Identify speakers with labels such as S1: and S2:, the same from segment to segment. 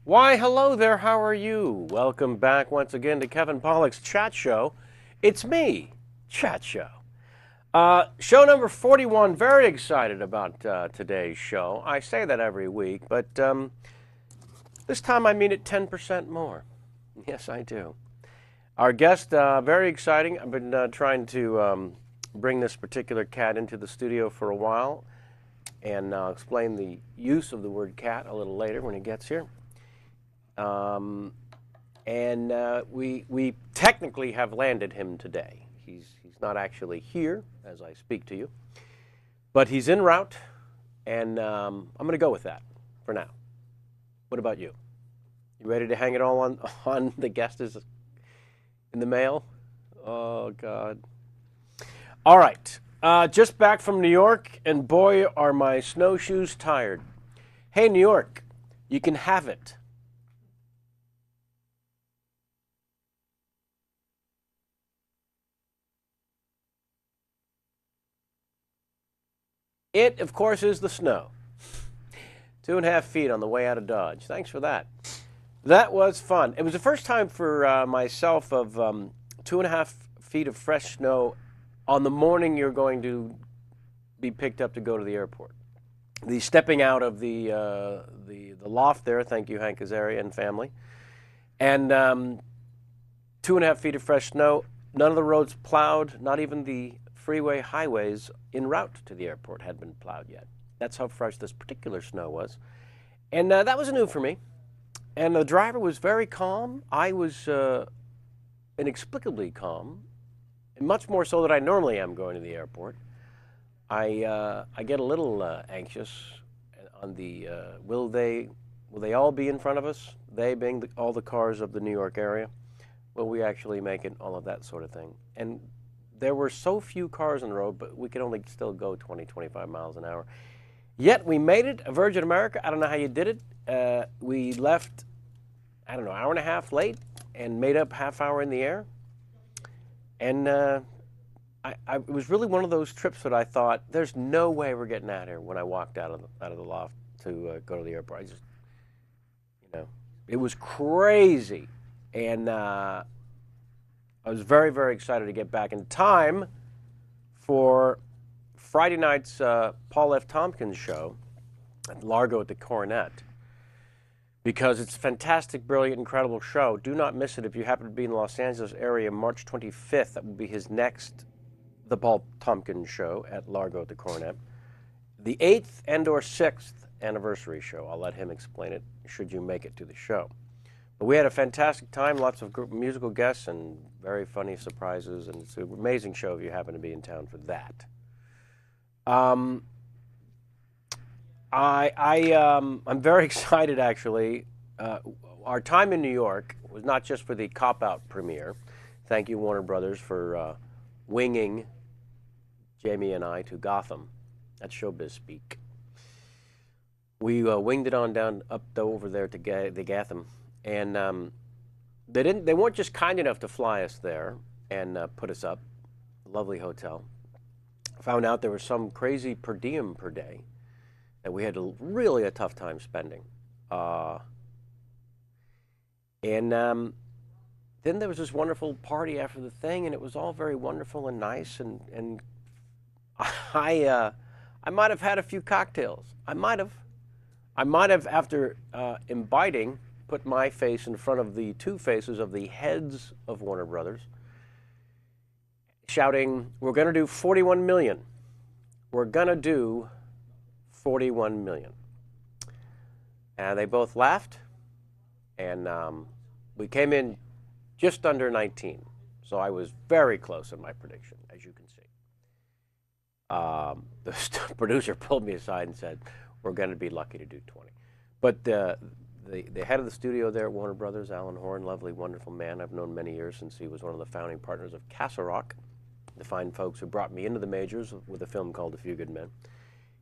S1: Why, hello there, how are you? Welcome back once again to Kevin Pollak's Chat Show. It's me, Chat Show. Show number 41, very excited about today's show. I say that every week, but this time I mean it 10% more. Yes, I do. Our guest, very exciting. I've been trying to bring this particular cat into the studio for a while, and I'll explain the use of the word cat a little later when he gets here. We technically have landed him today. He's not actually here as I speak to you, but he's en route, and I'm going to go with that for now. What about you? You ready to hang it all on the guest is in the mail? Oh, God. All right. Just back from New York, and boy, are my snowshoes tired. Hey, New York, you can have it. It, of course, is the snow. 2.5 feet on the way out of Dodge. Thanks for that. That was fun. It was the first time for myself of 2.5 feet of fresh snow on the morning you're going to be picked up to go to the airport. The stepping out of the loft there, thank you, Hank Azaria and family, and 2.5 feet of fresh snow. None of the roads plowed, not even the freeway highways en route to the airport had been plowed yet. That's how fresh this particular snow was. And that was new for me. And the driver was very calm. I was inexplicably calm, and much more so than I normally am going to the airport. I get a little anxious on the will they all be in front of us? They being all the cars of the New York area. Will we actually make it? All of that sort of thing. And there were so few cars on the road, but we could only still go 20, 25 miles an hour. Yet we made it, Virgin America. I don't know how you did it. We left, I don't know, hour and a half late and made up half hour in the air. And it was really one of those trips that I thought, there's no way we're getting out of here when I walked out of the loft to go to the airport. I just, it was crazy. And I was very, very excited to get back in time for Friday night's Paul F. Tompkins show at Largo at the Coronet, because it's a fantastic, brilliant, incredible show. Do not miss it if you happen to be in the Los Angeles area. March 25th, that will be his next The Paul Tompkins show at Largo at the Coronet. The 8th and or 6th anniversary show. I'll let him explain it should you make it to the show. But we had a fantastic time, lots of musical guests and very funny surprises, and it's an amazing show if you happen to be in town for that. I'm very excited, actually. Our time in New York was not just for the Cop-Out premiere. Thank you, Warner Brothers, for winging Jamie and I to Gotham. That's showbiz speak. We winged it on down up over there to the Gotham. And they weren't just kind enough to fly us there and put us up. Lovely hotel. Found out there was some crazy per diem per day that we had really a tough time spending. And then there was this wonderful party after the thing, and it was all very wonderful and nice. And I might have had a few cocktails. I might have, after imbibing, put my face in front of the two faces of the heads of Warner Brothers, shouting, "We're going to do 41 million. We're going to do 41 million." And they both laughed, and we came in just under 19. So I was very close in my prediction, as you can see. The producer pulled me aside and said, "We're going to be lucky to do 20. But the head of the studio there at Warner Brothers, Alan Horn, lovely, wonderful man I've known many years, since he was one of the founding partners of Castle Rock, the fine folks who brought me into the majors with a film called A Few Good Men.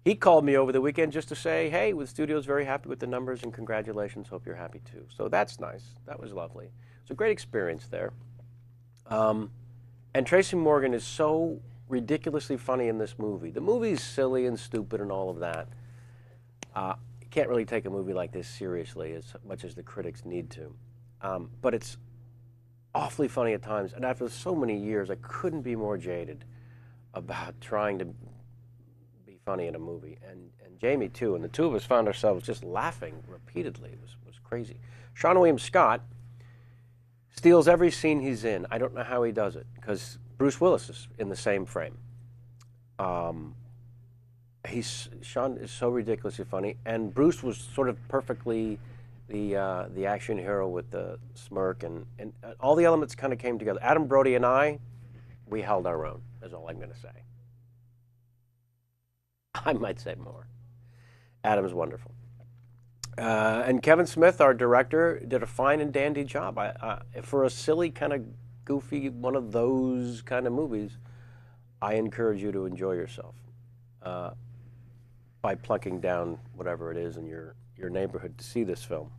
S1: He called me over the weekend just to say, "Hey, the studio's very happy with the numbers, and congratulations, hope you're happy too." So that's nice. That was lovely. It's a great experience there. And Tracy Morgan is so ridiculously funny in this movie. The movie's silly and stupid and all of that. can't really take a movie like this seriously as much as the critics need to. But it's awfully funny at times, and after so many years, I couldn't be more jaded about trying to be funny in a movie. And Jamie, too, and the two of us found ourselves just laughing repeatedly. It was crazy. Seann William Scott steals every scene he's in. I don't know how he does it, because Bruce Willis is in the same frame. Seann is so ridiculously funny, and Bruce was sort of perfectly the action hero with the smirk, and all the elements kind of came together. Adam Brody and I, we held our own, is all I'm going to say. I might say more. Adam's wonderful. And Kevin Smith, our director, did a fine and dandy job. For a silly, kind of goofy, one of those kind of movies, I encourage you to enjoy yourself by plunking down whatever it is in your neighborhood to see this film.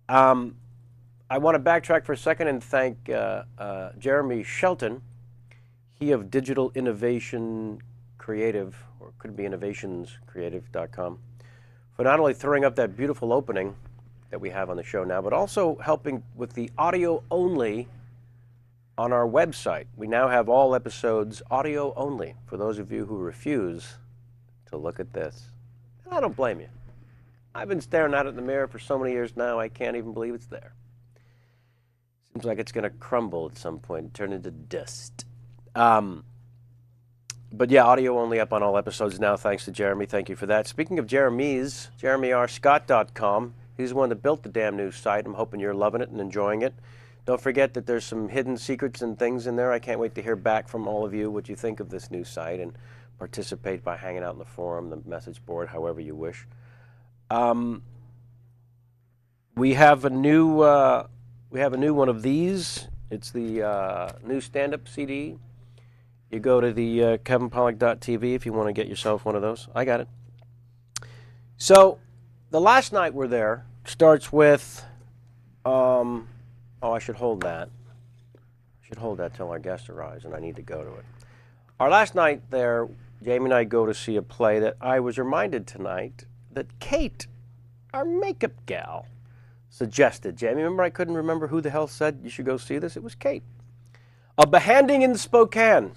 S1: I want to backtrack for a second and thank Jeremy Shelton, he of Digital Innovation Creative, or it could be innovationscreative.com, for not only throwing up that beautiful opening that we have on the show now, but also helping with the audio only on our website. We now have all episodes audio only for those of you who refuse to look at this. And I don't blame you. I've been staring at it in the mirror for so many years now, I can't even believe it's there. Seems like it's going to crumble at some point and turn into dust. But yeah, audio only up on all episodes now, thanks to Jeremy. Thank you for that. Speaking of Jeremy's, JeremyRScott.com. He's the one that built the damn new site. I'm hoping you're loving it and enjoying it. Don't forget that there's some hidden secrets and things in there. I can't wait to hear back from all of you what you think of this new site, and participate by hanging out in the forum, the message board, however you wish. We have a new one of these. It's the new stand-up CD. You go to the kevinpollack.tv if you want to get yourself one of those. I got it. So the last night we're there starts with, oh, I should hold that. I should hold that till our guest arrives, and I need to go to it. Our last night there, Jamie and I go to see a play that I was reminded tonight that Kate, our makeup gal, suggested. Jamie, remember I couldn't remember who the hell said you should go see this? It was Kate. A Behanding in Spokane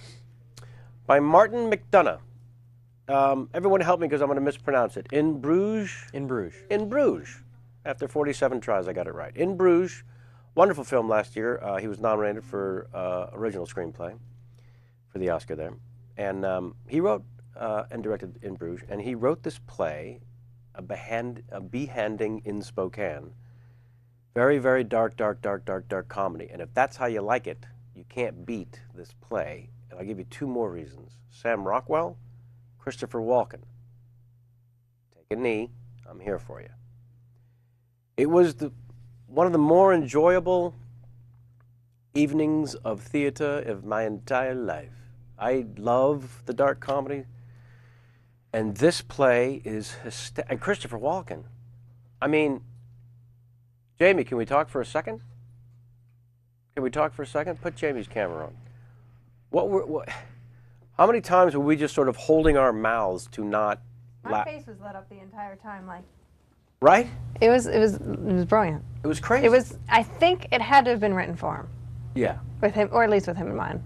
S1: by Martin McDonough. Everyone help me because I'm going to mispronounce it. In Bruges?
S2: In Bruges.
S1: In Bruges. After 47 tries, I got it right. In Bruges. Wonderful film last year. He was nominated for original screenplay for the Oscar there. And he wrote and directed In Bruges. And he wrote this play, a Behanding in Spokane. Very, very dark, dark, dark, dark, dark comedy. And if that's how you like it, you can't beat this play. And I'll give you two more reasons. Sam Rockwell, Christopher Walken. Take a knee. I'm here for you. It was one of the more enjoyable evenings of theater of my entire life. I love the dark comedy. And this play is hysterical. And Christopher Walken. I mean, Jamie, can we talk for a second? Can we talk for a second? Put Jamie's camera on. How many times were we just sort of holding our mouths to not
S3: laugh? My face was lit up the entire time, like.
S1: Right?
S3: It was brilliant.
S1: It was crazy.
S3: It was. I think it had to have been written for him.
S1: Yeah.
S3: With him, or at least with him in mind.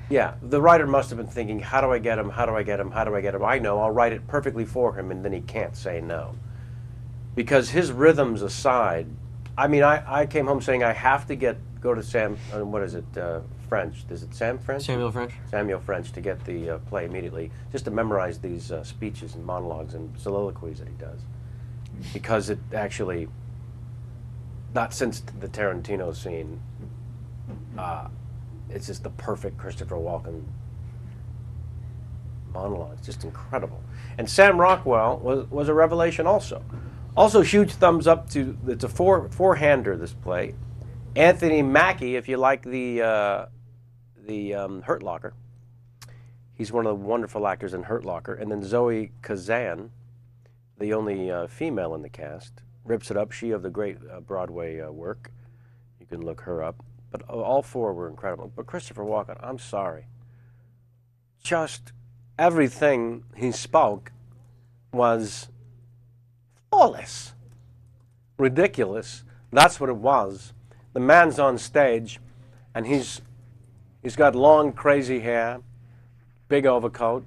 S1: Yeah. The writer must have been thinking, how do I get him? How do I get him? How do I get him? I know. I'll write it perfectly for him, and then he can't say no. Because his rhythms aside, I mean, I came home saying I have to go to Sam. What is it? French. Is it Sam French?
S2: Samuel French.
S1: Samuel French to get the play immediately, just to memorize these speeches and monologues and soliloquies that he does, because it actually, not since the Tarantino scene, it's just the perfect Christopher Walken monologue. It's just incredible. And Sam Rockwell was a revelation also. Also, huge thumbs up to, it's a four-hander, this play. Anthony Mackie, if you like the Hurt Locker. He's one of the wonderful actors in Hurt Locker. And then Zoe Kazan, the only female in the cast, rips it up. She of the great Broadway work. You can look her up. But all four were incredible. But Christopher Walken, I'm sorry. Just everything he spoke was flawless. Ridiculous. That's what it was. The man's on stage, and he's got long, crazy hair, big overcoat,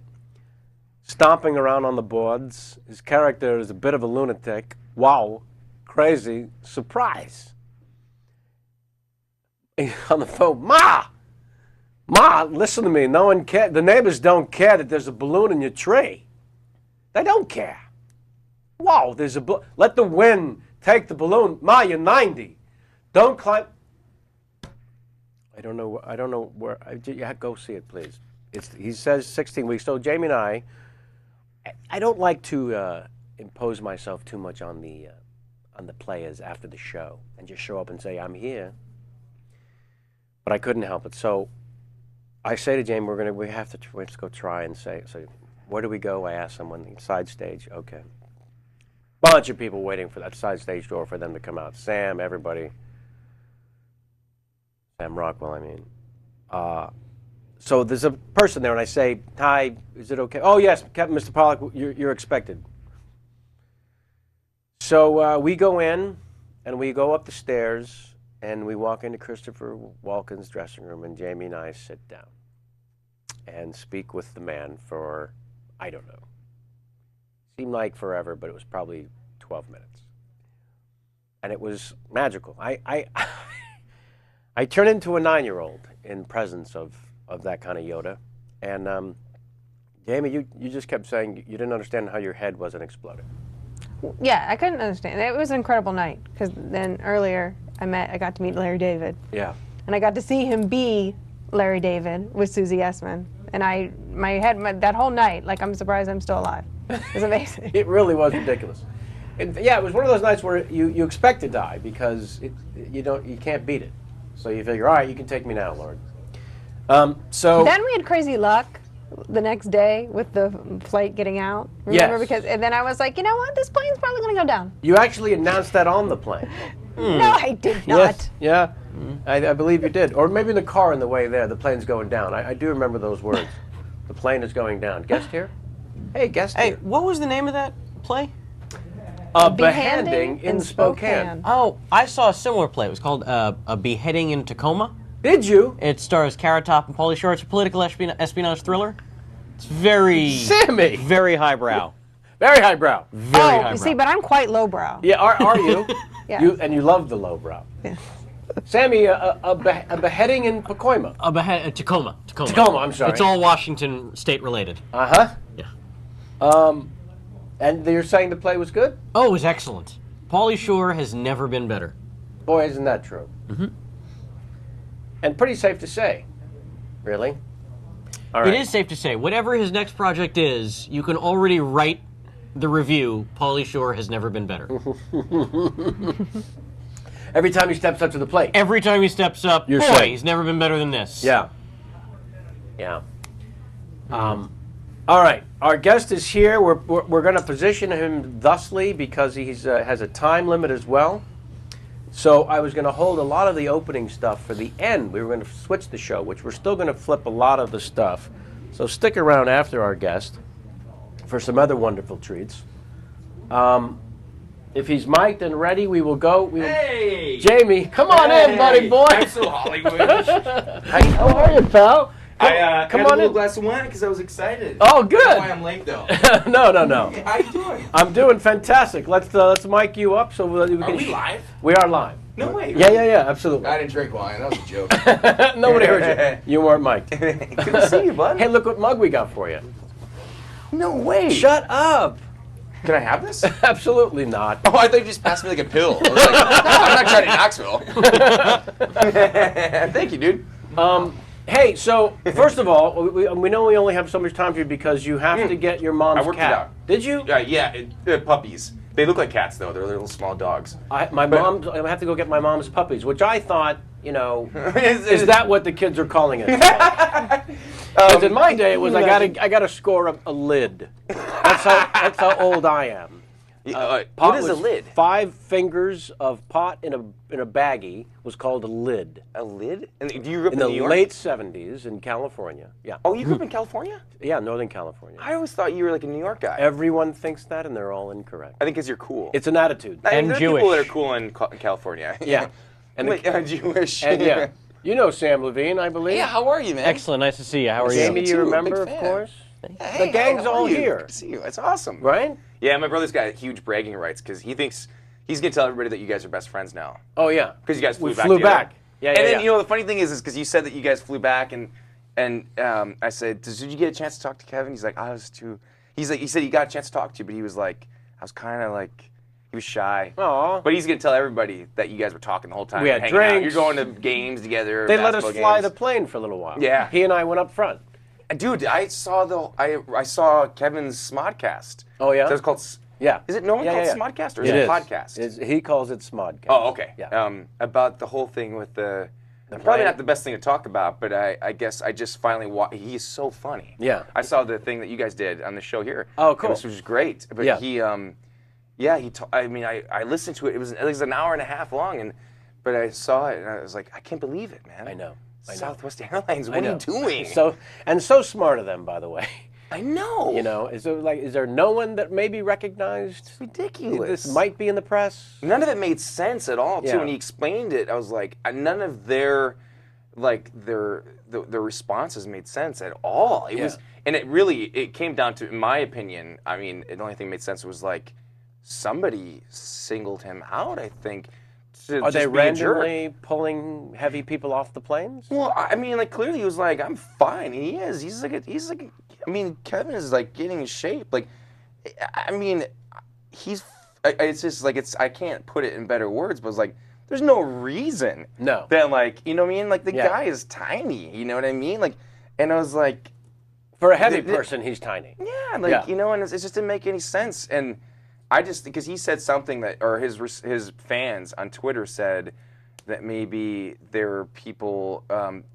S1: stomping around on the boards. His character is a bit of a lunatic. Wow. Crazy. Surprise. He's on the phone. Ma! Ma, listen to me. No one cares. The neighbors don't care that there's a balloon in your tree. They don't care. Wow, there's a balloon. Let the wind take the balloon. Ma, you're 90. Don't climb. I don't know where. Go see it, please. He says 16 weeks. So Jamie and I don't like to impose myself too much on the players after the show and just show up and say, I'm here. But I couldn't help it. So I say to Jamie, we have to go try and say, so where do we go? I ask someone, side stage. Okay. Bunch of people waiting for that side stage door for them to come out. Sam, everybody. Sam Rockwell, I mean. So there's a person there, and I say, hi, is it okay? Oh, yes, Captain Mr. Pollock, you're expected. So we go in, and we go up the stairs, and we walk into Christopher Walken's dressing room, and Jamie and I sit down and speak with the man for, I don't know. Seemed like forever, but it was probably 12 minutes. And it was magical. I turn into a 9-year-old in presence of that kind of Yoda. And Jamie, you just kept saying you didn't understand how your head wasn't exploding.
S3: Yeah, I couldn't understand. It was an incredible night because then earlier I got to meet Larry David.
S1: Yeah.
S3: And I got to see him be Larry David with Susie Essman. And that whole night, like, I'm surprised I'm still alive. It was amazing.
S1: It really was ridiculous. Yeah, it was one of those nights where you expect to die because you can't beat it. So you figure, all right, you can take me now, Lord. So
S3: then we had crazy luck the next day with the flight getting out. Remember?
S1: Yes.
S3: And then I was like, you know what? This plane's probably going to go down.
S1: You actually announced that on the plane.
S3: No, I did not.
S1: Yes. Yeah, I believe you did. Or maybe in the car on the way there, the plane's going down. I do remember those words. The plane is going down. Guest here? Hey, guest here.
S2: Hey, what was the name of that play?
S1: Behanding in Spokane.
S2: Oh, I saw a similar play. It was called A Beheading in Tacoma.
S1: Did you?
S2: It stars Carrot Top and Pauly Shore. It's a political espionage thriller. It's very...
S1: Sammy!
S2: Very highbrow.
S1: Very highbrow.
S2: Very highbrow.
S3: You see, but I'm quite lowbrow.
S1: Yeah, are you?
S3: Yeah.
S1: You love the lowbrow.
S3: Yeah.
S1: Sammy, a beheading in Pacoima.
S2: Tacoma.
S1: Tacoma, I'm sorry.
S2: It's all Washington state related.
S1: Uh-huh.
S2: Yeah.
S1: And you're saying the play was good?
S2: Oh, it was excellent. Pauly Shore has never been better.
S1: Boy, isn't that true. Mm-hmm. And pretty safe to say. Really? All right.
S2: It is safe to say, whatever his next project is, you can already write the review, Pauly Shore has never been better.
S1: Every time he steps up to the plate.
S2: Every time he steps up,
S1: You're
S2: boy,
S1: saying.
S2: he's never been better than this.
S1: Yeah. Yeah. All right. Our guest is here. We're going to position him thusly because he has a time limit as well. So I was going to hold a lot of the opening stuff for the end. We were going to switch the show, which we're still going to flip a lot of the stuff. So stick around after our guest for some other wonderful treats. If he's mic'd and ready, we will go.
S4: Hey!
S1: Jamie, come on in, buddy boy.
S4: I'm so Hollywoodish.
S1: How are you, pal?
S4: I
S1: come
S4: had a
S1: on
S4: little
S1: in.
S4: glass of wine because I was excited.
S1: Oh, good.
S4: That's why I'm late, though.
S1: No.
S4: How you doing?
S1: I'm doing fantastic. Let's mic you up so we can.
S4: Are we live?
S1: We are live.
S4: No way.
S1: Yeah, absolutely.
S4: I didn't drink wine. That was a joke.
S1: Nobody heard you. You weren't mic'd.
S4: Good to see you, bud.
S1: Hey, look what mug we got for you.
S4: No way.
S1: Shut up.
S4: Can I have this?
S1: Absolutely not.
S4: Oh, I thought you just passed me like a pill. I was like, I'm not trying to Knoxville. Thank you, dude.
S1: Hey, so first of all, we know we only have so much time for you because you have to get your mom's
S4: I worked
S1: cat.
S4: it out.
S1: Did you?
S4: Puppies. They look like cats, though. They're little small dogs.
S1: I have to go get my mom's puppies, which I thought, is that what the kids are calling it? Because in my day, it was I got to score a lid. That's how old I am.
S4: What is a
S1: was
S4: lid?
S1: 5 fingers of pot in a baggie was called a lid.
S4: A lid? And do you grew up
S1: In
S4: in
S1: the
S4: New York?
S1: late 70s in California. Yeah.
S4: Oh, you grew up in California?
S1: Yeah, Northern California.
S4: I always thought you were like a New York guy.
S1: Everyone thinks that, and they're all incorrect.
S4: I think because you're cool.
S1: It's an attitude.
S4: I mean,
S2: And
S4: there are people that are
S2: Jewish.
S4: cool in California.
S1: Yeah. And
S4: Jewish.
S1: and yeah, you know Sam Levine, I believe.
S4: Yeah, how are you, man?
S2: Excellent. Nice to see you. How are
S1: Jamie,
S2: you?
S1: you
S4: too,
S1: remember,
S4: big
S1: of
S4: fan.
S1: course.
S4: Hey,
S1: the gang's
S4: how are
S1: all
S4: you?
S1: here.
S4: Good to see you. It's awesome.
S1: Right?
S4: Yeah, my brother's got huge bragging rights because he thinks he's going to tell everybody that you guys are best friends now.
S1: Oh yeah.
S4: Because you guys flew
S1: We
S4: back
S1: flew
S4: together.
S1: back. Yeah,
S4: and
S1: yeah,
S4: then,
S1: yeah.
S4: you know, the funny thing is because you said that you guys flew back and I said, did you get a chance to talk to Kevin? He's like, I was too. He said he got a chance to talk to you, but he was like, I was kind of like, he was shy.
S1: Aw.
S4: But he's going to tell everybody that you guys were talking the whole time.
S1: We had
S4: hanging out.
S1: drinks.
S4: You're going to games together.
S1: They let us
S4: basketball
S1: fly
S4: games.
S1: the plane for a little while.
S4: Yeah.
S1: He and I went up front.
S4: Dude, I saw Kevin's Smodcast.
S1: Oh, yeah?
S4: So it's called.
S1: Yeah.
S4: Is it normally
S1: Yeah,
S4: called
S1: yeah.
S4: Smodcast or is it podcast?
S1: He calls it Smodcast.
S4: Oh, okay.
S1: Yeah.
S4: About the whole thing with the probably
S1: plane?
S4: not the best thing to talk about, but I guess I just finally he's so funny.
S1: Yeah.
S4: I saw the thing that you guys did on the show here.
S1: Oh, cool.
S4: Which was great. But
S1: Yeah.
S4: I listened to it. It was an hour and a half long, but I saw it and I was like, I can't believe it, man.
S1: I know.
S4: Southwest Airlines,
S1: I
S4: what are
S1: know.
S4: you doing?
S1: So smart of them, by the way.
S4: I know.
S1: You know, is there no one that maybe recognized
S4: ridiculous.
S1: this might be in the press?
S4: None of it made sense at all. Too,
S1: Yeah.
S4: when he explained it, I was like, none of their responses made sense at all. It was, and it came down to, in my opinion, I mean, the only thing that made sense was like somebody singled him out. I think.
S1: Are they
S4: just be a jerk.
S1: randomly pulling heavy people off the planes?
S4: Well, I mean, like clearly he was like, I'm fine. And he is. He's like. I mean, Kevin is like getting in shape. Like, I mean, it's just like I can't put it in better words, but it's like there's no reason.
S1: No.
S4: That like you know what I mean? Like the
S1: Yeah.
S4: guy is tiny. You know what I mean? Like, and I was like,
S1: For a heavy person, he's tiny.
S4: yeah, like
S1: Yeah.
S4: you know, and it just didn't make any sense. And I just because he said something that, or his fans on Twitter said that maybe there were people,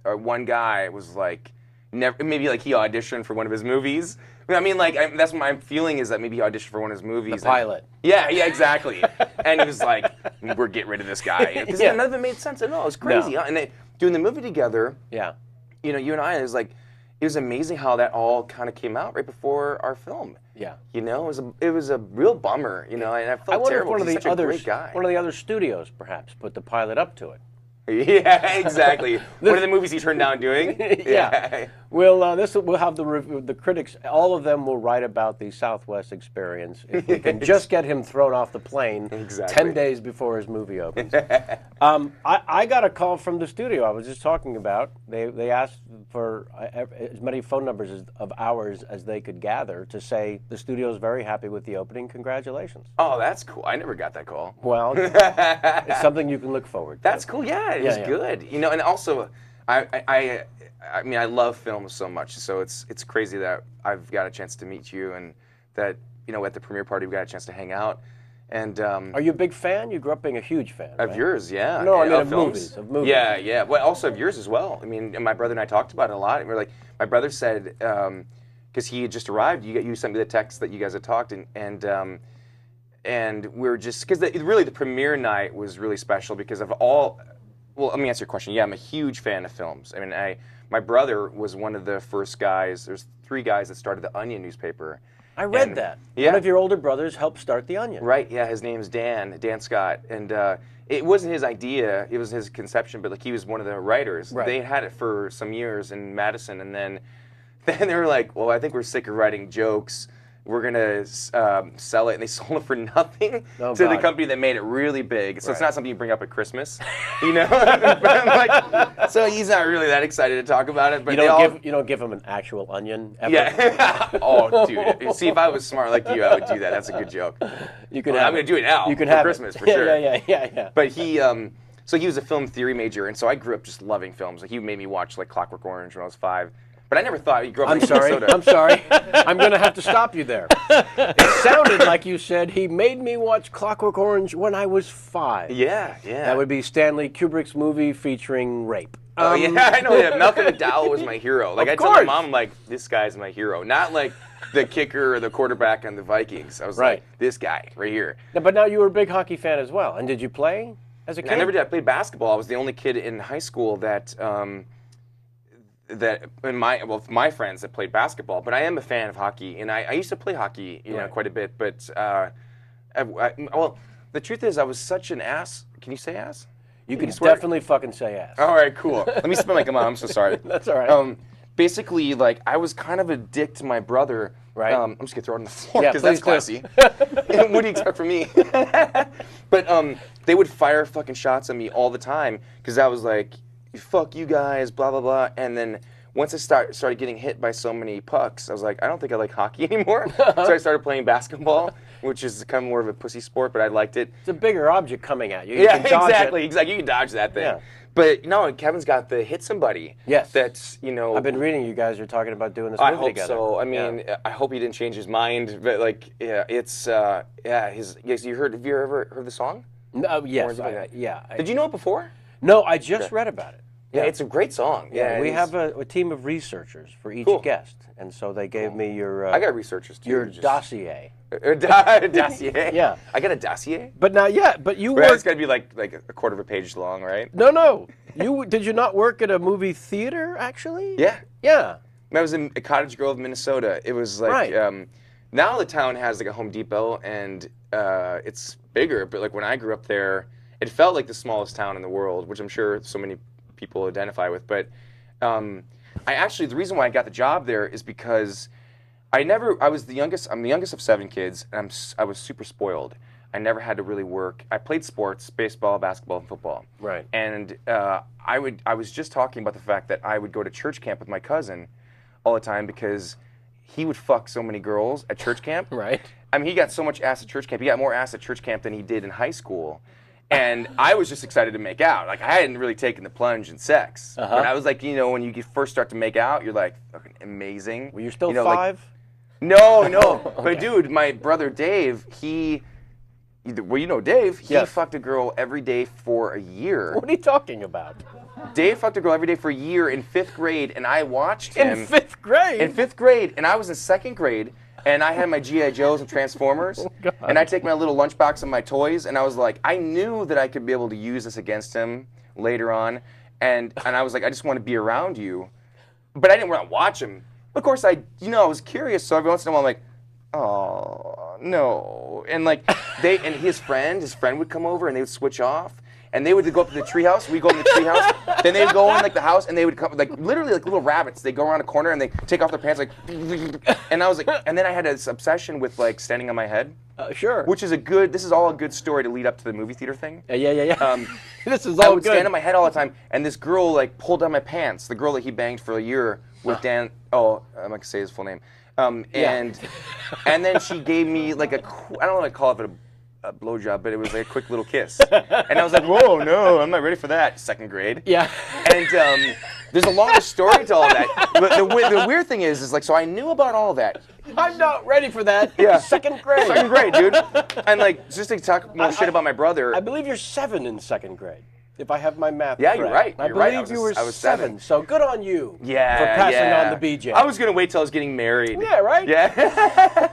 S4: or one guy was like, maybe like he auditioned for one of his movies. I mean, like that's what my feeling is that maybe he auditioned for one of his movies.
S1: The pilot.
S4: Yeah, exactly. And he was like, "We're getting rid of this guy," because
S1: Yeah.
S4: none of it made sense at all. It was crazy.
S1: No.
S4: Huh? And they doing the movie together.
S1: Yeah.
S4: You know, you and I, it was amazing how that all kind of came out right before our film.
S1: Yeah.
S4: You know, it was a real bummer. You know, and I felt
S1: I wonder if
S4: terrible.
S1: one of
S4: 'cause
S1: the
S4: he's such a
S1: others,
S4: great guy.
S1: one of the other studios, perhaps, put the pilot up to it.
S4: Yeah, exactly. One of the movies he turned down doing.
S1: Yeah. We'll have the critics. All of them will write about the Southwest experience if we can just get him thrown off the plane
S4: Exactly.
S1: 10 days before his movie opens. I got a call from the studio I was just talking about. They asked for as many phone numbers of ours as they could gather to say the studio is very happy with the opening. Congratulations.
S4: Oh, that's cool. I never got that call.
S1: Well, it's something you can look forward to.
S4: That's cool. Yeah, it was
S1: yeah.
S4: good. You know, and also, I mean, I love film so much. So it's crazy that I've got a chance to meet you, and that at the premiere party we got a chance to hang out. And
S1: are you a big fan? You grew up being a huge fan.
S4: of
S1: right?
S4: yours, yeah.
S1: No, I mean
S4: of
S1: of
S4: films.
S1: movies.
S4: Yeah, yeah. Well, also of yours as well. I mean, and my brother and I talked about it a lot. And we're like, my brother said, because he had just arrived, you sent me the text that you guys had talked, and we're just because really the premiere night was really special because of all. Well, let me answer your question. Yeah, I'm a huge fan of films. I mean, my brother was one of the first guys. There's 3 guys that started the Onion newspaper.
S1: I read
S4: And-
S1: that.
S4: yeah.
S1: One of your older brothers helped start the Onion.
S4: Right, yeah, his name's Dan Scott, and it wasn't his idea, it was his conception, but like he was one of the writers.
S1: Right.
S4: They had it for some years in Madison, and then they were like, well, I think we're sick of writing jokes. We're gonna sell it, and they sold it for nothing
S1: Oh,
S4: to the
S1: God.
S4: company that made it really big. So it's
S1: Right.
S4: not something you bring up at Christmas, you know. Like, so he's not really that excited to talk about it. But
S1: You don't give him an actual onion ever.
S4: yeah. Oh, dude. See, if I was smart like you, I would do that. That's a good joke.
S1: You can
S4: Well,
S1: have
S4: I'm going to do it now
S1: You can
S4: for
S1: have
S4: Christmas,
S1: it.
S4: for sure.
S1: Yeah.
S4: But so he was a film theory major, and so I grew up just loving films. Like he made me watch like Clockwork Orange when I was 5. But I never thought he grew up in Minnesota.
S1: I'm sorry. I'm going to have to stop you there. It sounded like you said he made me watch Clockwork Orange when I was 5.
S4: Yeah.
S1: That would be Stanley Kubrick's movie featuring rape.
S4: Oh yeah, I know. Yeah. Malcolm McDowell was my hero. Like I told my mom, I'm like, this guy's my hero. Not like the kicker or the quarterback on the Vikings. I was like, this guy right here.
S1: But now you were a big hockey fan as well. And did you play as a kid?
S4: I never did. I played basketball. I was the only kid in high school that my friends that played basketball. But I am a fan of hockey, and I used to play hockey, quite a bit. But well, the truth is, I was such an ass. Can you say ass?
S1: You can definitely fucking say ass.
S4: All right, cool. Let me spin like a mom. I'm so sorry.
S1: That's all right.
S4: Basically, like, I was kind of a dick to my brother.
S1: Right.
S4: I'm just going to throw it on the floor because that's classy. What do you expect from me? But they would fire fucking shots at me all the time because I was like, fuck you guys, blah, blah, blah. And then once I started getting hit by so many pucks, I was like, I don't think I like hockey anymore. So I started playing basketball, which is kind of more of a pussy sport, but I liked it.
S1: It's a bigger object coming at you.
S4: Yeah, exactly. You can dodge that thing.
S1: Yeah.
S4: But no, Kevin's got the hit somebody.
S1: Yes.
S4: That's,
S1: I've been reading you guys are talking about doing this movie
S4: together.
S1: together.
S4: I hope so. I mean, I hope he didn't change his mind. But like, yeah, it's have you ever heard the song?
S1: No, yes.
S4: Did you know it before?
S1: No, I just read about it.
S4: Yeah, it's a great song.
S1: Yeah, we have a team of researchers for each guest, and so they gave me your.
S4: I got researchers too.
S1: Your dossier.
S4: Dossier.
S1: Yeah,
S4: I got a dossier.
S1: But now, but you
S4: work.
S1: work.
S4: It's got to be like a quarter of a page long, right?
S1: No. Did you not work at a movie theater actually?
S4: Yeah.
S1: Yeah.
S4: I was in Cottage Grove, Minnesota. It was like now the town has like a Home Depot and it's bigger. But like when I grew up there, it felt like the smallest town in the world, which I'm sure so many people identify with. But the reason why I got the job there is because I'm the youngest of 7 kids, and I was super spoiled. I never had to really work. I played sports, baseball, basketball, and football.
S1: Right.
S4: And I was just talking about the fact that I would go to church camp with my cousin all the time because he would fuck so many girls at church camp.
S1: Right.
S4: I mean, he got so much ass at church camp. He got more ass at church camp than he did in high school. And I was just excited to make out. Like, I hadn't really taken the plunge in sex. But I was like, when you first start to make out, you're like, fucking amazing.
S1: Well, you're still 5?
S4: No.
S1: Okay.
S4: But dude, my brother Dave, Dave, he fucked a girl every day for a year.
S1: What are you talking about?
S4: Dave fucked a girl every day for a year in 5th grade, and I watched him.
S1: In 5th grade?
S4: In 5th grade, and I was in 2nd grade. And I had my G.I. Joes and Transformers, and I take my little lunchbox and my toys, and I was like, I knew that I could be able to use this against him later on, and I was like, I just want to be around you, but I didn't want to watch him. Of course, I was curious, so every once in a while I'm like, oh no, and like his friend would come over and they would switch off. And they would go up to the treehouse. We go in the treehouse. Then they would go in like the house, and they would come like literally like little rabbits. They go around a corner and they take off their pants like. And I was like, and then I had this obsession with like standing on my head.
S1: Sure.
S4: Which is this is all a good story to lead up to the movie theater thing.
S1: Yeah. This is
S4: I
S1: all
S4: would
S1: good.
S4: stand on my head all the time, and this girl like pulled down my pants. The girl that he banged for a year with Dan. Oh, I'm not gonna say his full name. And then she gave me like I don't know what I call it, but a blowjob, but it was like a quick little kiss. And I was like, whoa, no, I'm not ready for that. 2nd grade.
S1: Yeah.
S4: And there's a longer story to all that. But the weird thing is like, so I knew about all that.
S1: I'm not ready for that.
S4: Yeah.
S1: 2nd grade.
S4: 2nd grade, dude. And like, just to talk more shit about my brother.
S1: I believe you're 7 in 2nd grade, if I have my math
S4: Yeah,
S1: correct.
S4: you're right.
S1: I believe you were 7, so good on you for passing on the BJ.
S4: I was going to wait till I was getting married.
S1: Yeah, right?
S4: Yeah.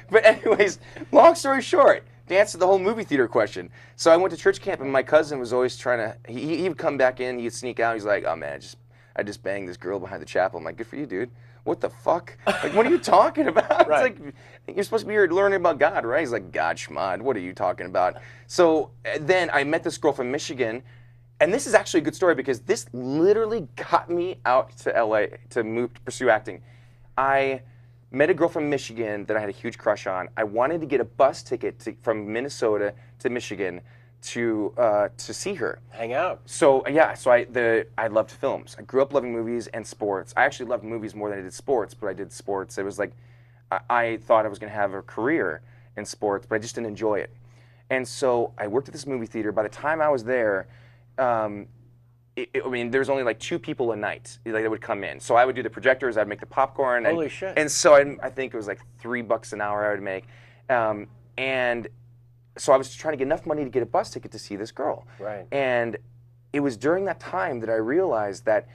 S4: But anyways, long story short, to answer the whole movie theater question. So I went to church camp, and my cousin was always trying to, he would come back in, he'd sneak out, he's like, oh man, I just banged this girl behind the chapel. I'm like, good for you, dude. What the fuck? Like, what are you talking about?
S1: Right.
S4: It's like, you're supposed to be here learning about God, right? He's like, God, schmod, what are you talking about? So then I met this girl from Michigan, and this is actually a good story because this literally got me out to LA to pursue acting. I met a girl from Michigan that I had a huge crush on. I wanted to get a bus ticket from Minnesota to Michigan to see her.
S1: Hang out.
S4: So I loved films. I grew up loving movies and sports. I actually loved movies more than I did sports, but I did sports. It was like I thought I was going to have a career in sports, but I just didn't enjoy it. And so I worked at this movie theater. By the time I was there, there was only like 2 people a night that would come in. So I would do the projectors, I'd make the popcorn.
S1: Holy shit.
S4: And so I think it was like $3 an hour I would make. And so I was trying to get enough money to get a bus ticket to see this girl.
S1: Right.
S4: And it was during that time that I realized that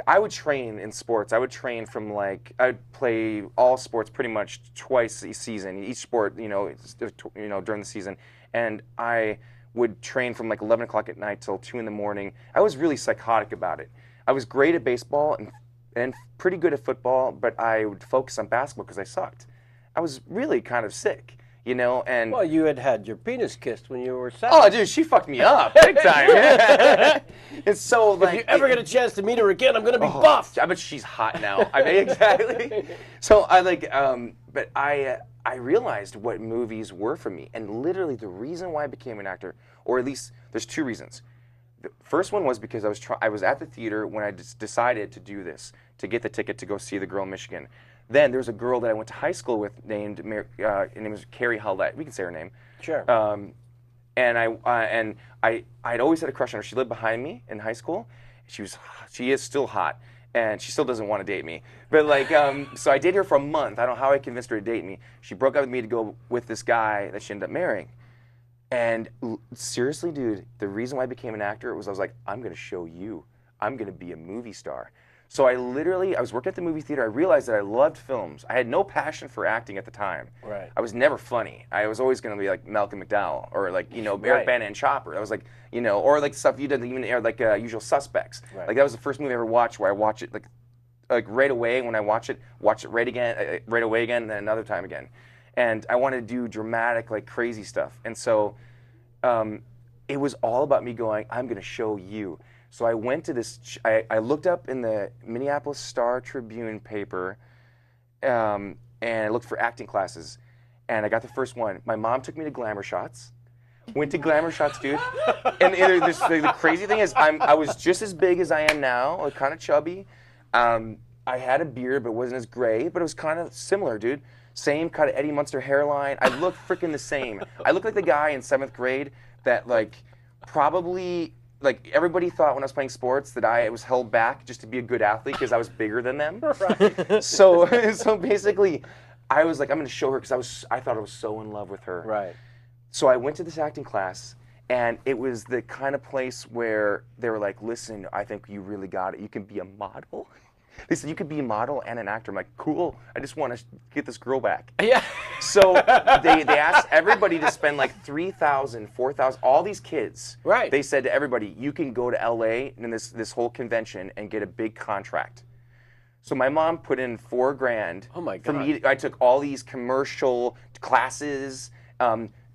S4: I would train in sports. I would train from like, I'd play all sports pretty much twice a season, each sport, during the season. And I would train from like 11 o'clock at night till 2 in the morning. I was really psychotic about it. I was great at baseball and pretty good at football, but I would focus on basketball because I sucked. I was really kind of sick, and...
S1: Well, you had your penis kissed when you were 7.
S4: Oh, dude, she fucked me up big time. And so, like...
S1: If you ever get a chance to meet her again, I'm going to be buffed.
S4: I bet she's hot now. I mean, exactly. So, but I realized what movies were for me. And literally the reason why I became an actor, or at least there's 2 reasons. The first one was because I was at the theater when I decided to do this, to get the ticket to go see The Girl in Michigan. Then there was a girl that I went to high school with named, her name was Carrie Howlett. We can say her name.
S1: Sure.
S4: And I'd always had a crush on her. She lived behind me in high school. She is still hot, and she still doesn't want to date me. But like, so I dated her for a month. I don't know how I convinced her to date me. She broke up with me to go with this guy that she ended up marrying. And seriously, dude, the reason why I became an actor was I was like, I'm going to show you. I'm going to be a movie star. So I was working at the movie theater. I realized that I loved films. I had no passion for acting at the time.
S1: Right.
S4: I was never funny. I was always going to be like Malcolm McDowell or like, Eric Bana and Chopper. I was like, or like stuff you did even like Usual Suspects. Right. Like that was the first movie I ever watched where I watch it like right away when I watch it right away again, and then another time again. And I wanted to do dramatic, like crazy stuff. And so it was all about me going, I'm going to show you. So I went to this, I looked up in the Minneapolis Star-Tribune paper, and I looked for acting classes, and I got the first one. My mom took me to Glamour Shots. Went to Glamour Shots, dude. And the crazy thing is, I was just as big as I am now, like kind of chubby. I had a beard, but it wasn't as gray, but it was kind of similar, dude. Same kind of Eddie Munster hairline. I looked freaking the same. I looked like the guy in 7th grade that probably... Like, everybody thought when I was playing sports that I was held back just to be a good athlete because I was bigger than them. Right. So basically, I was like, I'm going to show her because I thought I was so in love with her.
S1: Right.
S4: So I went to this acting class, and it was the kind of place where they were like, listen, I think you really got it. You can be a model. They said, you could be a model and an actor. I'm like, cool. I just want to get this girl back.
S1: Yeah.
S4: So they asked everybody to spend like $3,000, $4,000, all these kids.
S1: Right.
S4: They said to everybody, you can go to LA in this whole convention and get a big contract. So my mom put in $4,000.
S1: Oh my God.
S4: For me, I took all these commercial classes,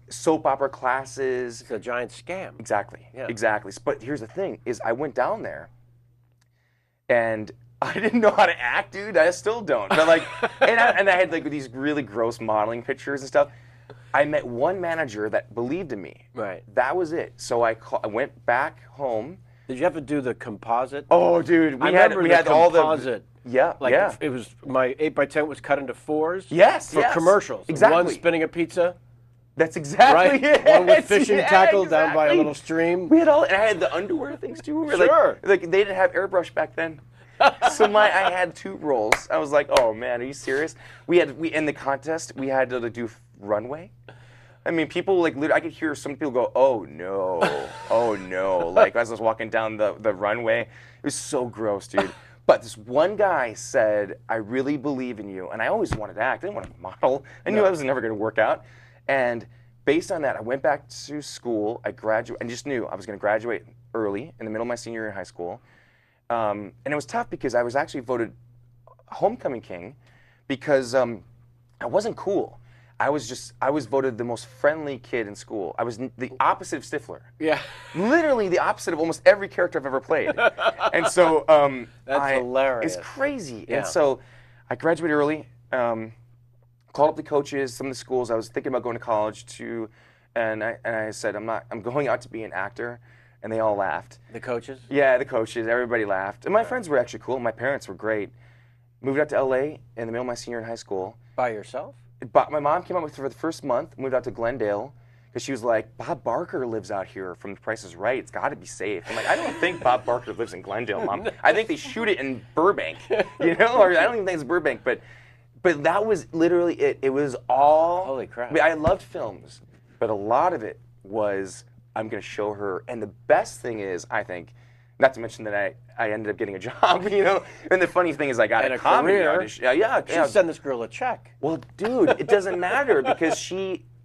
S4: soap opera classes.
S1: It's a giant scam.
S4: Exactly.
S1: Yeah.
S4: Exactly. But here's the thing: is I went down there, and I didn't know how to act, dude. I still don't. But like, and I had like these really gross modeling pictures and stuff. I met one manager that believed in me.
S1: Right.
S4: That was it. So I went back home.
S1: Did you have to do the composite?
S4: Oh, dude, we had all the
S1: composite.
S4: Yeah,
S1: Like
S4: yeah.
S1: it was my 8x10 was cut into 4s.
S4: Yes,
S1: for
S4: yes.
S1: commercials.
S4: Exactly.
S1: One spinning a pizza.
S4: That's exactly
S1: Right.
S4: it.
S1: One with fishing tackle down by a
S4: exactly.
S1: little stream.
S4: We had all, and I had the underwear things too. Where
S1: Sure.
S4: Like they didn't have airbrush back then. So I had 2 rolls. I was like, oh man, are you serious? We in the contest we had to do runway. I mean, people like literally, I could hear some people go, oh no, oh no, like as I was walking down the runway. It was so gross, dude. But this one guy said, I really believe in you. And I always wanted to act. I didn't want to model. I knew I was never going to work out. And based on that, I went back to school. I graduated and just knew I was going to graduate early in the middle of my senior year in high school. And it was tough because I was actually voted homecoming king because I wasn't cool. I was voted the most friendly kid in school. I was the opposite of Stiffler.
S1: Yeah.
S4: Literally the opposite of almost every character I've ever played. And so
S1: That's hilarious.
S4: It's crazy.
S1: Yeah.
S4: And so I graduated early, called up the coaches, some of the schools I was thinking about going to college to, and I said, I'm going out to be an actor. And they all laughed.
S1: The coaches?
S4: Yeah, the coaches. Everybody laughed. And my friends were actually cool. My parents were great. Moved out to LA in the middle of my senior year in high school.
S1: By yourself?
S4: But my mom came out with for the first month, moved out to Glendale, because she was like, Bob Barker lives out here from The Price is Right. It's got to be safe. I'm like, I don't think Bob Barker lives in Glendale, Mom. I think they shoot it in Burbank, or I don't even think it's Burbank. But that was literally it. It was all...
S1: Holy crap.
S4: I mean, I loved films, but a lot of it was I'm going to show her. And the best thing is, I think, not to mention that I ended up getting a job, you know. And the funny thing is, I got
S1: And
S4: a
S1: a
S4: comedy
S1: career.
S4: audition. Yeah.
S1: Should send this girl a check.
S4: Well, dude, it doesn't matter because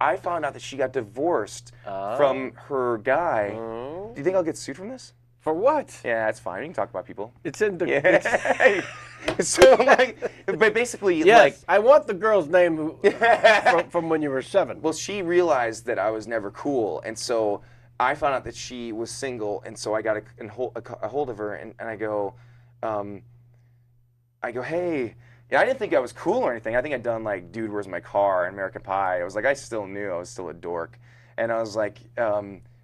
S4: I found out that she got divorced from her guy. Do you think I'll get sued from this?
S1: For what?
S4: Yeah, that's fine. We can talk about people.
S1: It's in the.
S4: Yeah. So, but basically,
S1: Yes, I want the girl's name from when you were 7.
S4: well, she realized that I was never cool, and so I found out that she was single, and so I got a hold of her, and I go, hey. Yeah, I didn't think I was cool or anything. I think I'd done like, Dude, Where's My Car and American Pie. I was like, I still knew I was still a dork, and I was like,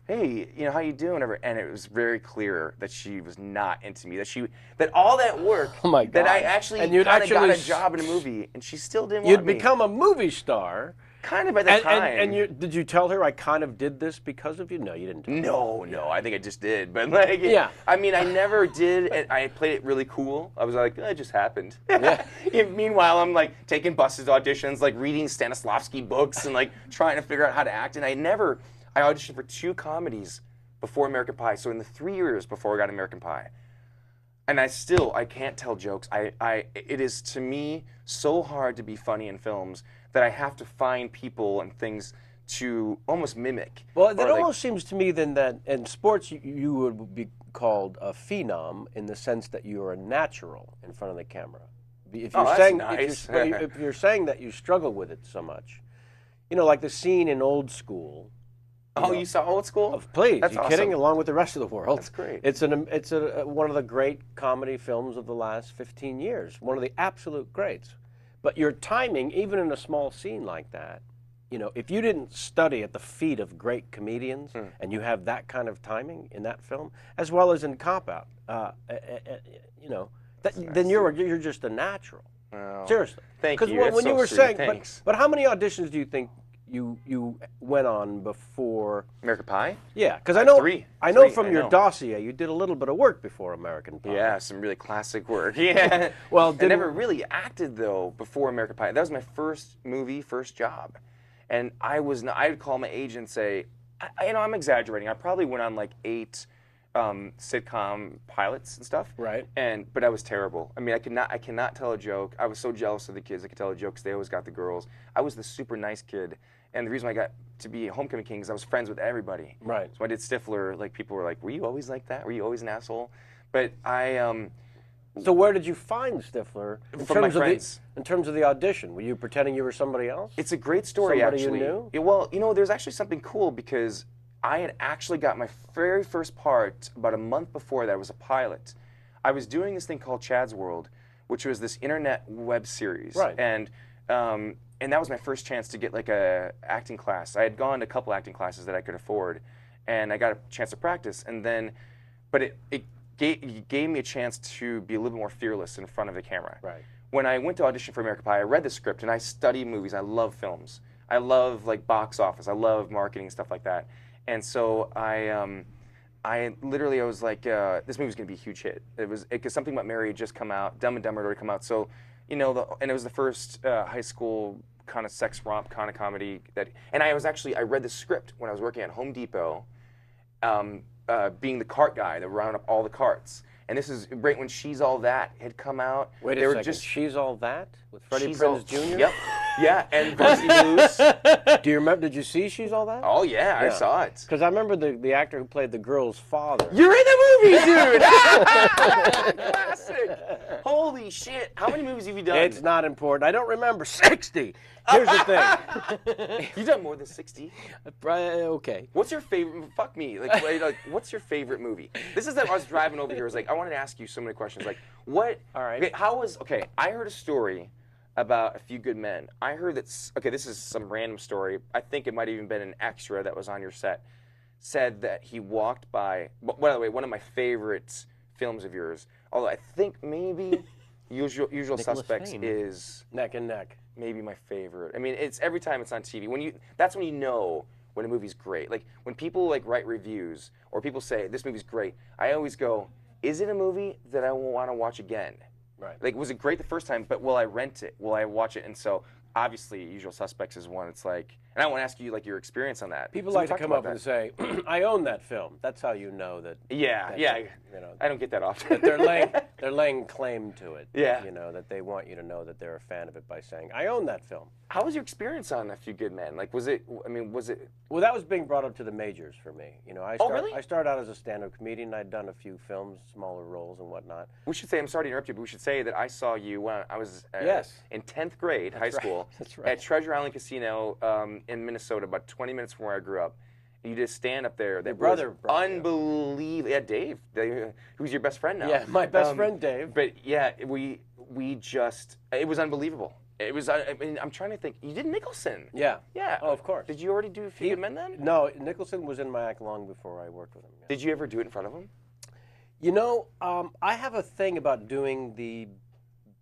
S4: hey, you know, how you doing? And it was very clear that she was not into me. That all that work,
S1: Oh my God.
S4: that I actually
S1: And you'd
S4: kind of got a
S1: actually
S4: job in a movie, and she still didn't want
S1: You'd
S4: me.
S1: become a movie star.
S4: Kind of by the time.
S1: And did you tell her I kind of did this because of you? No, you didn't.
S4: No, I think I just did. But like,
S1: Yeah.
S4: I mean, I never did. I played it really cool. I was like, it just happened.
S1: Yeah.
S4: Meanwhile, I'm like taking buses auditions, like reading Stanislavski books and like trying to figure out how to act. And I auditioned for 2 comedies before American Pie. So in the 3 years before I got American Pie. And I can't tell jokes. It is to me so hard to be funny in films that I have to find people and things to almost mimic.
S1: Well, it almost seems to me then that in sports you would be called a phenom in the sense that you are a natural in front of the camera. If you're
S4: that's nice.
S1: if you're saying that you struggle with it so much, you know, like the scene in Old School.
S4: You saw Old School?
S1: Please,
S4: That's
S1: you
S4: awesome.
S1: kidding? Along with the rest of the world.
S4: That's great.
S1: It's one of the great comedy films of the last 15 years. One of the absolute greats. But your timing, even in a small scene like that, you know, if you didn't study at the feet of great comedians and you have that kind of timing in that film, as well as in Cop Out, you know, then you're just a natural.
S4: Well,
S1: Seriously.
S4: thank you.
S1: Because when
S4: That's
S1: you
S4: so
S1: were
S4: sweet.
S1: saying,
S4: Thanks.
S1: but how many auditions do you think you went on before?
S4: American Pie?
S1: Yeah, because I know
S4: 3.
S1: I know
S4: 3,
S1: from
S4: I
S1: your
S4: know.
S1: dossier you did a little bit of work before American Pie.
S4: Yeah, some really classic work. Yeah.
S1: Well,
S4: I never really acted though before American Pie. That was my first movie, first job, and I'd call my agent and say, I'm exaggerating. I probably went on like 8 sitcom pilots and stuff.
S1: Right.
S4: But I was terrible. I mean, I cannot tell a joke. I was so jealous of the kids. I could tell a joke because they always got the girls. I was the super nice kid. And the reason I got to be a Homecoming King is I was friends with everybody.
S1: Right.
S4: So I did Stiffler. Like, people were like, were you always like that? Were you always an asshole? But
S1: So where did you find Stiffler
S4: From my friends.
S1: In terms of the audition? Were you pretending you were somebody else?
S4: It's a great story,
S1: Somebody you
S4: actually.
S1: knew?
S4: Yeah, well, you know, there's actually something cool because I had actually got my very first part about a month before that. I was a pilot. I was doing this thing called Chad's World, which was this internet web series.
S1: Right.
S4: And that was my first chance to get like a acting class. I had gone to a couple acting classes that I could afford, and I got a chance to practice. And then, but it gave me a chance to be a little bit more fearless in front of the camera.
S1: Right.
S4: When I went to audition for American Pie, I read the script and I study movies. I love films. I love like box office. I love marketing and stuff like that. And so I literally was like, this movie's gonna be a huge hit. It was because Something About Mary had just come out. Dumb and Dumber had already come out. So, you know, and it was the first high school kind of sex romp kind of comedy that. And I read the script when I was working at Home Depot, being the cart guy that round up all the carts. And this is right when She's All That had come out.
S1: Wait
S4: They
S1: a
S4: were
S1: second.
S4: just
S1: She's All That with Freddie
S4: She's
S1: Prinze
S4: All-
S1: Jr.
S4: Yep. Yeah, and Varsity Blues.
S1: Do you remember? Did you see She's All That?
S4: Oh yeah, I saw it.
S1: Because I remember the actor who played the girl's father.
S4: You're in the movie, dude! Classic! Holy shit. How many movies have you done?
S1: It's not important. I don't remember 60. Here's the thing.
S4: You've done more than 60.
S1: Okay.
S4: What's your favorite? Fuck me. Like, what's your favorite movie? This is that I was driving over here. I was like, I wanted to ask you so many questions. Like, what?
S1: All right.
S4: Okay, I heard a story about A Few Good Men. I heard that, this is some random story. I think it might have even been an extra that was on your set. Said that he walked by, by the way, one of my favorite films of yours, although I think maybe Usual Suspects
S2: Fane.
S4: is
S1: Neck and neck.
S4: maybe my favorite. I mean, it's every time it's on TV. That's when you know when a movie's great. Like when people like write reviews or people say this movie's great, I always go, is it a movie that I will want to watch again?
S1: Right.
S4: Like, was it great the first time, but will I rent it? Will I watch it? And so obviously Usual Suspects is one. It's like, and I want to ask you like your experience on that.
S1: People
S4: So we
S1: like to
S4: talked
S1: come
S4: about
S1: up and
S4: that.
S1: say, "I own that film." That's how you know that.
S4: Yeah,
S1: that,
S4: yeah.
S1: you know,
S4: I don't get that often.
S1: that they're laying claim to it.
S4: Yeah.
S1: You know, that they want you to know that they're a fan of it by saying, "I own that film."
S4: How was your experience on A Few Good Men? Like, was it? I mean, was it?
S1: Well, that was being brought up to the majors for me. You know,
S4: Really?
S1: I started out as a stand-up comedian. I'd done a few films, smaller roles and whatnot.
S4: We should say, I'm sorry to interrupt you, but we should say that I saw you when I was
S1: Yes.
S4: in 10th grade, high school,
S1: That's right.
S4: at Treasure Island Casino in Minnesota, about 20 minutes from where I grew up. You did stand up there. That
S1: brother
S4: was
S1: brought you.
S4: unbelievable. Yeah, Dave, who's your best friend now.
S1: Yeah, my best friend Dave.
S4: But yeah, we just, it was unbelievable. It was. I mean, I'm trying to think. You did Nicholson.
S1: Yeah.
S4: Yeah.
S1: Oh, of course.
S4: Did you already do A Few Good Men then?
S1: No, Nicholson was in my act long before I worked with him. Yeah.
S4: Did you ever do it in front of him?
S1: You know, I have a thing about doing the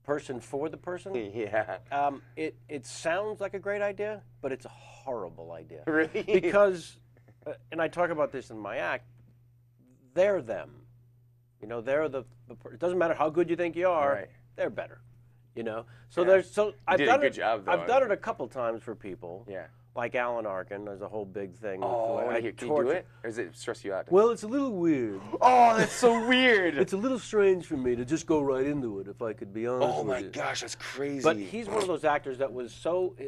S1: person for the person.
S4: Yeah.
S1: It sounds like a great idea, but it's a horrible idea.
S4: Really?
S1: Because, and I talk about this in my act, they're them. You know, they're it doesn't matter how good you think you are,
S4: Right.
S1: they're better. You know, so
S4: Yeah.
S1: I've
S4: did a
S1: done
S4: good
S1: it.
S4: job, though.
S1: I've done it a couple times for people.
S4: Yeah.
S1: Like Alan Arkin, there's a whole big thing.
S4: Oh,
S1: I
S4: can you do
S1: torture-
S4: it? Or does it stress you out?
S1: Well, it's a little weird.
S4: Oh, that's so weird.
S1: It's a little strange for me to just go right into it, if I could be honest
S4: Oh
S1: with
S4: my
S1: you.
S4: gosh, that's crazy.
S1: But he's one of those actors that was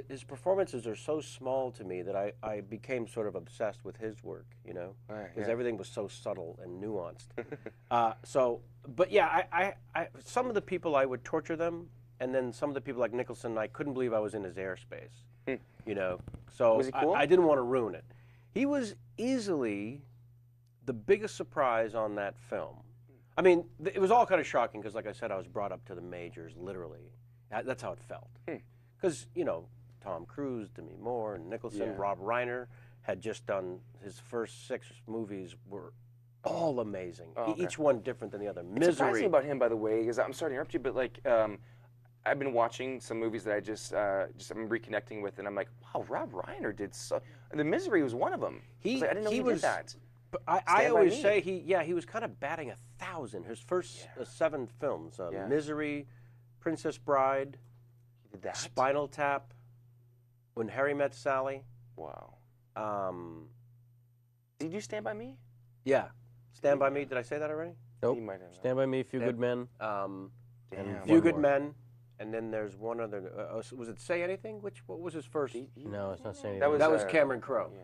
S1: his performances are so small to me that I became sort of obsessed with his work, you know?
S4: Right,
S1: Because
S4: yeah.
S1: everything was so subtle and nuanced. But yeah, I some of the people I would torture them, and then some of the people like Nicholson, I couldn't believe I was in his airspace, you know? So
S4: Was he cool?
S1: I didn't want to ruin it. He was easily the biggest surprise on that film. I mean, it was all kind of shocking because, like I said, I was brought up to the majors, literally. That's how it felt. Because, you know, Tom Cruise, Demi Moore, and Nicholson,
S4: Yeah.
S1: Rob Reiner had just done his first 6 movies were all amazing.
S4: Oh, okay.
S1: Each one different than the other.
S4: It's surprising
S1: Misery.
S4: about him, by the way, because I'm sorry to interrupt you, but like, I've been watching some movies that I'm reconnecting with, and I'm like, wow, Rob Reiner did so. And The Misery was one of them. I didn't know he did that.
S1: But I
S4: Stand By
S1: always
S4: Me.
S1: say he was kind of batting 1,000. His first 7 films,
S4: Yeah.
S1: Misery, Princess Bride,
S4: He did that.
S1: Spinal Tap, When Harry Met Sally.
S4: Wow.
S1: Um,
S4: Did you do Stand By Me?
S1: yeah, Stand By Me. Did I say that already?
S2: Nope.
S4: He might have.
S2: Stand by Me, Few Good Men.
S1: And
S4: Damn.
S1: Few
S2: One
S1: Good
S2: more.
S1: Men, and then there's one other. Was it Say Anything? What was his first?
S2: No, it's not saying
S4: That
S2: anything.
S1: That was Cameron Crowe.
S4: Yeah.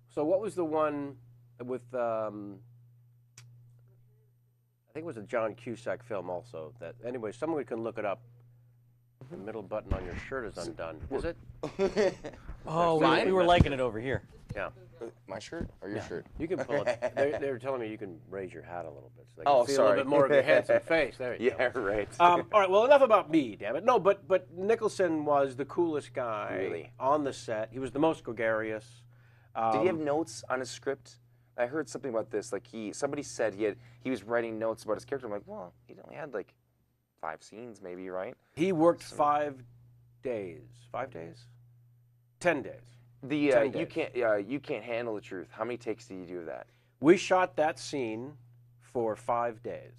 S1: So what was the one with? I think it was a John Cusack film also. That anyway, someone can look it up. The middle button on your shirt is undone. Is it?
S2: Oh,
S4: Fine.
S2: we were liking it over here.
S1: Yeah.
S4: My shirt or your shirt?
S1: You can pull it. They were telling me you can raise your hat a little bit so they can
S4: Oh,
S1: see a
S4: sorry.
S1: little bit more of your handsome face. There you
S4: Yeah,
S1: go.
S4: right.
S1: All right, well, enough about me, damn it. No, but Nicholson was the coolest guy
S4: Really?
S1: on the set. He was the most gregarious.
S4: Did he have notes on his script? I heard something about this. Like somebody said he was writing notes about his character. I'm like, well, he only had like 5 scenes, maybe, right?
S1: He worked 5 days. 5 days? 10 days. 10 days.
S4: You can't handle the truth. How many takes did you do of that?
S1: We shot that scene for 5 days.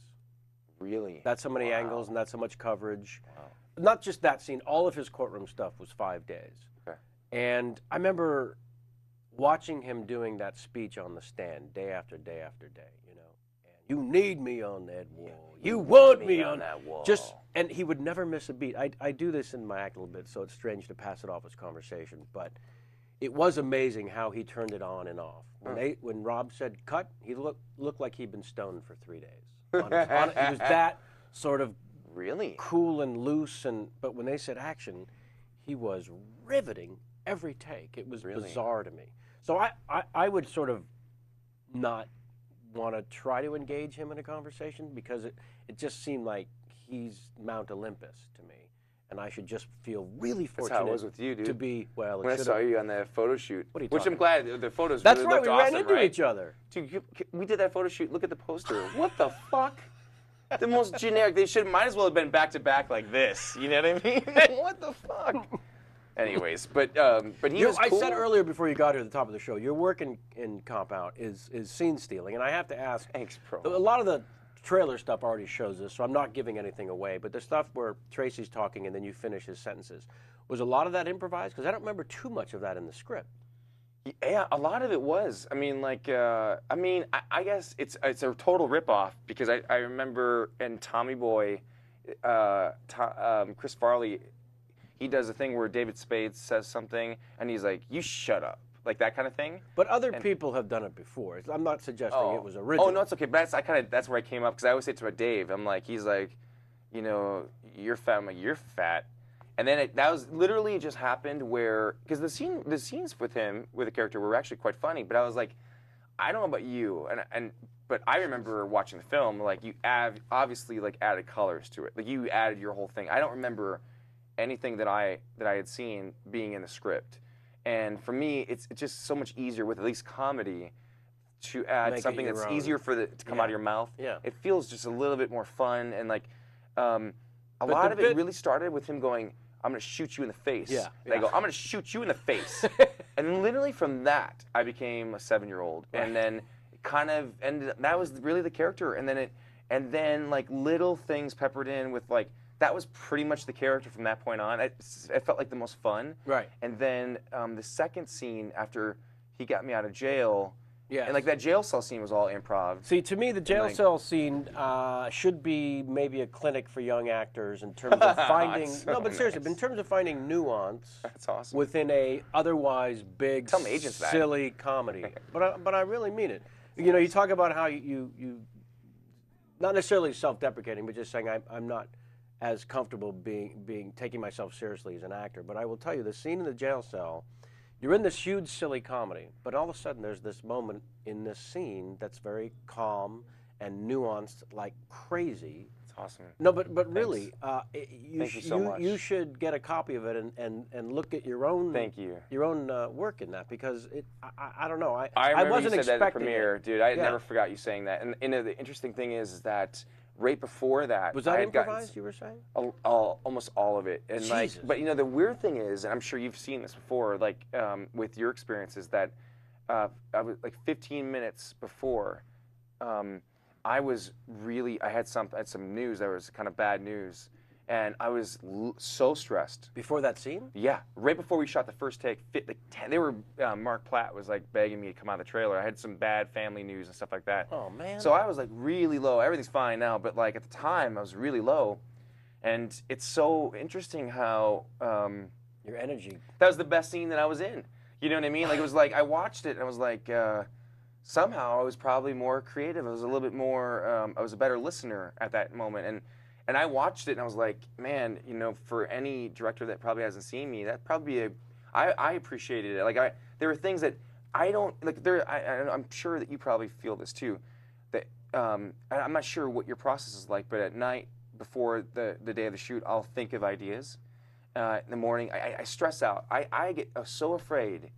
S4: Really?
S1: That's how many
S4: Wow.
S1: angles and that's how much coverage.
S4: Wow.
S1: Not just that scene. All of his courtroom stuff was 5 days.
S4: Okay.
S1: And I remember watching him doing that speech on the stand day after day after day, you know. And you need me on that wall. You want me on
S4: that wall.
S1: And he would never miss a beat. I do this in my act a little bit, so it's strange to pass it off as conversation, but it was amazing how he turned it on and off. When Rob said cut, he looked like he'd been stoned for 3 days. He was that sort of
S4: Really?
S1: cool and loose, but when they said action, he was riveting every take. It was
S4: Really?
S1: bizarre to me. So I would sort of not want to try to engage him in a conversation because it just seemed like he's Mount Olympus to me, and I should just feel really
S4: That's
S1: fortunate
S4: how it was with you, dude.
S1: to be, well, it
S4: When I
S1: should
S4: saw
S1: have.
S4: you on that photo shoot,
S1: What are you
S4: which I'm
S1: talking
S4: glad the photos
S1: That's
S4: really
S1: right,
S4: looked
S1: we
S4: awesome,
S1: ran into
S4: right?
S1: each other.
S4: Dude, we did that photo shoot. Look at the poster. What the fuck? The most generic. They might as well have been back to back like this. You know what I mean? What the fuck? Anyways, but he was
S1: I
S4: cool.
S1: said earlier before you got here at the top of the show, your work in Comp Out is scene stealing, and I have to ask.
S4: Thanks, bro.
S1: A lot of the trailer stuff already shows this, so I'm not giving anything away. But the stuff where Tracy's talking and then you finish his sentences, was a lot of that improvised? Because I don't remember too much of that in the script.
S4: Yeah, a lot of it was. I mean, like, I guess it's a total ripoff because I remember in Tommy Boy, Chris Farley, he does a thing where David Spade says something and he's like, "You shut up," like that kind of thing.
S1: But other people have done it before. I'm not suggesting it was original.
S4: Oh no, it's okay. But that's where I came up because I always say to Dave, I'm like, he's like, you know, you're fat. I'm like, you're fat. And then that was literally just happened where, because the scenes with him, with the character, were actually quite funny. But I was like, I don't know about you, but I remember watching the film, like you obviously like added colors to it, like you added your whole thing. I don't remember anything that I had seen being in the script, and for me, it's just so much easier with at least comedy to add something that's easier to come out of your mouth.
S1: Yeah,
S4: it feels just a little bit more fun, and like a lot of it really started with him going, "I'm going to shoot you in the face."
S1: Yeah.
S4: And I go, "I'm going to shoot you in the face." And literally from that, I became a 7-year-old.
S1: Right.
S4: And then it kind of ended up, that was really the character. And then like little things peppered in with like, that was pretty much the character from that point on. It felt like the most fun.
S1: Right.
S4: And then the second scene after he got me out of jail,
S1: yes.
S4: and like that jail cell scene was all improv.
S1: See, to me, the jail cell scene should be maybe a clinic for young actors in terms of finding. No, but seriously, but in terms of finding nuance.
S4: That's awesome.
S1: Within a otherwise big,
S4: Tell agents that.
S1: silly comedy. But I really mean it. You know, you talk about how you not necessarily self-deprecating, but just saying I'm not as comfortable taking myself seriously as an actor. But I will tell you, the scene in the jail cell. You're in this huge, silly comedy, but all of a sudden there's this moment in this scene that's very calm and nuanced, like crazy.
S4: It's awesome.
S1: No, but really,
S4: Thank you so much.
S1: You should get a copy of it and look at your own.
S4: Thank you.
S1: Your own work in that, because I don't know.
S4: I
S1: wasn't
S4: you said
S1: expecting
S4: that at the premiere, dude. I
S1: Yeah.
S4: never forgot you saying that. And the interesting thing is that right before that,
S1: Was that
S4: I had gotten
S1: improvised? You were saying?
S4: almost all of it. And
S1: Jesus.
S4: but you know, the weird thing is, and I'm sure you've seen this before, like with your experiences, that I was like 15 minutes before, I had some news that was kind of bad news, and I was so stressed.
S1: Before that scene?
S4: Yeah, right before we shot the first take, Mark Platt was like begging me to come out of the trailer. I had some bad family news and stuff like that.
S1: Oh man.
S4: So I was like really low. Everything's fine now, but like at the time I was really low, and it's so interesting how
S1: your energy.
S4: that was the best scene that I was in. You know what I mean? Like it was like I watched it and I was like, somehow I was probably more creative. I was a little bit more. I was a better listener at that moment, and I watched it and I was like, man, you know, for any director that probably hasn't seen me, that probably I appreciated it. Like there were things that I don't like. I'm sure that you probably feel this too. That I'm not sure what your process is like, but at night before the day of the shoot, I'll think of ideas. In the morning, I stress out. I get so afraid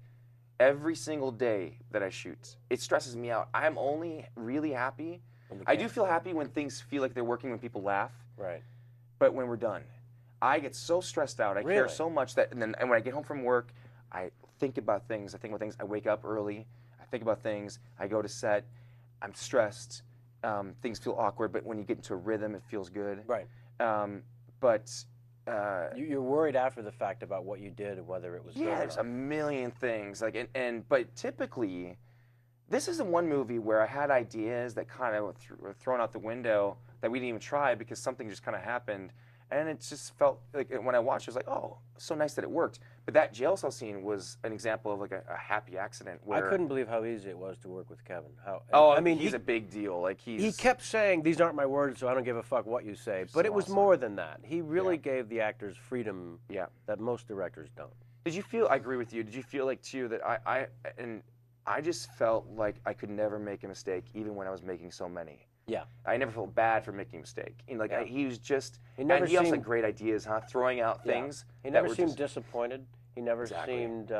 S4: every single day that I shoot. It stresses me out. I'm only really happy. I do feel happy when things feel like they're working, when people laugh.
S1: Right.
S4: But when we're done, I get so stressed out. I care so much that, and when I get home from work, I think about things. I wake up early. I think about things. I go to set. I'm stressed. Things feel awkward, but when you get into a rhythm, it feels good.
S1: Right. You're worried after the fact about what you did and whether it was good or
S4: there's
S1: not.
S4: a million things. But typically, this is the one movie where I had ideas that kind of were thrown out the window that we didn't even try because something just kind of happened. And it just felt like, when I watched it, I was like, oh, so nice that it worked. But that jail cell scene was an example of like a happy accident. Where
S1: I couldn't believe how easy it was to work with Kevin.
S4: I mean, he's a big deal. Like
S1: he kept saying, "These aren't my words, so I don't give a fuck what you say." But it was more than that. He really gave the actors freedom that most directors don't.
S4: Did you feel? I agree with you. Did you feel like too that I just felt like I could never make a mistake, even when I was making so many.
S1: Yeah.
S4: I never felt bad for making a mistake. And like he was just.
S1: He never
S4: also had great ideas, huh? Throwing out things.
S1: He never seemed disappointed. He never seemed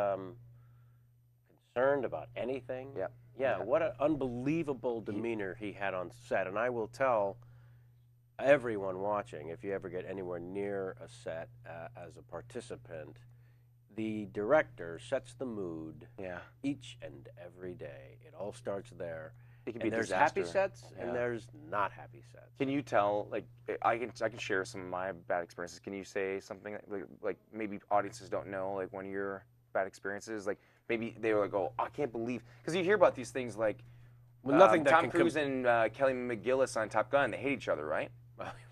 S1: concerned about anything.
S4: Yeah.
S1: Yeah. What an unbelievable demeanor he had on set. And I will tell everyone watching, if you ever get anywhere near a set as a participant, the director sets the mood each and every day. It all starts there.
S4: It can be
S1: And
S4: a
S1: there's
S4: disaster.
S1: happy sets
S4: Yeah.
S1: and there's not happy sets.
S4: Can you tell? Like, I can share some of my bad experiences. Can you say something like maybe audiences don't know, like one of your bad experiences? Like maybe they were like, oh, I can't believe, because you hear about these things like
S1: Well, nothing that
S4: Tom
S1: can
S4: Cruise and Kelly McGillis on Top Gun. They hate each other, right?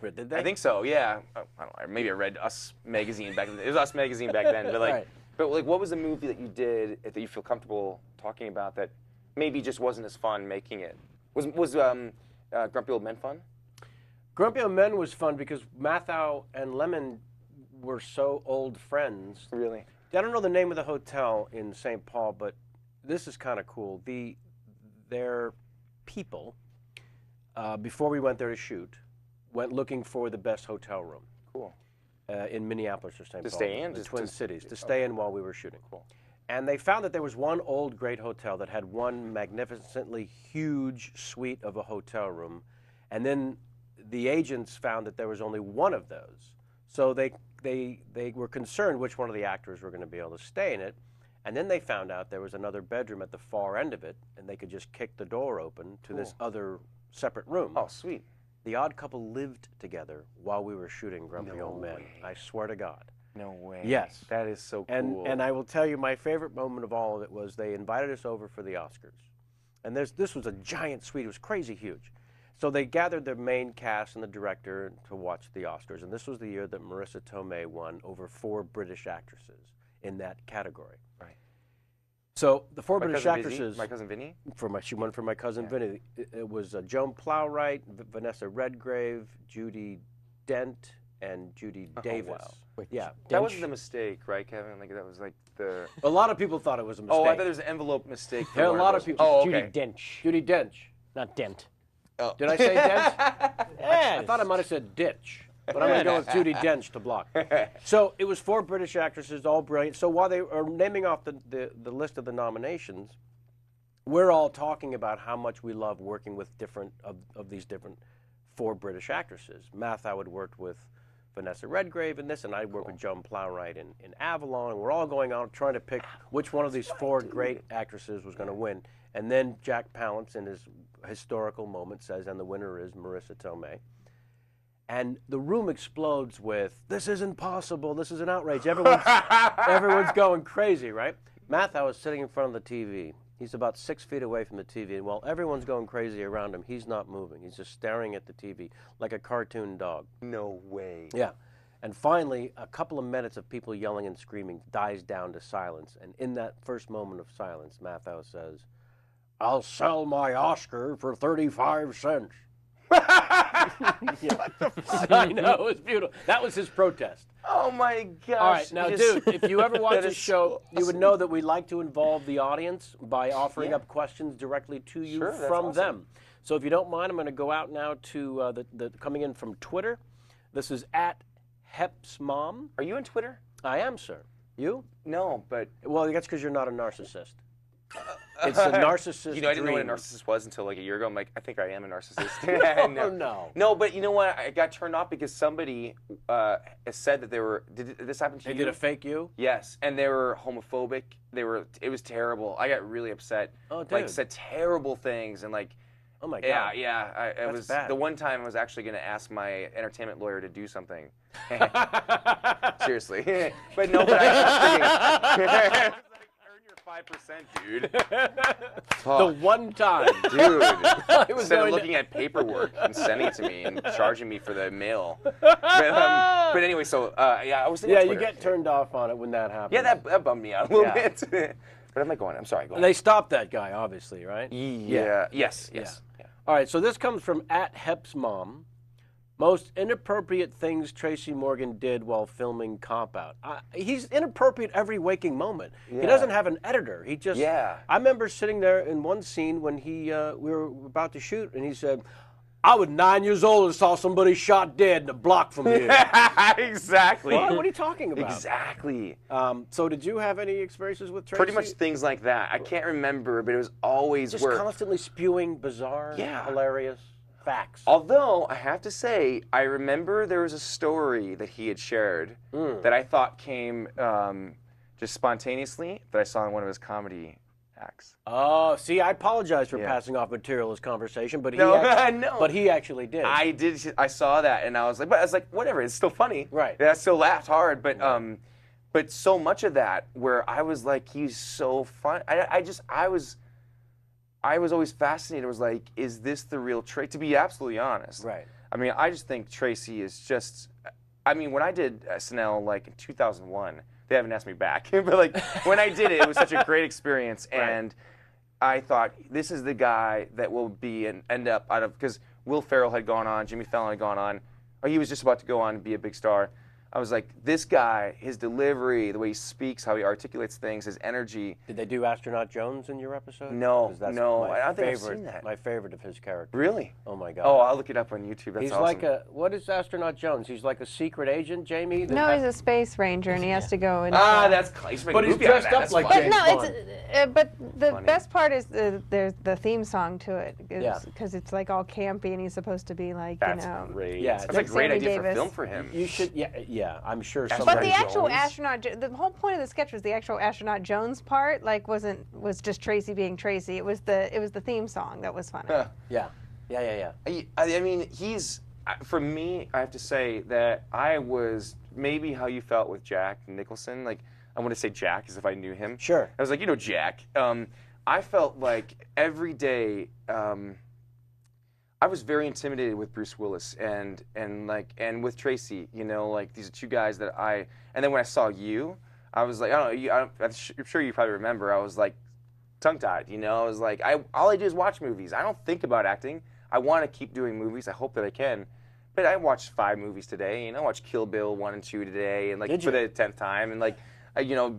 S1: Did they?
S4: I think so. Yeah. I don't know. Maybe I read Us magazine back then. It was Us magazine back then. But like,
S1: Right.
S4: but like, what was the movie that you did that you feel comfortable talking about that maybe just wasn't as fun making it? Was Grumpy Old Men fun?
S1: Grumpy Old Men was fun because Mathau and Lemon were so old friends.
S4: Really?
S1: I don't know the name of the hotel in St. Paul, but this is kind of cool. Their people, before we went there to shoot, went looking for the best hotel room.
S4: Cool.
S1: In Minneapolis or St. Paul.
S4: To stay in?
S1: The
S4: Just
S1: Twin
S4: to-
S1: Cities, to stay in while we were shooting.
S4: Cool.
S1: And they found that there was one old great hotel that had one magnificently huge suite of a hotel room. And then the agents found that there was only one of those. So they were concerned which one of the actors were going to be able to stay in it. And then they found out there was another bedroom at the far end of it, and they could just kick the door open to this other separate room.
S4: Oh, sweet.
S1: The odd couple lived together while we were shooting Grumpy Old Men. I swear to God.
S4: No way.
S1: Yes.
S4: That is so cool.
S1: And I will tell you, my favorite moment of all of it was they invited us over for the Oscars. And this was a giant suite. It was crazy huge. So they gathered the main cast and the director to watch the Oscars. And this was the year that Marissa Tomei won over 4 British actresses in that category.
S4: Right.
S1: So the 4
S4: My
S1: British
S4: cousin Vinny?
S1: actresses.
S4: My cousin Vinny?
S1: She won for My Cousin Vinny. It was Joan Plowright, Vanessa Redgrave, Judi Dent, and Judy Davis.
S4: wow.
S1: Wait, yeah.
S4: That wasn't the mistake, right, Kevin? Like that was like the.
S1: A lot of people thought it was a mistake.
S4: Oh, I thought there was an envelope mistake. For
S1: There are a
S4: one
S1: lot
S4: those.
S1: of people.
S4: Oh,
S2: Judy
S4: okay.
S2: Dench,
S1: Judi Dench.
S2: not Dent.
S4: Oh.
S1: Did I say Dench?
S2: Yes.
S1: I thought I might have said Ditch. But I'm going to go with Judi Dench to block. So it was 4 British actresses, all brilliant. So while they are naming off the list of the nominations, we're all talking about how much we love working with different of these different 4 British actresses. Mathau had worked with Vanessa Redgrave in this, and I worked with Joan Plowright in Avalon, and we're all going on trying to pick which one of these 4 great actresses was going to win. And then Jack Palance, in his historical moment, says, and the winner is Marissa Tomei. And the room explodes with, this isn't possible, this is an outrage. Everyone's going crazy, right? Mathau is sitting in front of the TV. He's about 6 feet away from the TV, and while everyone's going crazy around him, he's not moving. He's just staring at the TV like a cartoon dog.
S4: No way.
S1: Yeah. And finally, a couple of minutes of people yelling and screaming dies down to silence. And in that first moment of silence, Mathau says, I'll sell my Oscar for 35 cents. I know, it was beautiful. That was his protest.
S4: Oh my gosh.
S1: All right, now, dude, if you ever watch
S4: That
S1: this
S4: is
S1: show,
S4: so
S1: you would
S4: awesome.
S1: know that we like to involve the audience by offering
S4: Yeah.
S1: up questions directly to you
S4: Sure, that's
S1: from
S4: awesome.
S1: them. So if you don't mind, I'm going to go out now to the coming in from Twitter. This is at HepsMom.
S4: Are you on Twitter?
S1: I am, sir. You?
S4: No, but
S1: Well, that's because you're not a narcissist. It's a narcissist
S4: you know, I didn't know what a
S1: dream.
S4: narcissist was until like a year ago. I'm like, I think I am a narcissist.
S1: No.
S4: No, but you know what? I got turned off because somebody said that they were. Did this happen to
S1: They
S4: you?
S1: did a fake you?
S4: Yes, and they were homophobic. It was terrible. I got really upset.
S1: Oh, dude.
S4: Like said terrible things and like.
S1: Oh, my God.
S4: Yeah. It
S1: That's
S4: was
S1: bad.
S4: the one time I was actually going to ask my entertainment lawyer to do something. Seriously, but no. But I was thinking, earn your 5%, dude.
S1: The one time.
S4: Dude,
S1: was
S4: instead of
S1: going to-
S4: looking at paperwork and sending it to me and charging me for the mail. But anyway, so yeah, I was thinking.
S1: Yeah,
S4: of
S1: you
S4: Twitter.
S1: get turned off on it when that happens.
S4: Yeah, that bummed me out a little
S1: Yeah.
S4: bit. But I'm not going. I'm sorry. Go
S1: And
S4: ahead.
S1: they stopped that guy, obviously, right?
S4: Yeah. Yes. Yeah.
S1: All right, so this comes from at HepsMom. Most inappropriate things Tracy Morgan did while filming Cop Out. He's inappropriate every waking moment. He
S4: Yeah.
S1: doesn't have an editor. He just.
S4: Yeah.
S1: I remember sitting there in one scene when we were about to shoot, and he said, "I was 9 years old and saw somebody shot dead in a block from here."
S4: Exactly.
S1: What are you talking about?
S4: Exactly.
S1: So did you have any experiences with Tracy?
S4: Pretty much things like that. I can't remember, but it was always
S1: Just
S4: where.
S1: constantly spewing bizarre,
S4: Yeah.
S1: hilarious facts.
S4: Although I have to say, I remember there was a story that he had shared that I thought came just spontaneously that I saw in one of his comedy Hacks.
S1: Oh, see, I apologize for
S4: Yeah.
S1: passing off material as conversation, but he
S4: No,
S1: no. But he actually did.
S4: I did. I saw that, and I was like, whatever. It's still funny.
S1: Right.
S4: And I still laughed hard, but so much of that where I was like, he's so fun. I was always fascinated. It was like, is this the real Tracy? To be absolutely honest.
S1: Right.
S4: I mean, I just think Tracy is just. I mean, when I did SNL like in 2001, they haven't asked me back, but like when I did it, it was such a great experience, and I thought this is the guy that will be and end up out of because Will Ferrell had gone on, Jimmy Fallon had gone on, or he was just about to go on and be a big star. I was like, this guy, his delivery, the way he speaks, how he articulates things, his energy.
S1: Did they do Astronaut Jones in your episode?
S4: No,
S1: 'Cause that's
S4: no,
S1: my
S4: I don't think I've
S1: favorite-
S4: seen that.
S1: My favorite of his character.
S4: Really?
S1: Oh my God.
S4: Oh, I'll look it up on YouTube. That's
S1: He's
S4: awesome.
S1: like what is Astronaut Jones? He's like a secret agent, Jamie?
S3: No, he's a space ranger, and he has to go and.
S4: that's he's
S1: But he's dressed up like
S3: But
S1: James
S3: no,
S1: Bond.
S3: but the
S4: Funny.
S3: best part is there's the theme song to it.
S1: Yeah.
S3: Because it's like all campy, and he's supposed to be like,
S4: That's
S3: you know.
S4: great.
S1: Yeah,
S4: that's
S1: it's
S4: a
S1: like
S4: great
S3: Sammy
S4: idea for a
S3: Davis.
S4: film for him.
S1: You should, yeah, I'm sure.
S4: But
S3: But
S1: somebody-
S3: the actual
S4: Jones?
S3: the whole point of the sketch was the actual astronaut Jones part. Like, was just Tracy being Tracy. It was the theme song that was funny.
S1: yeah.
S4: I mean, for me, I have to say that I was maybe how you felt with Jack Nicholson. Like, I want to say Jack as if I knew him.
S1: Sure.
S4: I was like, Jack. I felt like every day I was very intimidated with Bruce Willis and with Tracy. You know, like these are two guys that and then when I saw you, I was like, I don't know. I'm sure you probably remember. I was like tongue-tied. You know, I was like, all I do is watch movies. I don't think about acting. I want to keep doing movies. I hope that I can. But I watched 5 movies today. You know, I watched Kill Bill 1 and 2 today, and like
S1: Did
S4: for
S1: you?
S4: the 10th time. And like,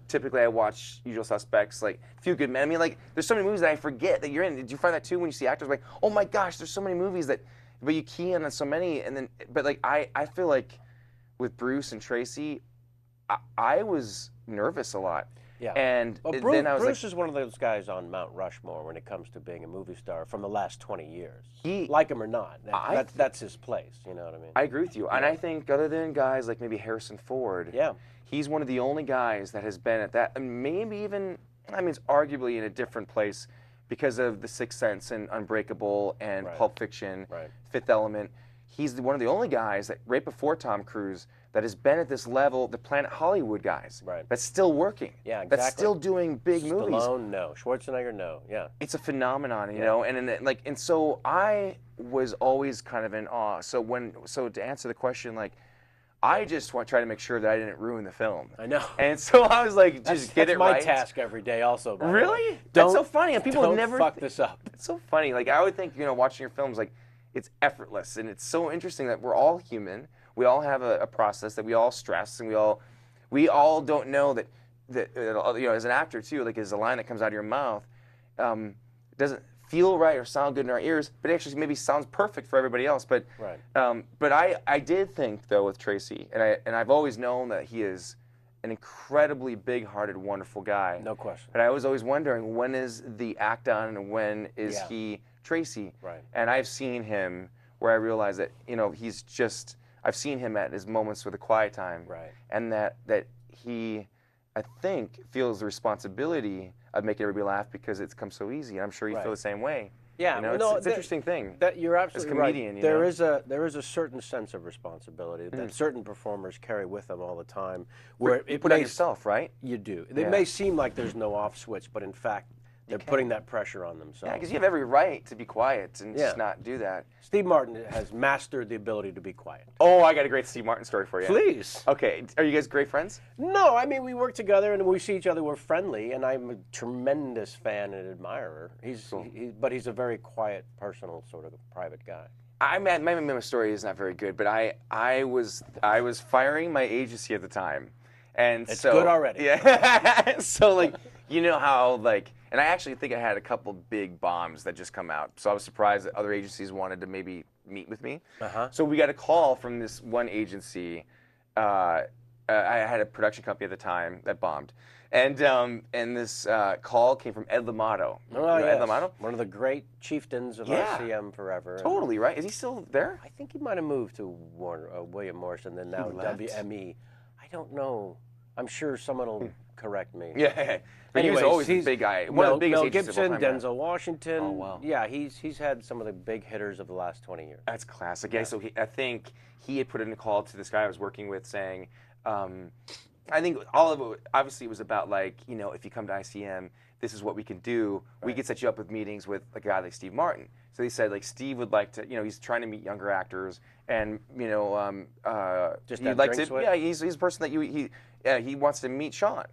S4: typically I watch Usual Suspects, like Few Good Men. I mean, like, there's so many movies that I forget that you're in. Did you find that too when you see actors like, oh my gosh, there's so many movies but you key in on so many, and then, but like I feel like with Bruce and Tracy, I was nervous a lot.
S1: Yeah.
S4: And
S1: Well,
S4: then I was
S1: Bruce
S4: like,
S1: is one of those guys on Mount Rushmore when it comes to being a movie star from the last 20 years.
S4: He-
S1: like him or not,
S4: I-
S1: that's his place. You know what I mean?
S4: I agree with you. And I think other than guys like maybe Harrison Ford,
S1: Yeah.
S4: he's one of the only guys that has been at that, and maybe even, I mean, it's arguably in a different place because of The Sixth Sense and Unbreakable and
S1: Right.
S4: Pulp Fiction,
S1: Right.
S4: Fifth Element. He's one of the only guys that right before Tom Cruise that has been at this level, the Planet Hollywood guys,
S1: Right.
S4: that's still working,
S1: Yeah,
S4: that's
S1: exactly.
S4: still doing big movies.
S1: Stallone, no. Schwarzenegger, no. Yeah.
S4: It's a phenomenon, you know, and so I was always kind of in awe. So to answer the question, like, I just try to make sure that I didn't ruin the film.
S1: I know.
S4: And so I was like, just get
S1: that's
S4: it
S1: my
S4: right.
S1: task every day also. By the way.
S4: Really? That's so funny. And people
S1: don't
S4: never
S1: fuck this up.
S4: It's so funny. Like, I would think, watching your films, like, it's effortless, and it's so interesting that we're all human. We all have a process that we all stress, and we all don't know that as an actor too, like, is a line that comes out of your mouth doesn't feel right or sound good in our ears, but actually maybe sounds perfect for everybody else. But
S1: Right.
S4: But I did think though with Tracy, and I've always known that he is an incredibly big-hearted, wonderful guy.
S1: No question.
S4: But I was always wondering, when is the act on and when is
S1: Yeah.
S4: he Tracy?
S1: Right.
S4: And I've seen him where I realize that, he's just, I've seen him at his moments with a quiet time.
S1: Right.
S4: And that he, I think, feels the responsibility of making everybody laugh because it's come so easy. And I'm sure you
S1: Right.
S4: feel the same way.
S1: Yeah,
S4: It's an interesting thing.
S1: That you're absolutely
S4: comedian,
S1: right.
S4: you know?
S1: There is a certain sense of responsibility that certain performers carry with them all the time. Where
S4: You
S1: it
S4: put on
S1: may
S4: yourself, right?
S1: You do. It
S4: Yeah.
S1: may seem like there's no off switch, but in fact, they're putting that pressure on
S4: Yeah,
S1: themselves.
S4: because you have every right to be quiet and just
S1: Yeah.
S4: not do that.
S1: Steve Martin has mastered the ability to be quiet.
S4: Oh, I got a great Steve Martin story for you.
S1: Please.
S4: Okay, are you guys great friends?
S1: No, I mean, we work together and we see each other. We're friendly, and I'm a tremendous fan and admirer. But he's a very quiet, personal, sort of private guy.
S4: My story is not very good, but I was firing my agency at the time, and
S1: It's
S4: so
S1: good already.
S4: Yeah. So like, you know how like, and I actually think I had a couple big bombs that just come out. So I was surprised that other agencies wanted to maybe meet with me.
S1: Uh-huh.
S4: So we got a call from this one agency. I had a production company at the time that bombed, and this call came from Ed L'Amato.
S1: Oh,
S4: You know Ed
S1: yes.
S4: L'Amato?
S1: One of the great chieftains of
S4: Yeah.
S1: RCM forever.
S4: Totally right. Is he still there?
S1: I think he might have moved to William Morrison, then now
S4: left?
S1: WME. I don't know. I'm sure someone will correct me.
S4: Yeah. But
S1: Anyways,
S4: he was always a big guy. One of the biggest
S1: Mel
S4: agents of all
S1: Gibson,
S4: time,
S1: Denzel Washington.
S4: Oh, wow.
S1: Yeah, he's had some of the big hitters of the last 20 years.
S4: That's classic. Yeah, so I think he had put in a call to this guy I was working with saying, I think all of it, obviously, it was about like, you know, if you come to ICM, this is what we can do. Right. We could set you up with meetings with a guy like Steve Martin. So he said, like, Steve would like to, you know, he's trying to meet younger actors, and you know,
S1: just
S4: he'd like to, yeah, he's a person that he wants to meet Seann.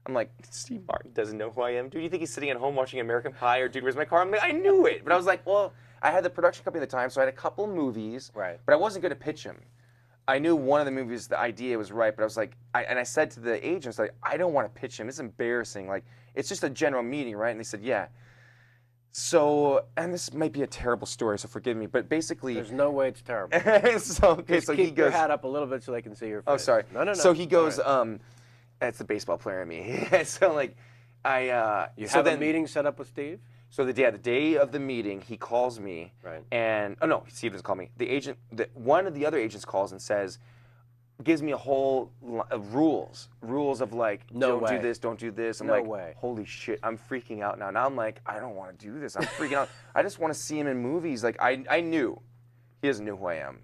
S4: I'm like, Steve Martin doesn't know who I am. Dude, you think he's sitting at home watching American Pie or Dude, Where's My Car? I'm like, I knew it. But I was like, well, I had the production company at the time, so I had a couple movies.
S1: Right.
S4: But I wasn't going to pitch him. I knew one of the movies, the idea was right, but I was like, I said to the agents, like, I don't want to pitch him. It's embarrassing. Like, it's just a general meeting, right? And they said, yeah. So, and this might be a terrible story, so forgive me, but basically...
S1: There's no way it's terrible.
S4: so
S1: Just
S4: he
S1: keep
S4: goes...
S1: your hat up a little bit so they can see your face.
S4: Oh, sorry.
S1: No.
S4: So he goes,
S1: right.
S4: That's the baseball player in me. So, like,
S1: You
S4: so
S1: have
S4: then,
S1: a meeting set up with Steve?
S4: So the day of the meeting, he calls me,
S1: right.
S4: And oh no, Steve doesn't call me. The agent, one of the other agents calls and says, gives me a whole rules of like, don't do this, don't do this. I'm like,
S1: way.
S4: Holy shit, I'm freaking out now. Now I'm like, I don't want to do this. I'm freaking out. I just want to see him in movies. Like I knew, he doesn't know who I am.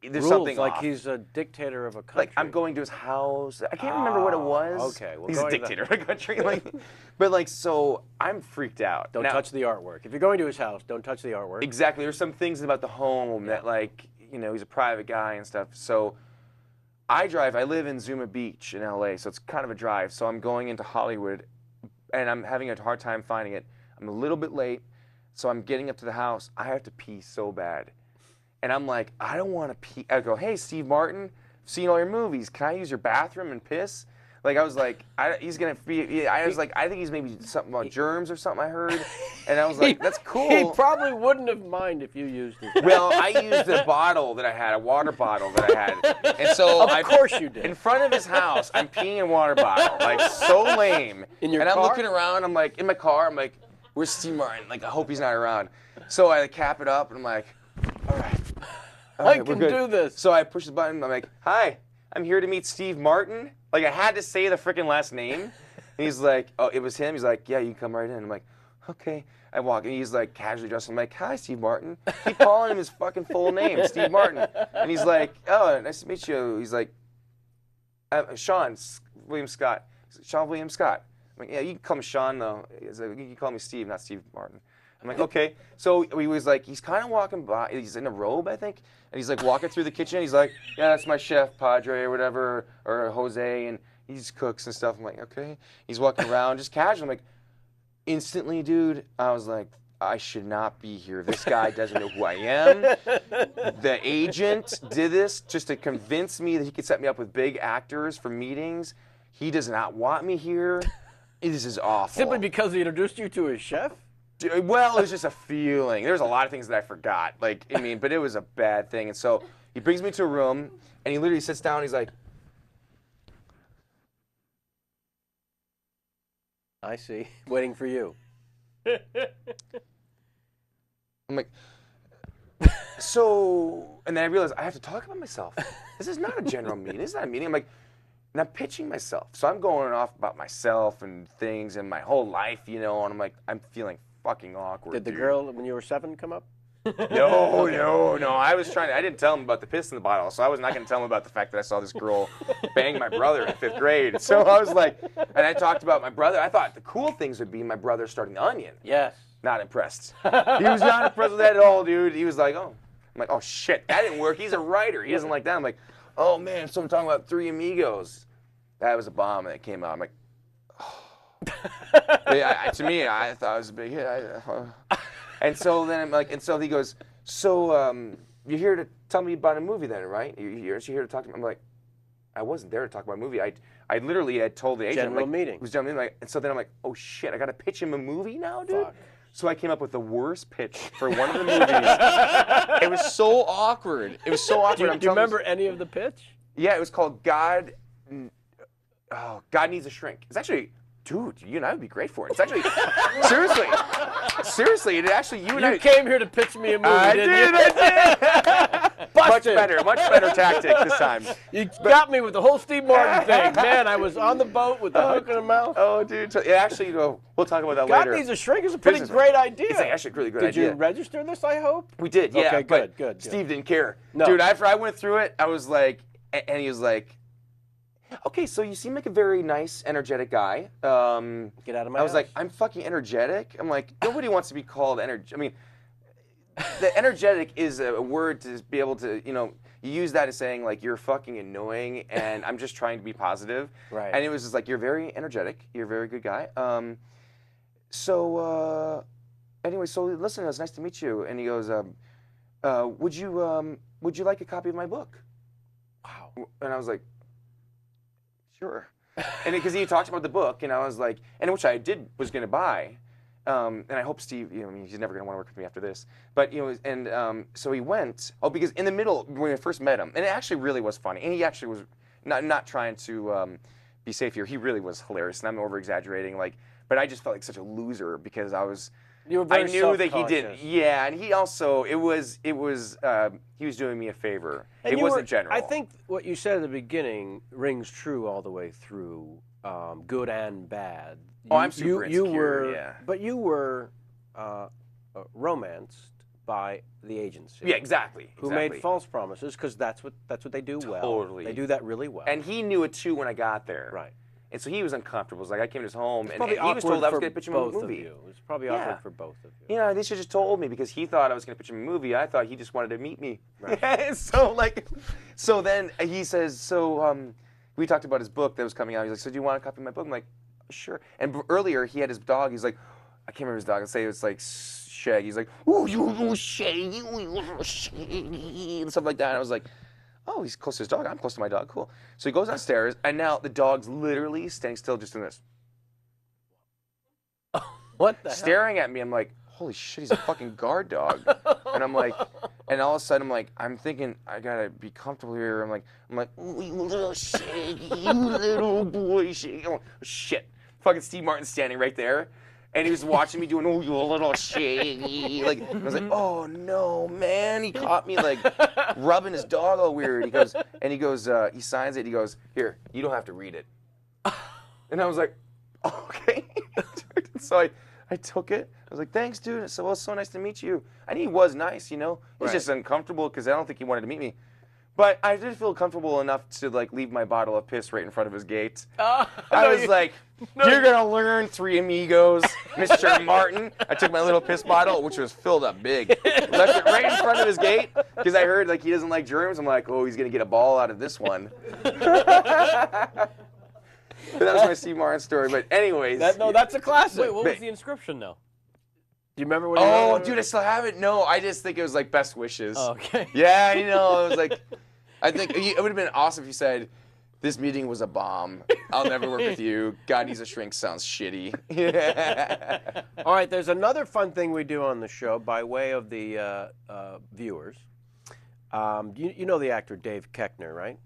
S4: There's
S1: rules,
S4: something
S1: like
S4: off.
S1: he's a dictator of a country.
S4: Like I'm going to his house. I can't remember what it was.
S1: Okay, well,
S4: he's a dictator of a country. Like, but like, so I'm freaked out.
S1: Don't touch the artwork. If you're going to his house, don't touch the artwork.
S4: Exactly. There's some things about the home that, like, you know, he's a private guy and stuff. So I live in Zuma Beach in LA, so it's kind of a drive. So I'm going into Hollywood, and I'm having a hard time finding it. I'm a little bit late, so I'm getting up to the house. I have to pee so bad. And I'm like, I don't want to pee. I go, hey, Steve Martin, I've seen all your movies. Can I use your bathroom and piss? Like, I was like, he's going to be, I was like, I think he's maybe something about germs or something I heard. And I was like, that's cool.
S1: He probably wouldn't have minded if you used it.
S4: Well, I used a bottle that I had, a water bottle that I had. And so,
S1: of course you did.
S4: In front of his house, I'm peeing in a water bottle. Like, so lame.
S1: In your
S4: car? I'm
S1: car?
S4: looking around, I'm like, in my car, I'm like, where's Steve Martin? Like, I hope he's not around. So I cap it up, and I'm like, all right.
S1: I can do this.
S4: So I push the button. I'm like, hi, I'm here to meet Steve Martin. Like, I had to say the freaking last name. And he's like, oh, it was him? He's like, yeah, you can come right in. I'm like, okay. I walk, and he's like casually dressed. I'm like, hi, Steve Martin. Keep calling him his fucking full name, Steve Martin. And he's like, oh, nice to meet you. He's like, Seann William Scott. Seann William Scott. I'm like, yeah, you can call me Seann, though. He's like, you can call me Steve, not Steve Martin. I'm like, okay. So he was like, he's kind of walking by. He's in a robe, I think. And he's like walking through the kitchen. He's like, yeah, that's my chef, Padre, or whatever, or Jose. And he just cooks and stuff. I'm like, okay. He's walking around just casual. I'm like, instantly, dude, I was like, I should not be here. This guy doesn't know who I am. The agent did this just to convince me that he could set me up with big actors for meetings. He does not want me here. This is awful.
S1: Simply because he introduced you to his chef?
S4: Well, it was just a feeling. There's a lot of things that I forgot. Like, I mean, but it was a bad thing. And so he brings me to a room, and he literally sits down, and he's like,
S1: I see. Waiting for you.
S4: I'm like, so, and then I realized I have to talk about myself. This is not a general meeting. This is not a meeting. I'm like, and I'm pitching myself. So I'm going off about myself and things and my whole life, you know, and I'm like, I'm feeling fucking awkward.
S1: Did the
S4: dude.
S1: girl, when you were 7, come up?
S4: No. I didn't tell him about the piss in the bottle, so I was not going to tell him about the fact that I saw this girl bang my brother in 5th grade. So I was like, and I talked about my brother. I thought the cool things would be my brother starting The Onion.
S1: Yes.
S4: Not impressed. He was not impressed with that at all, dude. He was like, oh. I'm like, oh, shit, that didn't work. He's a writer. He doesn't like that. I'm like, oh, man, so I'm talking about Three Amigos. That was a bomb that came out. I'm like, oh. To me, I thought it was a big hit. And so then I'm like, and so he goes, so you're here to tell me about a movie then, right? You're here to talk to me. I'm like, I wasn't there to talk about a movie. I literally had told the agent.
S1: General meeting.
S4: It was general meeting. And so then I'm like, oh shit, I got to pitch him a movie now, dude?
S1: Fuck.
S4: So I came up with the worst pitch for one of the movies. It was so awkward. It was so awkward.
S1: Do you remember any of the pitch?
S4: Yeah, it was called God Needs a Shrink. It's actually, dude, you and I would be great for it. It's actually, seriously, it actually, you and I.
S1: You came here to pitch me a movie, didn't you?
S4: I did. Much better tactic this time.
S1: You got me with the whole Steve Martin thing. Man, I was on the boat with the hook in the mouth.
S4: Oh, dude. So, actually, we'll talk about that
S1: God
S4: later.
S1: needs a shrink is a pretty great idea.
S4: It's actually a really good
S1: Did
S4: idea.
S1: you register this, I hope?
S4: We did, yeah.
S1: Okay,
S4: but
S1: good.
S4: Steve didn't care.
S1: No.
S4: Dude, after I went through it, I was like, and he was like, okay, so you seem like a very nice, energetic guy.
S1: Get out of my
S4: I was
S1: house.
S4: like, I'm fucking energetic. I'm like, nobody wants to be called energetic. I mean, the energetic is a word to be able to, you use that as saying, like, you're fucking annoying, and I'm just trying to be positive.
S1: Right.
S4: And it was just like, you're very energetic. You're a very good guy. Anyway, so listen, it was nice to meet you. And he goes, would you like a copy of my book?
S1: Wow.
S4: And I was like, sure. And because he talked about the book, and I was like, and which I was going to buy. And I hope Steve, he's never going to want to work with me after this. But, so he went, because in the middle, when I first met him, and it actually really was funny, and he actually was not trying to be safe here. He really was hilarious, and I'm over-exaggerating, but I just felt like such a loser because
S1: You were very
S4: I knew that he didn't.
S1: self-conscious.
S4: Yeah, and he also, he was doing me a favor.
S1: And
S4: It
S1: you
S4: wasn't
S1: were-
S4: general.
S1: I think what you said at the beginning rings true all the way through, good and bad.
S4: Oh, I'm super
S1: you
S4: insecure,
S1: were,
S4: yeah.
S1: But you were romanced by the agency.
S4: Yeah, exactly.
S1: Who made false promises because that's what they do well.
S4: Totally.
S1: They do that really well.
S4: And he knew it too when I got there.
S1: right.
S4: And so he was uncomfortable. It was like I came to his home, and
S1: Probably
S4: he was
S1: awkward
S4: told I was
S1: for
S4: going to pitch him a
S1: both of
S4: movie.
S1: you. It's probably
S4: Yeah.
S1: awkward for both of you.
S4: Yeah, they should just told me because he thought I was going to pitch him a movie. I thought he just wanted to meet me.
S1: Right.
S4: So then he says, we talked about his book that was coming out. He's like, so do you want a copy of my book? I'm like, sure. And earlier he had his dog. He's like, I can't remember his dog. I'd say it's like Shaggy. He's like, ooh, you little Shaggy, ooh, you little Shaggy, and stuff like that. And I was like, oh, he's close to his dog. I'm close to my dog. Cool. So he goes downstairs, and now the dog's literally standing still, just doing this,
S1: What the hell?
S4: staring at me. I'm like, holy shit, he's a fucking guard dog. And I'm like, and all of a sudden, I'm thinking, I gotta be comfortable here. I'm like, ooh, you little Shaggy, you little boy, Shaggy. Oh, shit. Fucking Steve Martin standing right there. And he was watching me doing, oh, you little Shaggy. I was like, oh, no, man. He caught me, rubbing his dog all weird. He goes, he signs it. He goes, here, you don't have to read it. And I was like, okay. So I took it. I was like, thanks, dude. So, well, it's so nice to meet you. And he was nice, He's
S1: Right.
S4: just uncomfortable because I don't think he wanted to meet me. But I did feel comfortable enough to, leave my bottle of piss right in front of his gate. I was like, you're going to learn, Three Amigos, Mr. Martin. I took my little piss bottle, which was filled up big, left it right in front of his gate because I heard, he doesn't like germs. I'm like, oh, he's going to get a ball out of this one. But that was my Steve Martin story. But anyways.
S1: That's a classic.
S2: Wait, what was the inscription, though?
S1: Do you remember what?
S4: Oh, dude, I still have it. No, I just think it was best wishes.
S2: Oh, okay.
S4: Yeah, it was I think it would have been awesome if you said, this meeting was a bomb. I'll never work with you. God needs a shrink sounds shitty. Yeah.
S1: All right, there's another fun thing we do on the show by way of the viewers. You know the actor Dave Koechner, right?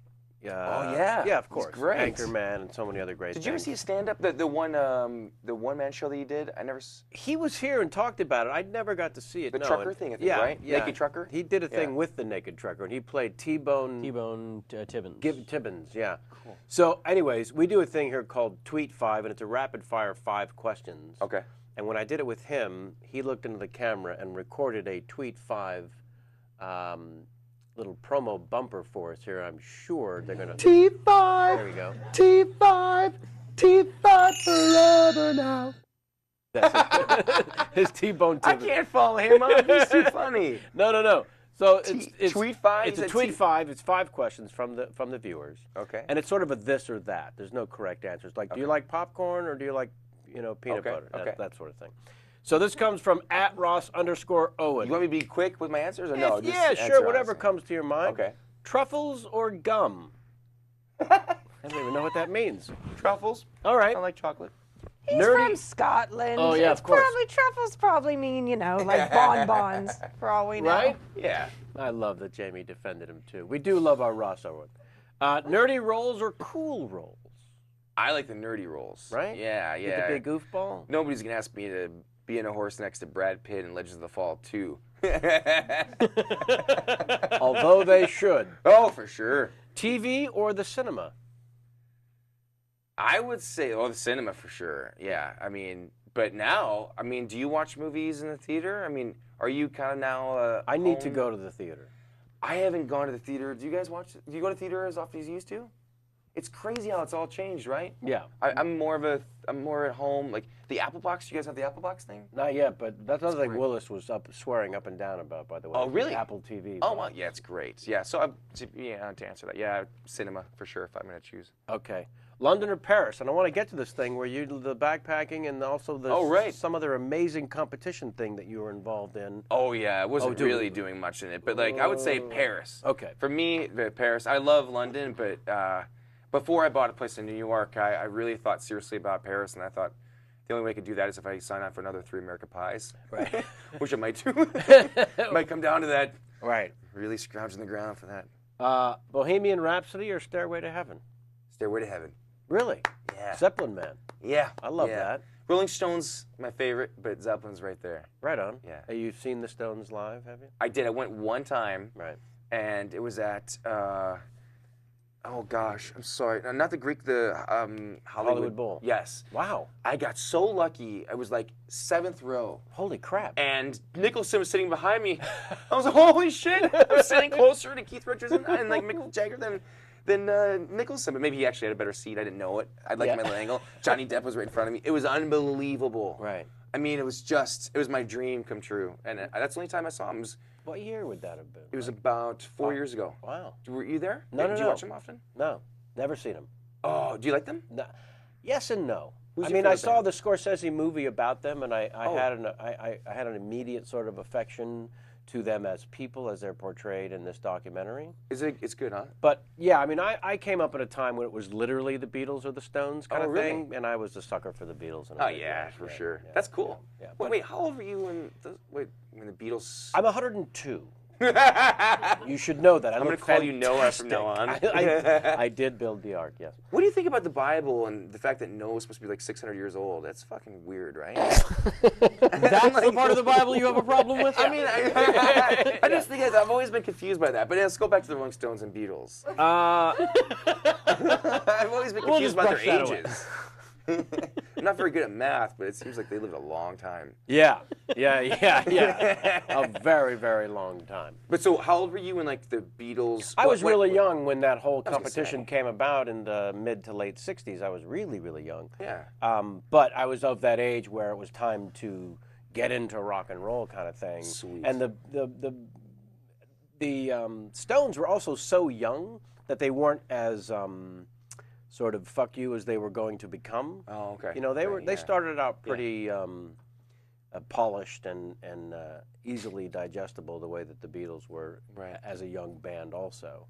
S4: Oh, yeah.
S1: Yeah, of
S4: He's
S1: course.
S4: great.
S1: Anchorman and so many other great
S4: Did
S1: things.
S4: you ever see his stand-up? The one-man show that he did? I never.
S1: He was here and talked about it. I never got to see it.
S4: The
S1: no.
S4: trucker
S1: And-
S4: thing, I think,
S1: yeah,
S4: right?
S1: Yeah.
S4: Naked Trucker?
S1: He did a thing
S4: Yeah.
S1: with the Naked Trucker, and he played T-Bone.
S2: T-Bone Tibbins.
S1: Tibbins, yeah. Cool. So, anyways, we do a thing here called Tweet 5, and it's a rapid-fire 5 questions.
S4: Okay.
S1: And when I did it with him, he looked into the camera and recorded a Tweet 5 little promo bumper for us here. I'm sure they're going to...
S4: T5.
S1: There we go.
S4: T5 forever now.
S1: That's it. His T-Bone
S4: I
S1: Tibbins.
S4: can't follow him up. He's too funny.
S1: No. So it's
S4: Tweet 5?
S1: It's
S4: Is
S1: a
S4: that
S1: Tweet
S4: T-
S1: 5. It's 5 questions from the viewers.
S4: Okay.
S1: And it's sort of a this or that. There's no correct answers. Like, do you like popcorn or do you like, peanut
S4: Okay,
S1: butter?
S4: okay.
S1: That sort of thing. So this comes from @Ross_Owen.
S4: You want me to be quick with my answers or no? Just
S1: Yeah,
S4: answer
S1: sure. Whatever
S4: honestly.
S1: comes to your mind.
S4: Okay.
S1: Truffles or gum? I don't even know what that means.
S4: Truffles.
S1: All right.
S4: I like chocolate.
S3: He's
S1: Nerdy-
S3: from Scotland.
S1: Oh, yeah,
S3: It's
S1: of course.
S3: Truffles probably mean, like bonbons, for all we know.
S1: Right?
S4: Yeah.
S1: I love that Jamie defended him too. We do love our Ross Owen. Nerdy rolls or cool rolls?
S4: I like the nerdy roles.
S1: Right?
S4: Yeah,
S1: You
S4: yeah.
S1: could be a goofball.
S4: Nobody's gonna ask me to be in a horse next to Brad Pitt in Legends of the Fall 2.
S1: Although they should.
S4: Oh, for sure.
S1: TV or the cinema?
S4: I would say, the cinema for sure. Yeah, I mean, but now, I mean, do you watch movies in the theater? I mean, are you kind of now?
S1: I need to go to the theater.
S4: I haven't gone to the theater. Do you guys watch? Do you go to theater as often as you used to? It's crazy how it's all changed, right?
S1: Yeah.
S4: I'm more at home. Like the Apple Box. You guys have the Apple Box thing?
S1: Not yet, but that's another thing
S4: great.
S1: Willis was swearing up and down about, by the way.
S4: Oh, really?
S1: The Apple TV.
S4: Oh, well, yeah, it's great. Yeah, so to answer that, yeah, cinema for sure if I'm gonna choose.
S1: Okay. London or Paris? And I want to get to this thing where you do the backpacking and also the
S4: right.
S1: some other amazing competition thing that you were involved in.
S4: Oh yeah, I wasn't really doing much in it, but like I would say Paris.
S1: Okay.
S4: For me, Paris. I love London, but before I bought a place in New York, I really thought seriously about Paris, and I thought the only way I could do that is if I sign on for another 3 American Pies,
S1: Right.
S4: which I might do. Might come down to that.
S1: Right.
S4: Really scrounging the ground for that.
S1: Bohemian Rhapsody or Stairway to Heaven?
S4: Stairway to Heaven.
S1: Really?
S4: Yeah.
S1: Zeppelin Man.
S4: Yeah.
S1: I love that.
S4: Rolling Stones, my favorite, but Zeppelin's right there.
S1: Right on.
S4: Yeah.
S1: Have you seen the Stones live, have you?
S4: I did. I went one time.
S1: Right.
S4: And it was at, oh gosh, I'm sorry. No, not the Greek, the
S1: Hollywood Bowl.
S4: Yes.
S1: Wow.
S4: I got so lucky. I was like 7th row.
S1: Holy crap.
S4: And Nicholson was sitting behind me. I was like, holy shit. I was sitting closer to Keith Richards and like Mick Jagger than Nicholson. But maybe he actually had a better seat. I didn't know it. I liked my little angle. Johnny Depp was right in front of me. It was unbelievable.
S1: Right.
S4: I mean, it was my dream come true. And that's the only time I saw him.
S1: What year would that have been?
S4: It was about 4 years ago.
S1: Wow.
S4: Were you there?
S1: No.
S4: Did you watch them often?
S1: No. Never seen them.
S4: Oh, do you like them?
S1: No. Yes and no.
S4: Who's
S1: I
S4: your
S1: mean, I
S4: favorite
S1: saw
S4: band?
S1: the Scorsese movie about them, and I had an immediate sort of affection to them as people, as they're portrayed in this documentary.
S4: It's good, huh?
S1: But yeah, I mean, I came up at a time when it was literally the Beatles or the Stones kind of
S4: really?
S1: thing, and I was a sucker for the Beatles. And
S4: Oh yeah, for sure. That's cool.
S1: Yeah,
S4: wait, how old were you when the Beatles?
S1: I'm 102. You should know that.
S4: I'm going to call you Noah from now on.
S1: I did build the ark, yes.
S4: What do you think about the Bible and the fact that Noah's supposed to be like 600 years old? That's fucking weird, right?
S2: That's the part of the Bible you have a problem with?
S4: I mean, I just think I've always been confused by that. But let's go back to the Rolling Stones and Beatles. I've always been confused about their ages. I'm not very good at math, but it seems like they lived a long time.
S1: Yeah. A very, very long time.
S4: But so, how old were you when like the Beatles?
S1: I was really young when that whole
S4: gonna
S1: competition
S4: say.
S1: came about in the mid to late 60s. I was really, really young.
S4: Yeah.
S1: But I was of that age where it was time to get into rock and roll kind of thing.
S4: Sweet.
S1: And the Stones were also so young that they weren't as sort of fuck you as they were going to become.
S4: Oh, okay.
S1: You know, they
S4: Okay,
S1: started out pretty polished and easily digestible the way that the Beatles were as a young band also.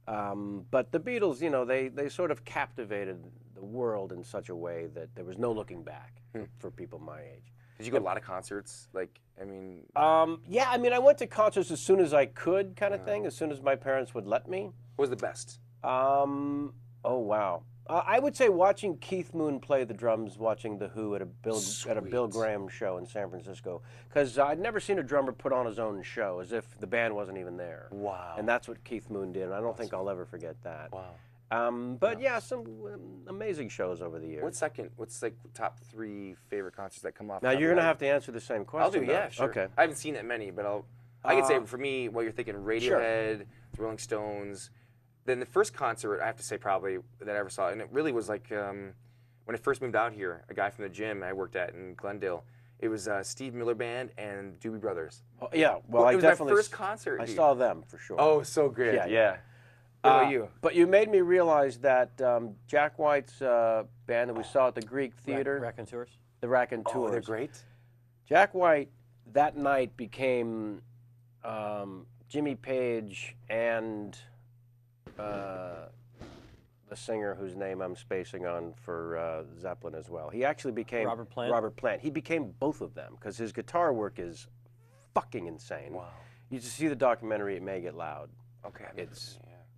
S1: But the Beatles, you know, they sort of captivated the world in such a way that there was no looking back for people my age.
S4: Did you go to a lot of concerts? Like, I mean.
S1: Yeah, I mean, I went to concerts as soon as I could, kind of thing, as soon as my parents would let me.
S4: What was the best?
S1: Oh wow! I would say watching Keith Moon play the drums, watching the Who at a Bill Graham show in San Francisco, because I'd never seen a drummer put on his own show, as if the band wasn't even there.
S4: Wow!
S1: And that's what Keith Moon did, and I don't think I'll ever forget that.
S4: Wow!
S1: But yeah, some amazing shows over the years.
S4: What's like top 3 favorite concerts that come off?
S1: Now you're gonna have to answer the same question.
S4: I'll do. Yeah, sure.
S1: Okay.
S4: I haven't seen that many, but I can say for me, while you're thinking Radiohead, the Rolling Stones. Then the first concert, I have to say probably, that I ever saw, and it really was like when I first moved out here, a guy from the gym I worked at in Glendale, it was Steve Miller Band and Doobie Brothers.
S1: Oh, yeah, well,
S4: it was my first concert.
S1: I
S4: dude.
S1: saw them for sure.
S4: Oh, so good.
S1: Yeah.
S4: What about you?
S1: But you made me realize that Jack White's band that we saw at the Greek Theater,
S2: Raconteurs.
S1: the Raconteurs.
S4: Oh, they're great.
S1: Jack White that night became Jimmy Page and the singer whose name I'm spacing on for Zeppelin as well. He actually became
S2: Robert Plant?
S1: Robert Plant. He became both of them because his guitar work is fucking insane.
S4: Wow.
S1: You just see the documentary, it may get loud.
S4: Okay.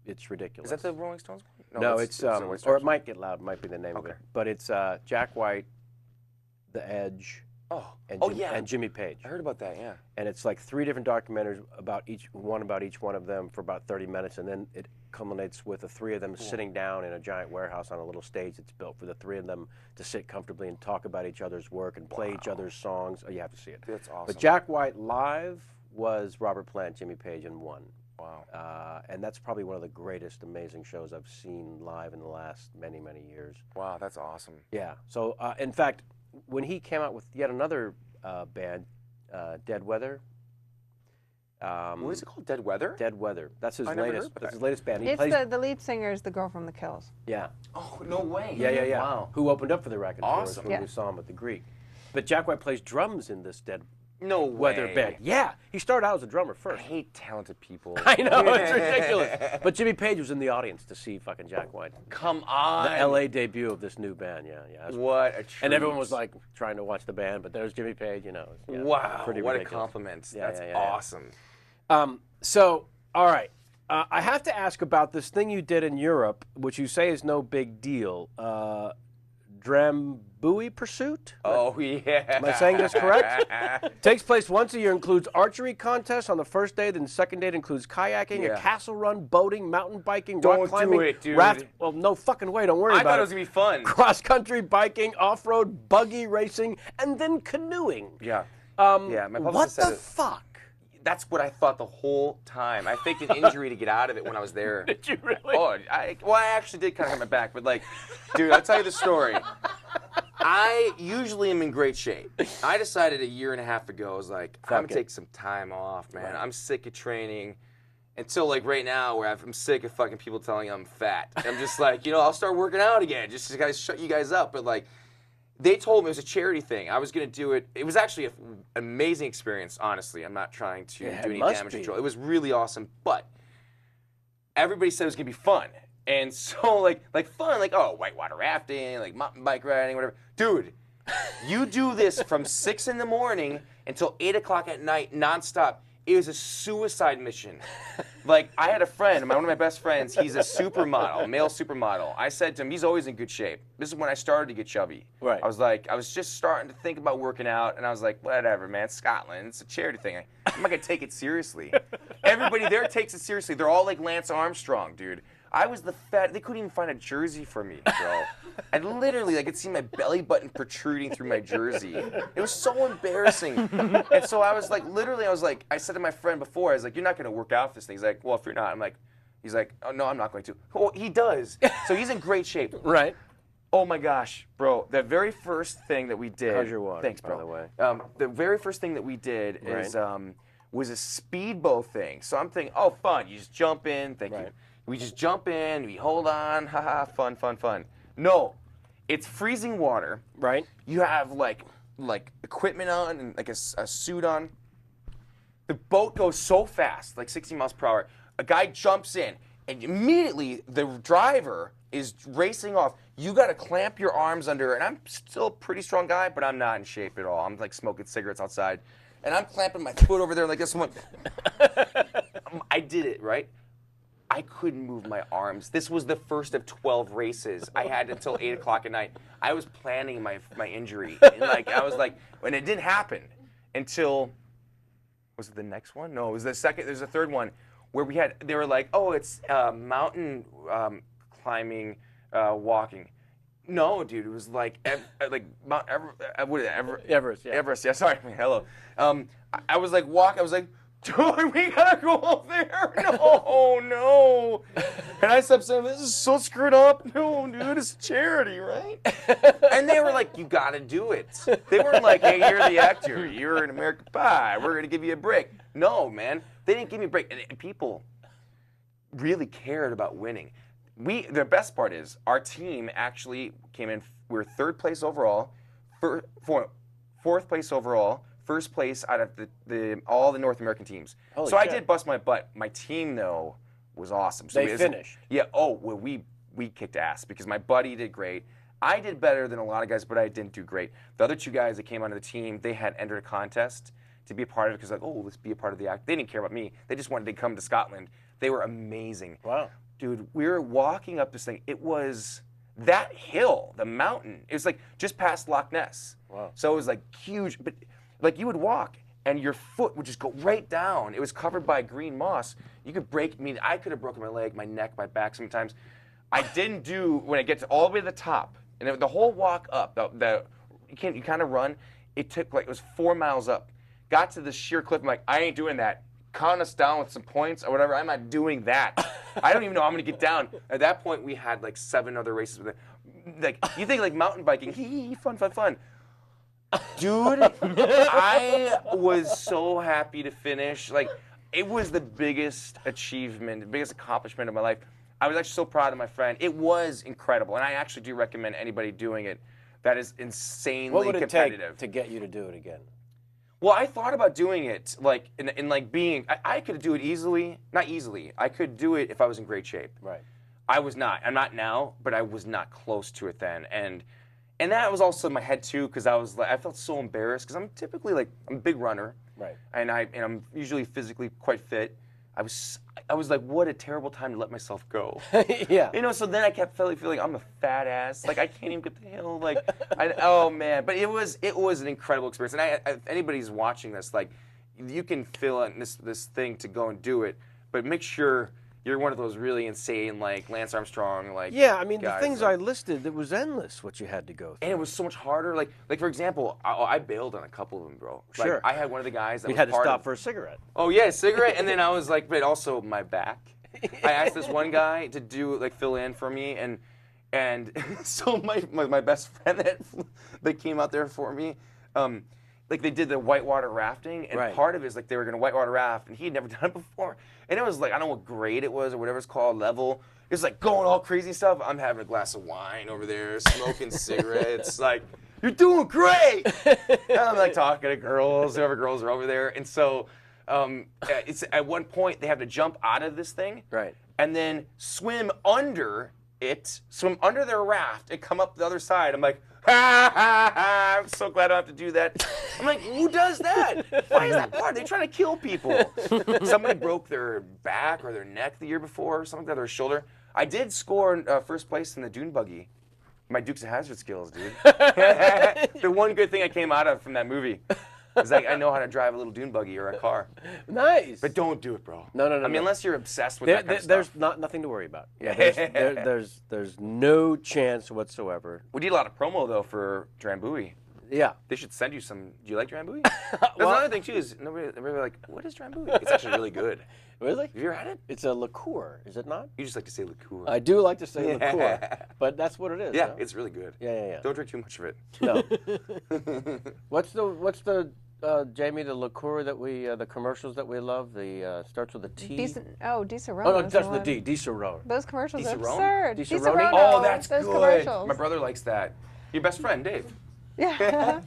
S1: It's ridiculous.
S4: Is that the Rolling Stones one?
S1: No, it's or it might get loud. Might be the name of
S4: Okay.
S1: it. But it's Jack White, The Edge,
S4: Oh,
S1: and Jimmy Page.
S4: I heard about that. Yeah.
S1: And it's like 3 different documentaries about each one of them for about 30 minutes, and then it culminates with the 3 of them sitting down in a giant warehouse on a little stage that's built for the 3 of them to sit comfortably and talk about each other's work and play each other's songs. Oh, you have to see it.
S4: That's awesome.
S1: But Jack White live was Robert Plant, Jimmy Page, and one.
S4: Wow.
S1: And that's probably one of the greatest, amazing shows I've seen live in the last many, many years.
S4: Wow, that's awesome.
S1: Yeah. So, in fact, when he came out with yet another band, Dead Weather.
S4: What is it called? Dead Weather?
S1: Dead Weather. That's his
S4: I never
S1: latest.
S4: heard about
S1: That's his
S4: that.
S1: latest band. He
S3: It's
S1: plays.
S3: the lead singer is the girl from The Kills.
S1: Yeah.
S4: Oh, no way.
S1: Yeah.
S4: Wow.
S1: Who opened up for the Raconteurs
S4: Awesome.
S1: when we saw him at the Greek. But Jack White plays drums in this Dead
S4: No
S1: Weather
S4: way.
S1: band. Yeah. He started out as a drummer
S4: I
S1: first.
S4: hate talented people.
S1: I know, it's ridiculous. But Jimmy Page was in the audience to see fucking Jack White.
S4: Come on.
S1: The LA debut of this new band, yeah. It was-
S4: What a treat.
S1: And everyone was like trying to watch the band, but there's Jimmy Page, you know. Yeah,
S4: wow,
S1: pretty
S4: what
S1: ridiculous.
S4: a compliment.
S1: Yeah,
S4: That's
S1: yeah.
S4: awesome.
S1: So, all right. I have to ask about this thing you did in Europe, which you say is no big deal. Drambuie Pursuit?
S4: Oh, yeah.
S1: Am I saying this correct? Takes place once a year, includes archery contests on the first day, then the second day it includes kayaking,
S4: Yeah.
S1: a castle run, boating, mountain biking,
S4: Don't
S1: rock climbing,
S4: do it, dude.
S1: raft. Well, no fucking way, don't worry
S4: I
S1: about
S4: thought it was going to be fun.
S1: Cross-country biking, off-road, buggy racing, and then canoeing.
S4: Yeah. Yeah, my
S1: What
S4: publicist said
S1: the
S4: it.
S1: fuck?
S4: That's what I thought the whole time. I faked an injury to get out of it when I was there.
S1: Did you really?
S4: Oh, I actually did kind of hurt my back, but like, dude, I'll tell you the story. I usually am in great shape. I decided a year and a half ago, I was like, I'm going to take some time off, man. I'm sick of training. Until like right now, where I'm sick of fucking people telling I'm fat. I'm just like, I'll start working out again just to guys shut you guys up. But like, they told me it was a charity thing. I was going to do it. It was actually an amazing experience, honestly. I'm not trying to
S1: Yeah,
S4: do
S1: it
S4: any
S1: must
S4: damage
S1: be.
S4: control. It was really awesome, but everybody said it was going to be fun. And so, like fun, like, oh, whitewater rafting, like mountain bike riding, whatever. Dude, you do this from 6 in the morning until 8 o'clock at night, nonstop. It was a suicide mission. Like, I had a friend, one of my best friends, he's a supermodel, male supermodel. I said to him, he's always in good shape. This is when I started to get chubby.
S1: Right.
S4: I was just starting to think about working out, and I was like, whatever, man, it's Scotland, it's a charity thing. I'm not gonna take it seriously. Everybody there takes it seriously. They're all like Lance Armstrong, dude. I was the fat, they couldn't even find a jersey for me, bro. And literally, I could see my belly button protruding through my jersey. It was so embarrassing. And so I was like, I said to my friend before, I was like, you're not going to work out for this thing. He's like, well, if you're not, he's like, oh, no, I'm not going to. Oh, he does. So he's in great shape.
S1: Right.
S4: Oh my gosh, bro. The very first thing that we did.
S1: How's your water,
S4: Thanks,
S1: by
S4: bro.
S1: the way?
S4: The very first thing that we did is,
S1: Right.
S4: was a speedboat thing. So I'm thinking, oh, fun. You just jump in. Thank you.
S1: Right.
S4: We just jump in, we hold on, haha, fun, fun, fun. No, it's freezing water.
S1: Right.
S4: You have like equipment on and like a suit on. The boat goes so fast, like 60 miles per hour. A guy jumps in, and immediately the driver is racing off. You got to clamp your arms under, and I'm still a pretty strong guy, but I'm not in shape at all. I'm like smoking cigarettes outside, and I'm clamping my foot over there like this. I did it, right? I couldn't move my arms. This was the first of 12 races. I had until 8 o'clock at night. I was planning my injury. And and it didn't happen until, was it the next one? No, it was the second, there's a third one where they were like, oh, it's mountain climbing, walking. No, dude, it was like Mount
S1: Everest, yeah.
S4: Everest, yeah, sorry, hello. I was like, dude, we gotta go up there. No. And I said, this is so screwed up. No, dude, it's charity, right? And they were like, you gotta do it. They weren't like, hey, you're the actor. You're in American Pie. We're gonna give you a break. No, man. They didn't give me a break. And people really cared about winning. The best part is, our team actually came in, we were 3rd place overall, 4th place overall, 1st place out of all the North American teams.
S1: Holy
S4: so I
S1: shit.
S4: did bust my butt. My team, though, was awesome. So
S1: They finished.
S4: Yeah. Oh, well, we kicked ass because my buddy did great. I did better than a lot of guys, but I didn't do great. The other 2 guys that came onto the team, they had entered a contest to be a part of it because like, oh, let's be a part of the act. They didn't care about me. They just wanted to come to Scotland. They were amazing.
S1: Wow.
S4: dude, we were walking up this thing. It was that hill, the mountain. It was like just past Loch Ness.
S1: Wow.
S4: So it was like huge, but like you would walk and your foot would just go right down. It was covered by green moss. You could break, I mean, I could have broken my leg, my neck, my back sometimes. I didn't do, when I get to all the way to the top, and the whole walk up, you kind of run, it took like, it was 4 miles up. Got to the sheer cliff, I'm like, I ain't doing that. Count us down with some points or whatever, I'm not doing that. I don't even know how I'm gonna get down. At that point, we had like 7 other races with it. Like, you think like mountain biking, fun. Dude, I was so happy to finish. Like, it was the biggest achievement, the biggest accomplishment of my life. I was actually so proud of my friend. It was incredible, and I actually do recommend anybody doing it. That is insanely
S1: What would it
S4: competitive.
S1: take to get you to do it again?
S4: Well, I thought about doing it, like, in like being, I could do it easily, not easily. I could do it if I was in great shape.
S1: Right.
S4: I was not. I'm not now, but I was not close to it then. And that was also in my head too, because I felt so embarrassed, because I'm typically like, I'm a big runner.
S1: Right.
S4: And I'm usually physically quite fit. I was like, what a terrible time to let myself go.
S1: Yeah.
S4: You know, so then I kept feeling I'm a fat ass. Like, I can't even get the hill. Like, oh man. But it was an incredible experience. And if anybody's watching this, like, you can fill in this thing to go and do it, but make sure you're one of those really insane, like Lance Armstrong, like,
S1: Yeah, I mean, the
S4: guys,
S1: things
S4: like,
S1: I listed, it was endless what you had to go through.
S4: and it was so much harder. Like for example, I bailed on a couple of them, bro. Like,
S1: Sure.
S4: I had one of the guys that
S1: You
S4: was
S1: had to
S4: part
S1: stop
S4: of,
S1: for a cigarette.
S4: oh yeah, a cigarette, and then I was like, but also my back. I asked this one guy to do, like, fill in for me, and so my best friend that came out there for me, like, they did the whitewater rafting, and
S1: Right.
S4: part of it is like they were gonna whitewater raft, and he'd never done it before, and it was like, I don't know what grade it was or whatever it's called, level. It's like going all crazy stuff. I'm having a glass of wine over there, smoking cigarettes, like, you're doing great. And I'm like talking to girls, whoever girls are over there, and so it's at one point they have to jump out of this thing,
S1: Right.
S4: and then swim under their raft and come up the other side. I'm like, I'm so glad I don't have to do that. I'm like, who does that? Why is that part? They're trying to kill people. Somebody broke their back or their neck the year before, or something like that, their shoulder. I did score first place in the dune buggy. My Dukes of Hazzard skills, dude. The one good thing I came out of from that movie is like, I know how to drive a little dune buggy or a car.
S1: Nice.
S4: But don't do it, bro.
S1: No.
S4: I mean,
S1: no.
S4: unless you're obsessed with that kind of
S1: There's
S4: stuff.
S1: nothing to worry about. Yeah, there's no chance whatsoever.
S4: We did a lot of promo, though, for Drambuie.
S1: Yeah.
S4: They should send you some. Do you like Drambuie? That's another thing, too, is everybody like, what is Drambuie? It's actually really good.
S1: Really?
S4: Have you ever had it?
S1: It's a liqueur, is it not?
S4: You just like to say liqueur.
S1: I do like to say
S4: Yeah.
S1: liqueur, but that's what it is.
S4: Yeah,
S1: huh?
S4: it's really good.
S1: Yeah.
S4: Don't drink too much of it.
S1: No. What's the Jamie, the liqueur that the commercials that we love, the starts with a T.
S3: Decent. Oh, Disaronno.
S1: Oh, no, that's the D. Disaronno.
S3: Those commercials are
S4: Disaronno?
S3: absurd.
S1: Disaronno?
S4: Oh, that's
S3: those
S4: good.
S3: commercials.
S4: My brother likes that. Your best friend, Dave.
S3: Yeah.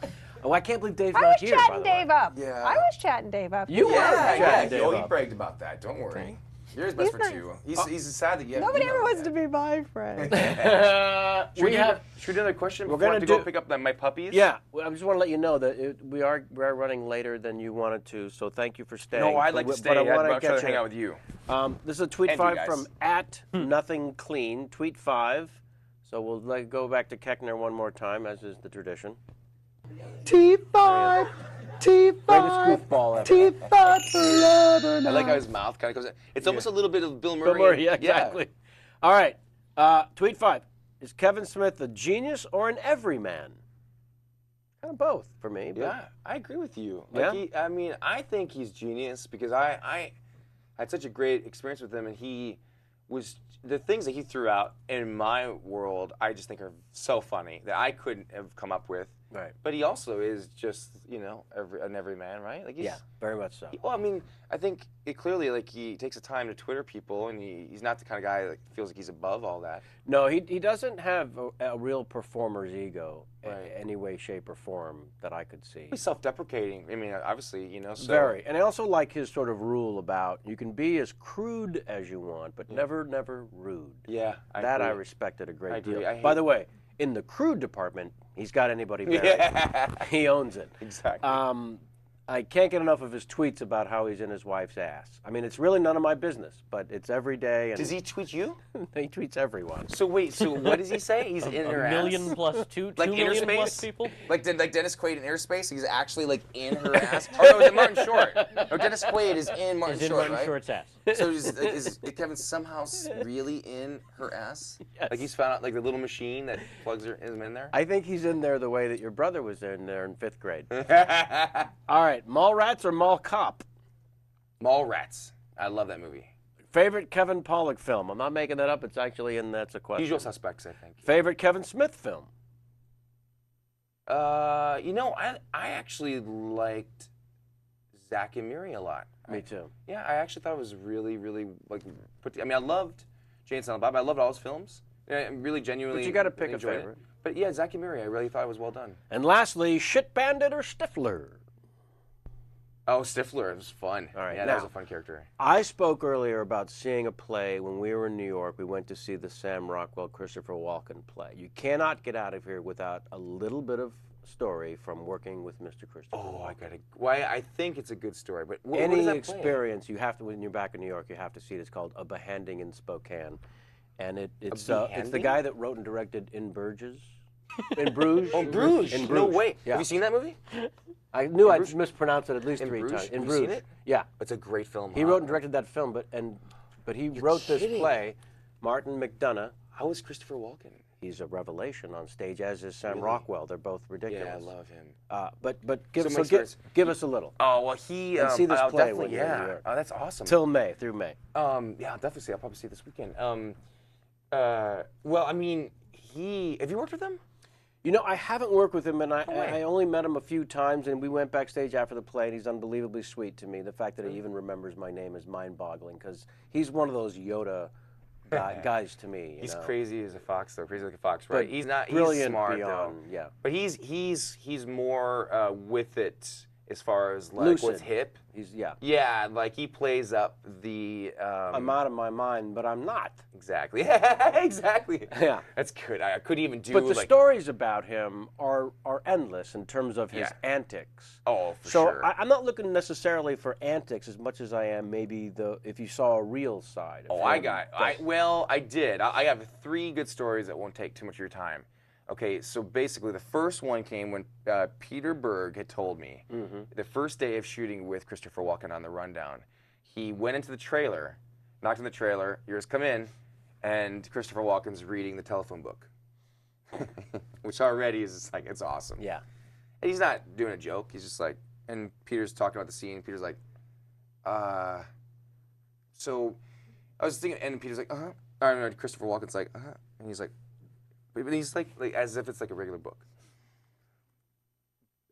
S1: Oh, I can't believe Dave's
S3: I
S1: not
S3: was
S1: here, by
S3: chatting
S1: the way.
S3: Dave up.
S4: Yeah.
S3: I was chatting Dave up.
S1: You were chatting Dave
S5: Oh, he
S1: up.
S5: bragged about that. Don't worry. You're his best
S3: He's
S5: friend
S3: not-
S5: too. He's sad that you haven't.
S3: Nobody
S5: emailed
S3: ever wants
S5: yet.
S3: to be my friend.
S4: Should we do another question before I
S1: gonna
S4: have to go
S1: do-
S4: pick up my puppies?
S1: Yeah, well, I just want to let you know that we are running later than you wanted to, so thank you for staying.
S4: No, I'd like to
S1: But
S4: stay.
S1: I
S4: I'd
S1: wanna
S4: much
S1: get
S4: rather
S1: you-
S4: hang out with you.
S1: This is a tweet
S4: And you
S1: 5
S4: guys.
S1: from @nothingclean. Tweet 5. So we'll go back to Keckner one more time, as is the tradition.
S6: T5, T5,
S1: Greatest goofball ever.
S6: T5 forever.
S4: I like how his mouth kind of goes. It's almost a little bit of Bill Murray.
S1: Bill Murray, yeah, exactly. All right, tweet 5. Is Kevin Smith a genius or an everyman? Kind of both for me. But
S4: Yeah, I agree with you.
S1: Yeah?
S4: Like I think he's genius because I had such a great experience with him, and he was the things that he threw out in my world. I just think are so funny that I couldn't have come up with.
S1: Right.
S4: But he also is just an everyman, right? Like he's,
S1: Yeah, very much so.
S4: Well, I mean, I think it clearly like he takes the time to Twitter people, and he's not the kind of guy that feels like he's above all that.
S1: No, he doesn't have a real performer's ego in
S4: Right.
S1: any way, shape, or form that I could see.
S4: He's self-deprecating. I mean, obviously, so
S1: Very. And I also like his sort of rule about you can be as crude as you want, but never rude.
S4: Yeah,
S1: I
S4: agree.
S1: respected a great
S4: I agree.
S1: deal.
S4: I
S1: By
S4: hate-
S1: the way, in the crude department, he's got anybody buried.
S4: Yeah.
S1: He owns it.
S4: Exactly.
S1: I can't get enough of his tweets about how he's in his wife's ass. I mean, it's really none of my business, but it's every day. And
S4: Does he tweet you?
S1: he tweets everyone.
S4: So wait, so what does he say? He's in her
S2: A million
S4: ass?
S2: plus two,
S4: Like
S2: 2
S4: inner
S2: million plus
S4: space?
S2: people.
S5: Like Dennis Quaid in Inner Space, he's actually like in her ass. Oh no, it's Martin Short. No, Dennis Quaid is in Martin
S2: Is in
S5: Short,
S2: Martin
S5: right?
S2: Short's ass.
S5: So is Kevin somehow really in her ass?
S4: Like he's found out like the little machine that plugs him in there?
S1: I think he's in there the way that your brother was in there in 5th grade. All right, Mallrats or Mall Cop?
S4: Mallrats. I love that movie.
S1: Favorite Kevin Pollak film? I'm not making that up. It's actually in That's a Question.
S4: Usual Suspects, I think.
S1: Favorite Kevin Smith film?
S4: You know, I actually liked Zack and Miri a lot.
S1: Me too.
S4: Yeah, I actually thought it was really, really like. I mean, I loved Jay and Silent Bob. I loved all his films. Yeah, I really genuinely.
S1: But you got to pick
S4: really
S1: a
S4: enjoyed
S1: favorite.
S4: It. But yeah, Zack and Miri, I really thought it was well done.
S1: And lastly, Shit Bandit or Stiffler?
S4: Oh, Stiffler, it was fun.
S1: All right,
S4: yeah,
S1: now-
S4: that was a fun character.
S1: I spoke earlier about seeing a play when we were in New York. We went to see the Sam Rockwell, Christopher Walken play. You cannot get out of here without a little bit of story from working with Mr. Christopher.
S4: Oh, I gotta. Why? I think it's a good story, but what
S1: Any
S4: is that play?
S1: experience you have to when you're back in New York, you have to see it. It's called A Behanding in Spokane, and it's the
S4: Behanding?
S1: guy that wrote and directed In Bruges. In Bruges.
S4: Oh, Bruges.
S1: In
S4: No
S1: Bruges.
S4: way.
S1: Yeah.
S4: Have you seen that movie?
S1: I knew I'd mispronounce it at least
S4: In
S1: 3
S4: Bruges?
S1: times. In
S4: Have you
S1: Bruges.
S4: seen it?
S1: Yeah.
S4: It's a great film.
S1: He wrote and directed that film, but he wrote this
S4: kidding.
S1: play. Martin McDonough.
S4: How is Christopher Walken?
S1: He's a revelation on stage, as is Sam Rockwell. They're both ridiculous.
S4: Yeah, I love him.
S1: But give,
S4: So
S1: give us a little.
S4: Oh well, he.
S1: And see this
S4: I'll
S1: play
S4: definitely,
S1: when you're in New
S4: yeah.
S1: York.
S4: Oh, that's awesome.
S1: Through May.
S4: Yeah, I'll definitely see. I'll probably see it this weekend. Well, I mean, have you worked with him?
S1: You know, I haven't worked with him, and
S4: way.
S1: I only met him a few times, and we went backstage after the play, and he's unbelievably sweet to me. The fact that he even remembers my name is mind-boggling, because he's one of those Yoda guys to me.
S4: He's
S1: know?
S4: crazy as a fox, though. Crazy like a fox, right?
S1: But
S4: He's not.
S1: brilliant
S4: He's smart,
S1: beyond,
S4: though.
S1: yeah.
S4: But he's more with it as far as like
S1: Lucid.
S4: what's hip.
S1: Yeah.
S4: Yeah, like he plays up the.
S1: I'm out of my mind, but I'm not.
S4: Exactly. Exactly.
S1: Yeah.
S4: That's good. I couldn't even do.
S1: But the
S4: like,
S1: stories about him are endless in terms of his
S4: Yeah.
S1: antics.
S4: Oh, for
S1: So
S4: sure.
S1: I'm not looking necessarily for antics as much as I am maybe if you saw a real side. Of
S4: Oh, I
S1: him.
S4: got. I did. I have 3 good stories that won't take too much of your time. Okay, so basically, the first one came when Peter Berg had told me the first day of shooting with Christopher Walken on the rundown. He went into the trailer, knocked on the trailer. Yours come in, and Christopher Walken's reading the telephone book, which already is just like it's awesome.
S1: Yeah.
S4: And he's not doing a joke. He's just like, and Peter's talking about the scene. Peter's like, so I was thinking, and Peter's like, Or no, Christopher Walken's like, and he's like, but he's like as if it's like a regular book.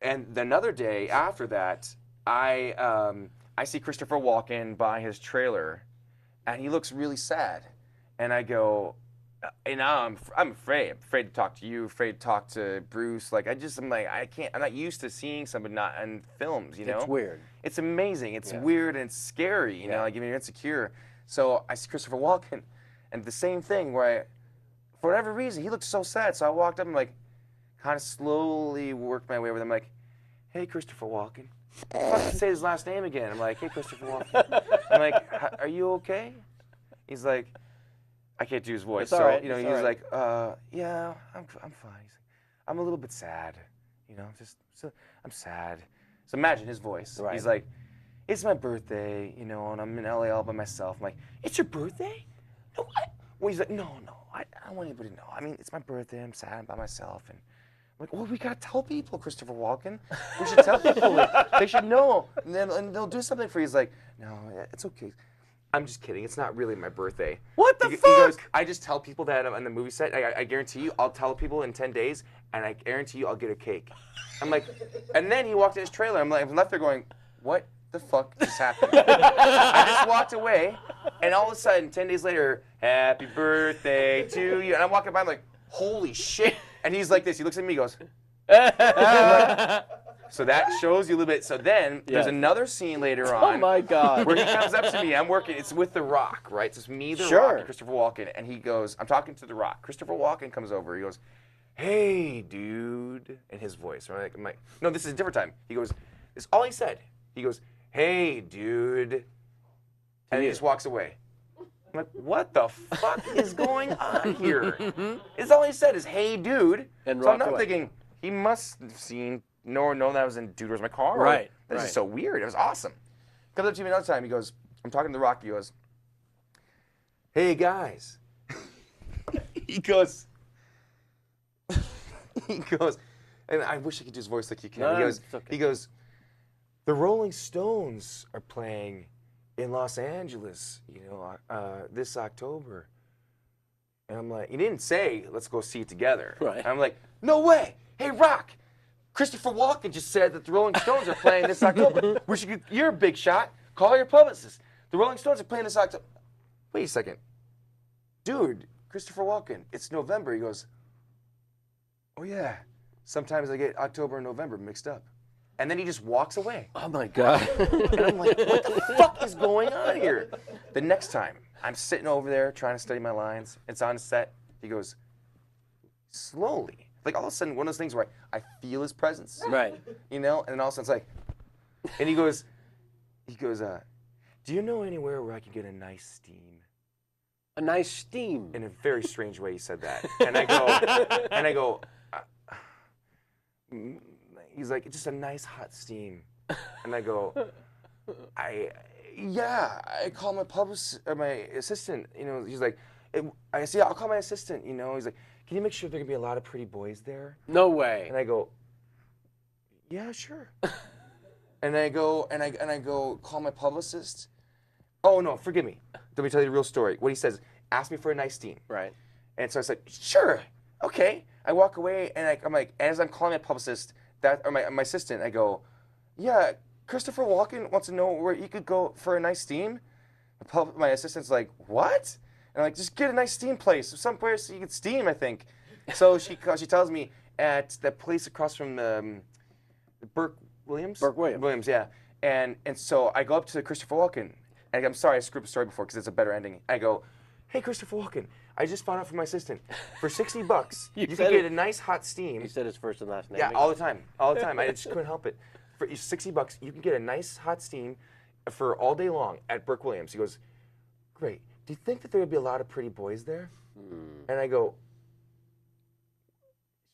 S4: And another day after that, I see Christopher Walken by his trailer, and he looks really sad. And I go, and now I'm afraid to talk to you, afraid to talk to Bruce. Like I'm like I can't. I'm not used to seeing somebody not in films. You know,
S1: It's weird.
S4: It's amazing. It's weird and it's scary. You know, like you're insecure. So I see Christopher Walken, and the same thing where for whatever reason, he looked so sad. So I walked up and like, kind of slowly worked my way over. I'm like, "Hey, Christopher Walken." I have to say his last name again. I'm like, "Hey, Christopher Walken." I'm like, "Are you okay?" He's like, I can't do his voice.
S1: It's all
S4: So
S1: right,
S4: you know,
S1: it's
S4: he's
S1: all right.
S4: like, "Yeah, I'm fine." He's like, "I'm a little bit sad. You know, I'm sad." So imagine his voice.
S1: Right.
S4: He's like, "It's my birthday, you know, and I'm in LA all by myself." I'm like, "It's your birthday? No, what?" Well, he's like, no, I don't want anybody to know. I mean, it's my birthday. I'm sad. I'm by myself. And I'm like, well, we got to tell people, Christopher Walken. We should tell people. They should know. And they'll do something for you. He's like, no, it's okay. I'm just kidding. It's not really my birthday.
S1: What the
S4: He
S1: fuck?
S4: goes, I just tell people that I'm on the movie set. I guarantee you, I'll tell people in 10 days, and I guarantee you I'll get a cake. I'm like, and then he walked in his trailer. I'm left there going, what the fuck just happened? I just walked away, and all of a sudden, 10 days later, happy birthday to you. And I'm walking by, I'm like, holy shit. And he's like this. He looks at me, he goes, so that shows you a little bit. So then there's another scene later on.
S1: Oh my God.
S4: Where he comes up to me. I'm working. It's with The Rock, right? It's me, The
S1: Sure.
S4: Rock, and Christopher Walken. And he goes, I'm talking to The Rock. Christopher Walken comes over. He goes, hey, dude. In his voice. Right? I'm like, no, this is a different time. He goes, It's all he said. He goes, "Hey, dude," and he just walks away. I'm like, what the fuck is going on here? It's all he said is, "Hey, dude,"
S1: And
S4: so I'm
S1: walked
S4: not
S1: away.
S4: thinking he must have seen, known that I was in Dude, Where's My Car?
S1: Right,
S4: This
S1: right.
S4: is so weird. It was awesome. Comes up to me another time. He goes, I'm talking to The Rock. He goes, "Hey, guys." He goes, and I wish I could do his voice like you can.
S1: No,
S4: he goes,
S1: it's okay.
S4: he goes, "The Rolling Stones are playing in Los Angeles, this October." And I'm like, he didn't say, "Let's go see it together."
S1: Right.
S4: And I'm like, "No way. Hey, Rock, Christopher Walken just said that the Rolling Stones are playing this October. You're a big shot. Call your publicist. The Rolling Stones are playing this October." Wait a second. "Dude, Christopher Walken, it's November." He goes, "Oh, yeah. Sometimes I get October and November mixed up." And then he just walks away.
S1: Oh my God.
S4: And I'm like, what the fuck is going on here? The next time, I'm sitting over there trying to study my lines. It's on set. He goes, slowly. Like all of a sudden, one of those things where I feel his presence.
S1: Right.
S4: And then all of a sudden it's like, and he goes, "Do you know anywhere where I can get a nice steam?"
S1: A nice steam.
S4: In a very strange way, he said that. And I go, he's like, "Just a nice hot steam." And I go, I call my publicist, or my assistant, he's like, I say, "I'll call my assistant," he's like, "Can you make sure there can be a lot of pretty boys there?"
S1: No way.
S4: And I go, "Yeah, sure." And I go call my publicist. Oh no, forgive me. Let me tell you the real story. What he says, "Ask me for a nice steam."
S1: Right.
S4: And so I said, "Sure, okay." I walk away, and I'm like, as I'm calling my publicist, or my assistant, I go, "Yeah, Christopher Walken wants to know where you could go for a nice steam." My assistant's like, "What?" And I'm like, "Just get a nice steam place, someplace you can steam, I think." So she tells me at that place across from Burke Williams.
S1: Burke Williams.
S4: Williams, yeah. And so I go up to Christopher Walken, and I'm sorry I screwed up the story before because it's a better ending. I go, "Hey, Christopher Walken, I just found out from my assistant, for $60, you can
S1: said
S4: get
S1: it.
S4: a nice hot steam."
S1: He said his first and last name.
S4: Yeah,
S1: again.
S4: all the time. I just couldn't help it. For $60, you can get a nice hot steam for all day long at Burke Williams. He goes, "Great. Do you think that there would be a lot of pretty boys there?" And I go,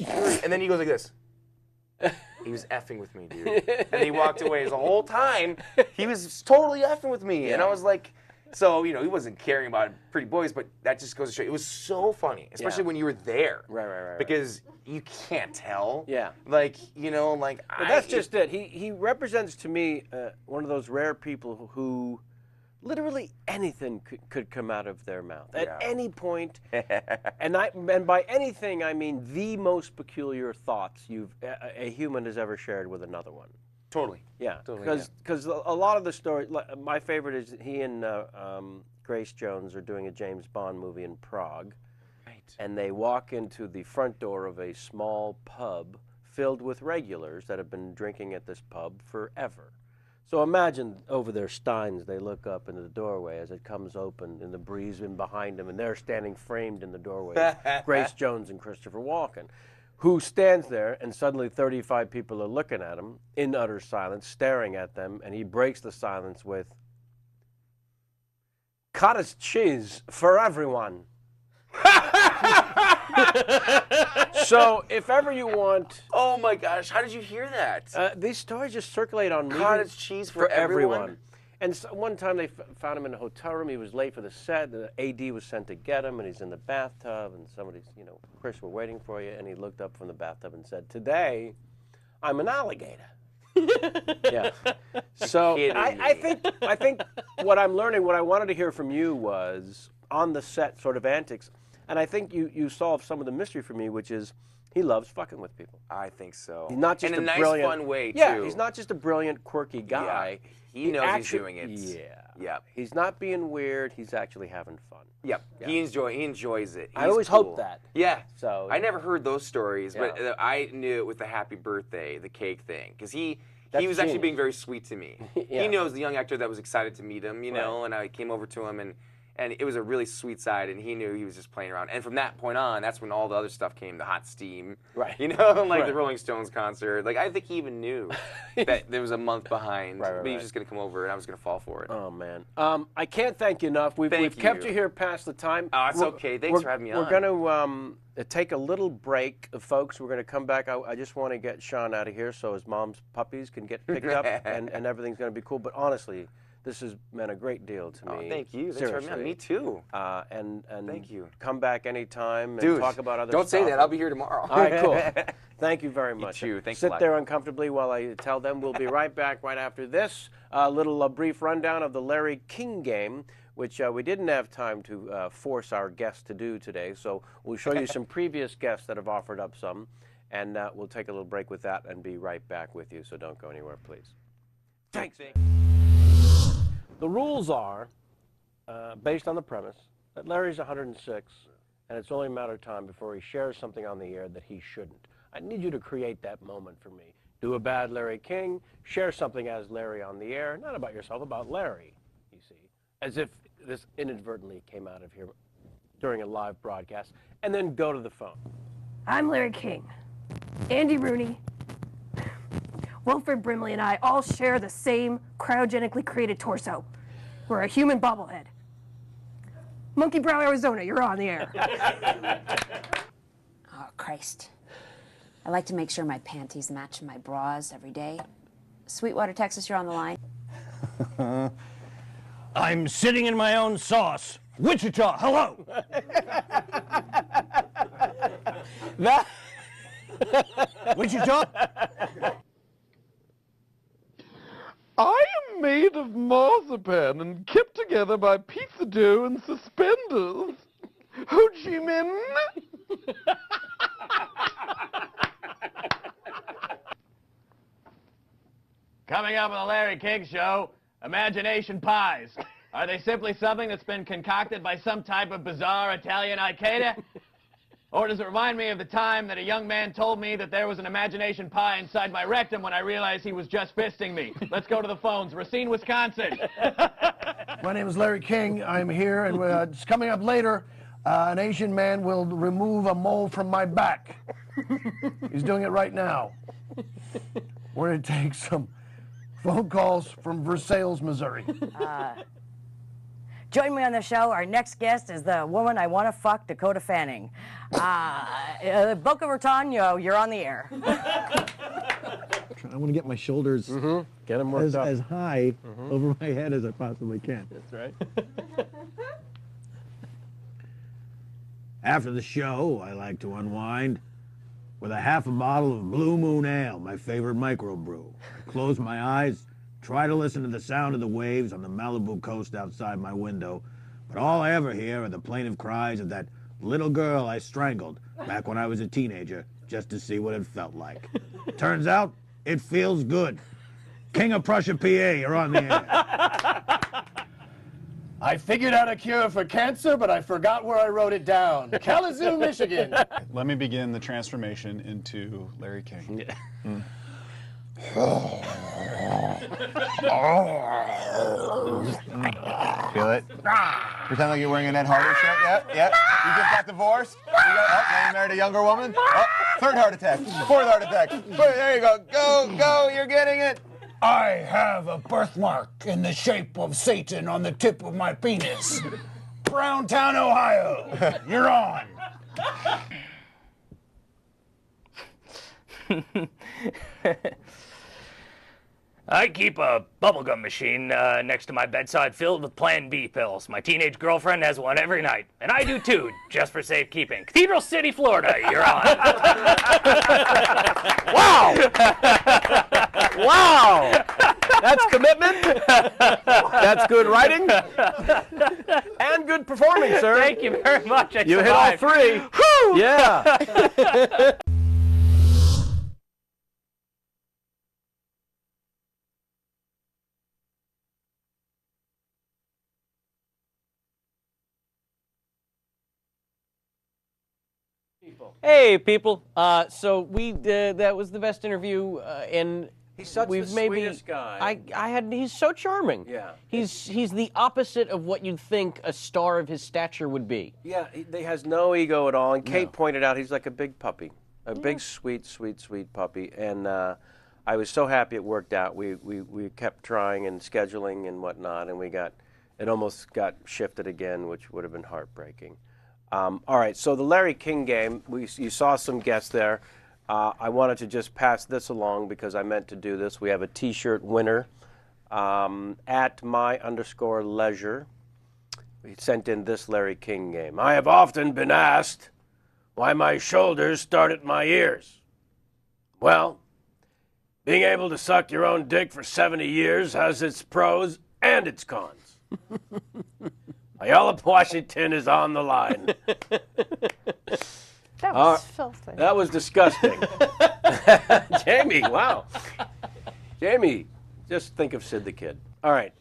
S4: "Sure." And then he goes like this. He was effing with me, dude. And he walked away. The whole time, he was totally effing with me. And I was like, so, he wasn't caring about pretty boys, but that just goes to show you. It was so funny, especially when you were there.
S1: Right.
S4: Because you can't tell.
S1: Yeah.
S4: Like,
S1: But that's just it. He represents to me one of those rare people who literally anything could come out of their mouth at any point. And by anything, I mean the most peculiar thoughts a human has ever shared with another one.
S4: Totally.
S1: Yeah,
S4: Totally,
S1: because a lot of the stories, my favorite is he and Grace Jones are doing a James Bond movie in Prague.
S4: Right.
S1: And they walk into the front door of a small pub filled with regulars that have been drinking at this pub forever. So imagine over their steins, they look up into the doorway as it comes open in the breeze in behind them, and they're standing framed in the doorway, Grace Jones and Christopher Walken, who stands there, and suddenly 35 people are looking at him in utter silence, staring at them, and he breaks the silence with, "Cottage cheese for everyone." So, if ever you want...
S4: Oh my gosh, how did you hear that?
S1: these stories just circulate on media
S4: Cottage cheese for everyone?
S1: And so one time they found him in a hotel room. He was late for the set. The AD was sent to get him, and he's in the bathtub, and somebody's, "Chris, we're waiting for you." And he looked up from the bathtub and said, "Today, I'm an alligator." Yeah. So I think what I'm learning, what I wanted to hear from you was on the set sort of antics. And I think you solved some of the mystery for me, which is he loves fucking with people.
S4: I think so.
S1: He's not just
S4: in a nice,
S1: brilliant,
S4: fun way,
S1: yeah,
S4: too.
S1: He's not just a brilliant, quirky guy.
S4: Yeah. He knows he's doing it.
S1: Yeah.
S4: Yep.
S1: He's not being weird. He's actually having fun.
S4: Yep.
S1: Yeah.
S4: He enjoys it.
S1: I
S4: He's
S1: always
S4: cool.
S1: hope that.
S4: Yeah.
S1: So
S4: I never heard those stories, but
S1: Yeah.
S4: I knew it with the happy birthday, the cake thing, because he
S1: That's
S4: was actually
S1: genius.
S4: being very sweet to me.
S1: Yeah.
S4: He knows the young actor that was excited to meet him, and I came over to him and And it was a really sweet side, and he knew he was just playing around. And from that point on, that's when all the other stuff came, the hot steam.
S1: Right.
S4: You know, like
S1: Right.
S4: the Rolling Stones concert. Like, I think he even knew that there was a month behind.
S1: Right,
S4: but he
S1: right.
S4: was just going to come over, and I was going to fall for it.
S1: Oh, man. I can't thank you enough. We've kept you here past the time.
S4: Oh, it's okay. Thanks for having me on.
S1: We're going to take a little break, folks. We're going to come back. I just want to get Seann out of here so his mom's puppies can get picked up, and everything's going to be cool. But honestly, this has meant a great deal to me.
S4: Oh, thank you. Thanks
S1: Seriously.
S4: for having me on. Me too.
S1: And
S4: thank you.
S1: Come back anytime and
S4: Dude,
S1: talk about other
S4: don't
S1: stuff.
S4: say that. I'll be here tomorrow.
S1: All right, cool. Thank you very much.
S4: You too. Thanks a
S1: Sit
S4: lot.
S1: there uncomfortably while I tell them. We'll be right back right after this. A little brief rundown of the Larry King game, which we didn't have time to force our guests to do today. So we'll show you some previous guests that have offered up some. And we'll take a little break with that and be right back with you. So don't go anywhere, please. Thanks. The rules are based on the premise that Larry's 106, and it's only a matter of time before he shares something on the air that he shouldn't. I need you to create that moment for me. Do a bad Larry King, share something as Larry on the air, not about yourself, about Larry, you see, as if this inadvertently came out of here during a live broadcast, and then go to the phone.
S7: I'm Larry King. Andy Rooney, Wilfred Brimley, and I all share the same cryogenically created torso. We're a human bobblehead. Monkey Brow, Arizona, you're on the air.
S8: Oh, Christ. I like to make sure my panties match my bras every day. Sweetwater, Texas, you're on the line.
S9: I'm sitting in my own sauce. Wichita, hello!
S1: That
S9: Wichita?
S6: I am made of marzipan and kept together by pizza dough and suspenders. Ho Chi Minh?
S10: Coming up on the Larry King Show, imagination pies. Are they simply something that's been concocted by some type of bizarre Italian Al-Qaeda? Or does it remind me of the time that a young man told me that there was an imagination pie inside my rectum when I realized he was just fisting me? Let's go to the phones. Racine, Wisconsin.
S9: My name is Larry King. I'm here, and it's coming up later. An Asian man will remove a mole from my back. He's doing it right now. We're going to take some phone calls from Versailles, Missouri.
S11: Join me on the show. Our next guest is the woman I want to fuck, Dakota Fanning. Boca Raton, you're on the air.
S12: I want to get my shoulders
S1: Get them worked up.
S12: as high over my head as I possibly can.
S1: That's right.
S12: After the show, I like to unwind with a half a bottle of Blue Moon Ale, my favorite microbrew. I close my eyes, try to listen to the sound of the waves on the Malibu coast outside my window, but all I ever hear are the plaintive cries of that little girl I strangled back when I was a teenager just to see what it felt like. Turns out, it feels good. King of Prussia, PA, you're on the air.
S9: I figured out a cure for cancer, but I forgot where I wrote it down. Kalamazoo, Michigan.
S13: Let me begin the transformation into Larry King.
S14: Feel it? Pretend like you're wearing an Ed Hardy shirt. Yep. You just got divorced. Now you married a younger woman. Oh, third heart attack. Fourth heart attack. There you go. Go. You're getting it.
S9: I have a birthmark in the shape of Satan on the tip of my penis. Browntown, Ohio. You're on.
S10: I keep a bubblegum machine next to my bedside filled with Plan B pills. My teenage girlfriend has one every night. And I do too, just for safekeeping. Cathedral City, Florida, you're on.
S1: Wow! Wow! That's commitment. That's good writing. And good performing, sir.
S10: Thank you very much. I
S1: You hit all
S10: survived.
S1: three.
S10: Whew!
S1: Yeah.
S2: Hey, people. So we that was the best interview in
S1: He's such the sweetest guy.
S2: He's so charming.
S1: Yeah.
S2: He's the opposite of what you'd think a star of his stature would be.
S1: Yeah, he has no ego at all. And Kate pointed out he's like a big puppy, a big, sweet, sweet, sweet puppy. And I was so happy it worked out. We kept trying and scheduling and whatnot, and it almost got shifted again, which would have been heartbreaking. All right, so the Larry King game, you saw some guests there. I wanted to just pass this along because I meant to do this. We have a T-shirt winner at my_leisure. He sent in this Larry King game. I have often been asked why my shoulders start at my ears. Well, being able to suck your own dick for 70 years has its pros and its cons. Ayala Washington is on the line.
S3: That was filthy.
S1: That was disgusting. Jamie, wow. Jamie, just think of Sid the Kid. All right.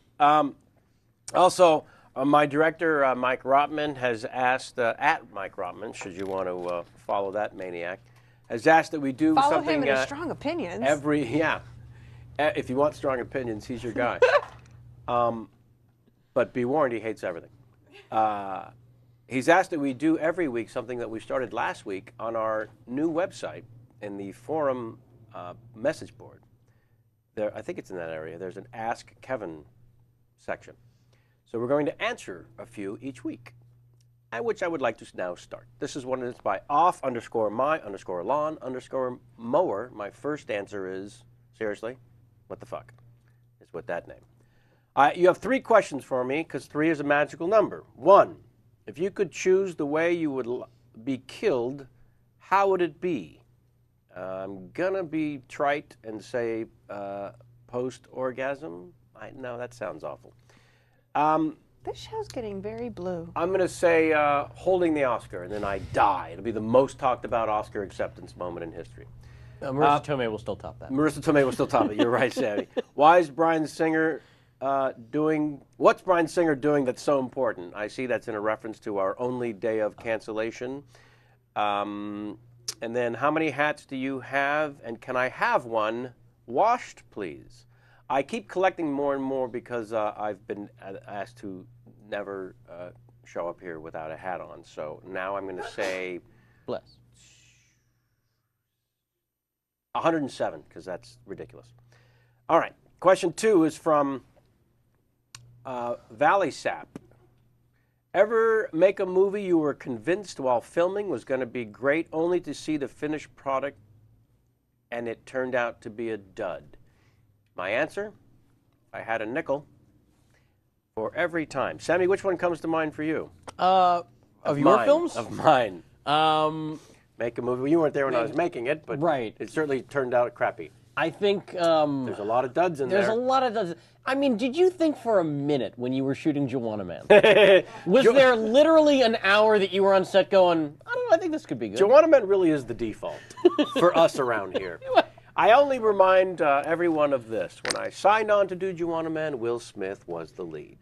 S1: Also, my director, Mike Rotman, has asked, at Mike Rotman, should you want to follow that maniac, has asked that we do
S3: Follow
S1: something.
S3: him in his strong opinions.
S1: If you want strong opinions, he's your guy. But be warned, he hates everything. He's asked that we do every week something that we started last week on our new website in the forum message board. There, I think it's in that area. There's an Ask Kevin section. So we're going to answer a few each week, at which I would like to now start. This is one that's by off_my_lawn_mower. My first answer is, seriously, what the fuck is with that name? You have 3 questions for me because 3 is a magical number. 1. If you could choose the way you would be killed, how would it be? I'm going to be trite and say post-orgasm. No, that sounds awful.
S3: This show's getting very blue.
S1: I'm going to say holding the Oscar, and then I die. It'll be the most talked about Oscar acceptance moment in history.
S2: Marissa Tomei will still top that.
S1: Marissa Tomei will still top it. You're right, Sammy. Why is Bryan Singer what's Bryan Singer doing that's so important? I see that's in a reference to our only day of cancellation. And then how many hats do you have, and can I have one washed, please? I keep collecting more and more because I've been asked to never show up here without a hat on. So now I'm going to say
S2: bless
S1: 107 because that's ridiculous. All right. Question 2 is from Valley Sap. Ever make a movie you were convinced while filming was going to be great only to see the finished product and it turned out to be a dud? My answer? I had a nickel for every time. Sammy, which one comes to mind for you?
S2: Of your films?
S1: Of mine. Make a movie. Well, you weren't there when I was making it, but it certainly turned out crappy.
S2: I think
S1: there's a lot of duds in there.
S2: There's a lot of duds. I mean, did you think for a minute when you were shooting Juwanna Man? Was there literally an hour that you were on set going, I don't know, I think this could be good?
S1: Juwanna Man really is the default for us around here. I only remind everyone of this. When I signed on to do Juwanna Man, Will Smith was the lead.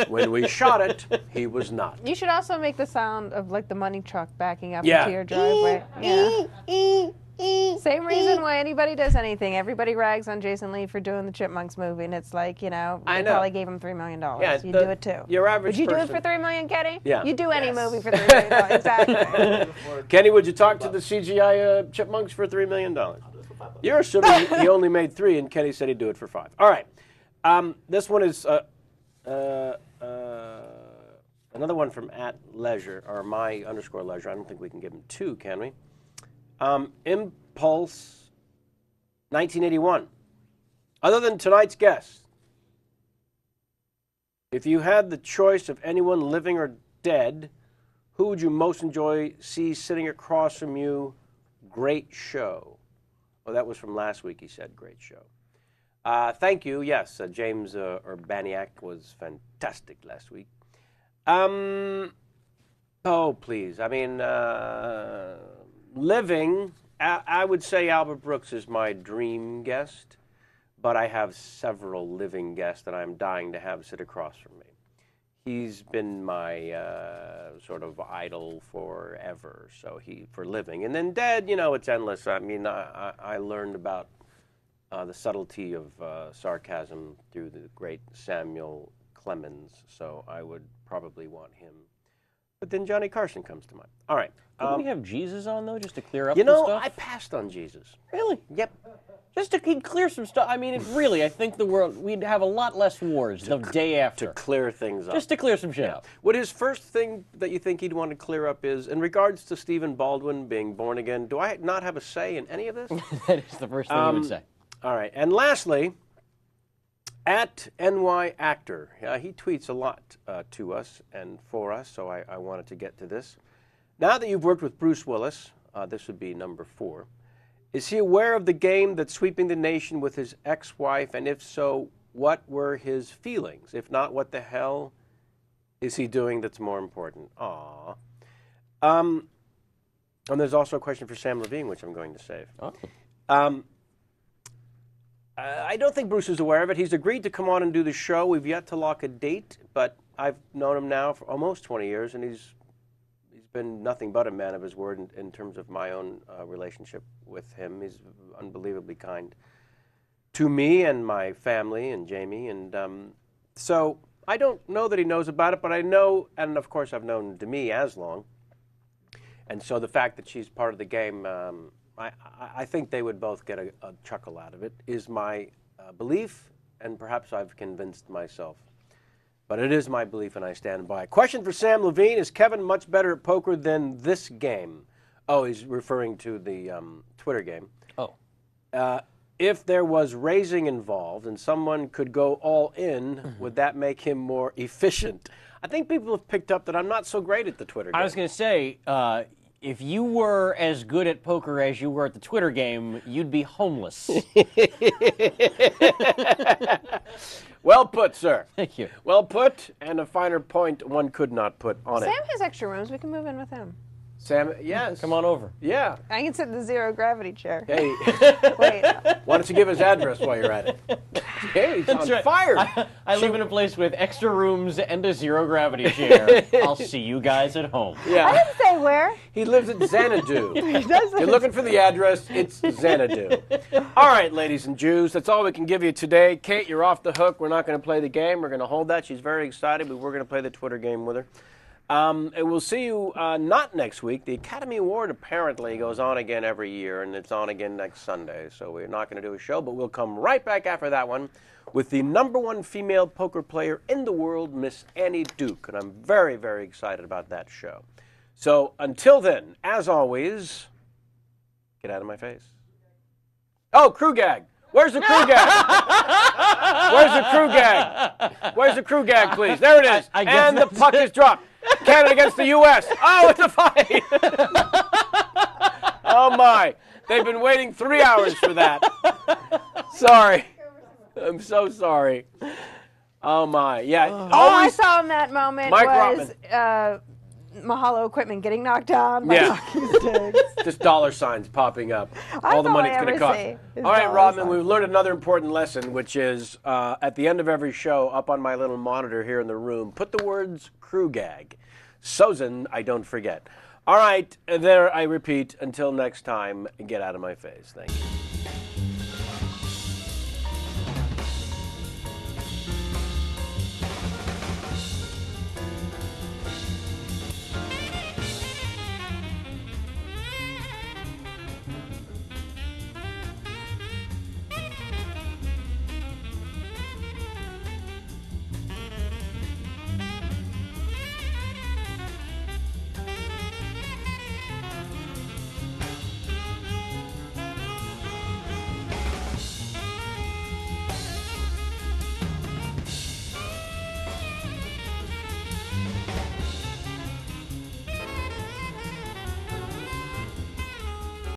S1: When we shot it, he was not.
S3: You should also make the sound of like the money truck backing up into your driveway. Same reason why anybody does anything. Everybody rags on Jason Lee for doing the Chipmunks movie, and it's like, you know, they probably gave him $3 million.
S1: Yeah,
S3: you do it too.
S1: Your average
S3: Would you
S1: person.
S3: do it for $3 million, Kenny?
S1: Yeah.
S3: You do any movie for $3 million. Exactly.
S1: Kenny, would you talk to the CGI Chipmunks for $3 million? You're assuming he only made 3, and Kenny said he'd do it for 5. All right. This one is another one from @leisure, or my_leisure. I don't think we can give him 2, can we? Impulse 1981. Other than tonight's guest, if you had the choice of anyone living or dead, who would you most enjoy see sitting across from you? Great show. Oh, that was from last week, he said. Great show. Thank you. Yes, James Urbaniak was fantastic last week. Oh, please. I mean, living, I would say Albert Brooks is my dream guest, but I have several living guests that I'm dying to have sit across from me. He's been my sort of idol forever, so for living. And then dead, you know, it's endless. I mean, I learned about the subtlety of sarcasm through the great Samuel Clemens, so I would probably want him. But then Johnny Carson comes to mind. All right.
S2: Could we have Jesus on, though, just to clear up
S1: You know,
S2: stuff?
S1: I passed on Jesus.
S2: Really?
S1: Yep.
S2: Just to clear some stuff. I mean, really, I think the world, we'd have a lot less wars the day after.
S1: To clear things up.
S2: Just to clear some shit up.
S1: Would his first thing that you think he'd want to clear up is, in regards to Stephen Baldwin being born again, do I not have a say in any of this?
S2: That is the first thing he would say.
S1: All right. And lastly, at NY Actor, he tweets a lot to us and for us, so I wanted to get to this. Now that you've worked with Bruce Willis, this would be number 4, is he aware of the game that's sweeping the nation with his ex-wife, and if so, what were his feelings? If not, what the hell is he doing that's more important? Aww. And there's also a question for Sam Levine, which I'm going to save.
S2: Oh.
S1: I don't think Bruce is aware of it. He's agreed to come on and do the show. We've yet to lock a date, but I've known him now for almost 20 years, and he's been nothing but a man of his word in terms of my own relationship with him. He's unbelievably kind to me and my family and Jamie. And so I don't know that he knows about it, but I know, and of course I've known Demi as long. And so the fact that she's part of the game, I think they would both get a chuckle out of it, is my belief, and perhaps I've convinced myself. But it is my belief, and I stand by it. Question for Sam Levine: is Kevin much better at poker than this game? Oh, he's referring to the Twitter game.
S2: Oh.
S1: If there was raising involved and someone could go all in, would that make him more efficient? I think people have picked up that I'm not so great at the Twitter game.
S2: I was going to say, if you were as good at poker as you were at the Twitter game, you'd be homeless.
S1: Well put, sir.
S2: Thank you.
S1: Well put, and a finer point one could not put on it.
S3: Sam has extra rooms. We can move in with him.
S1: Sam, yes.
S2: Come on over.
S1: Yeah.
S3: I can sit in the zero gravity chair.
S1: Hey.
S3: Wait.
S1: Why don't you give his address while you're at it? Hey, he's on
S2: right.
S1: fire.
S2: I live in a place with extra rooms and a zero gravity chair. I'll see you guys at home.
S1: Yeah.
S3: I didn't say where.
S1: He lives at Xanadu.
S3: He does
S1: You're looking for the address, it's Xanadu. All right, ladies and Jews, that's all we can give you today. Kate, you're off the hook. We're not going to play the game. We're going to hold that. She's very excited, but we're going to play the Twitter game with her. And we'll see you not next week. The Academy Award apparently goes on again every year, and it's on again next Sunday. So we're not going to do a show, but we'll come right back after that one with the #1 female poker player in the world, Miss Annie Duke. And I'm very, very excited about that show. So until then, as always, get out of my face. Oh, crew gag. Where's the crew gag? Where's the crew gag? Where's the crew gag, please? There it is. And the puck is dropped. Canada against the U.S. Oh, it's a fight. Oh, my. They've been waiting 3 hours for that. Sorry. I'm so sorry. Oh, my. Yeah.
S3: All I saw in that moment
S1: Mike
S3: was Mahalo equipment getting knocked down by hockey sticks.
S1: Just dollar signs popping up. All the
S3: all
S1: money
S3: I
S1: it's going to
S3: ever
S1: cost.
S3: see is
S1: All right,
S3: dollar
S1: Rodman,
S3: signs.
S1: we've learned another important lesson, which is at the end of every show, up on my little monitor here in the room, put the words crew gag. Sozen, I don't forget. All right, there I repeat, until next time, get out of my face. Thank you.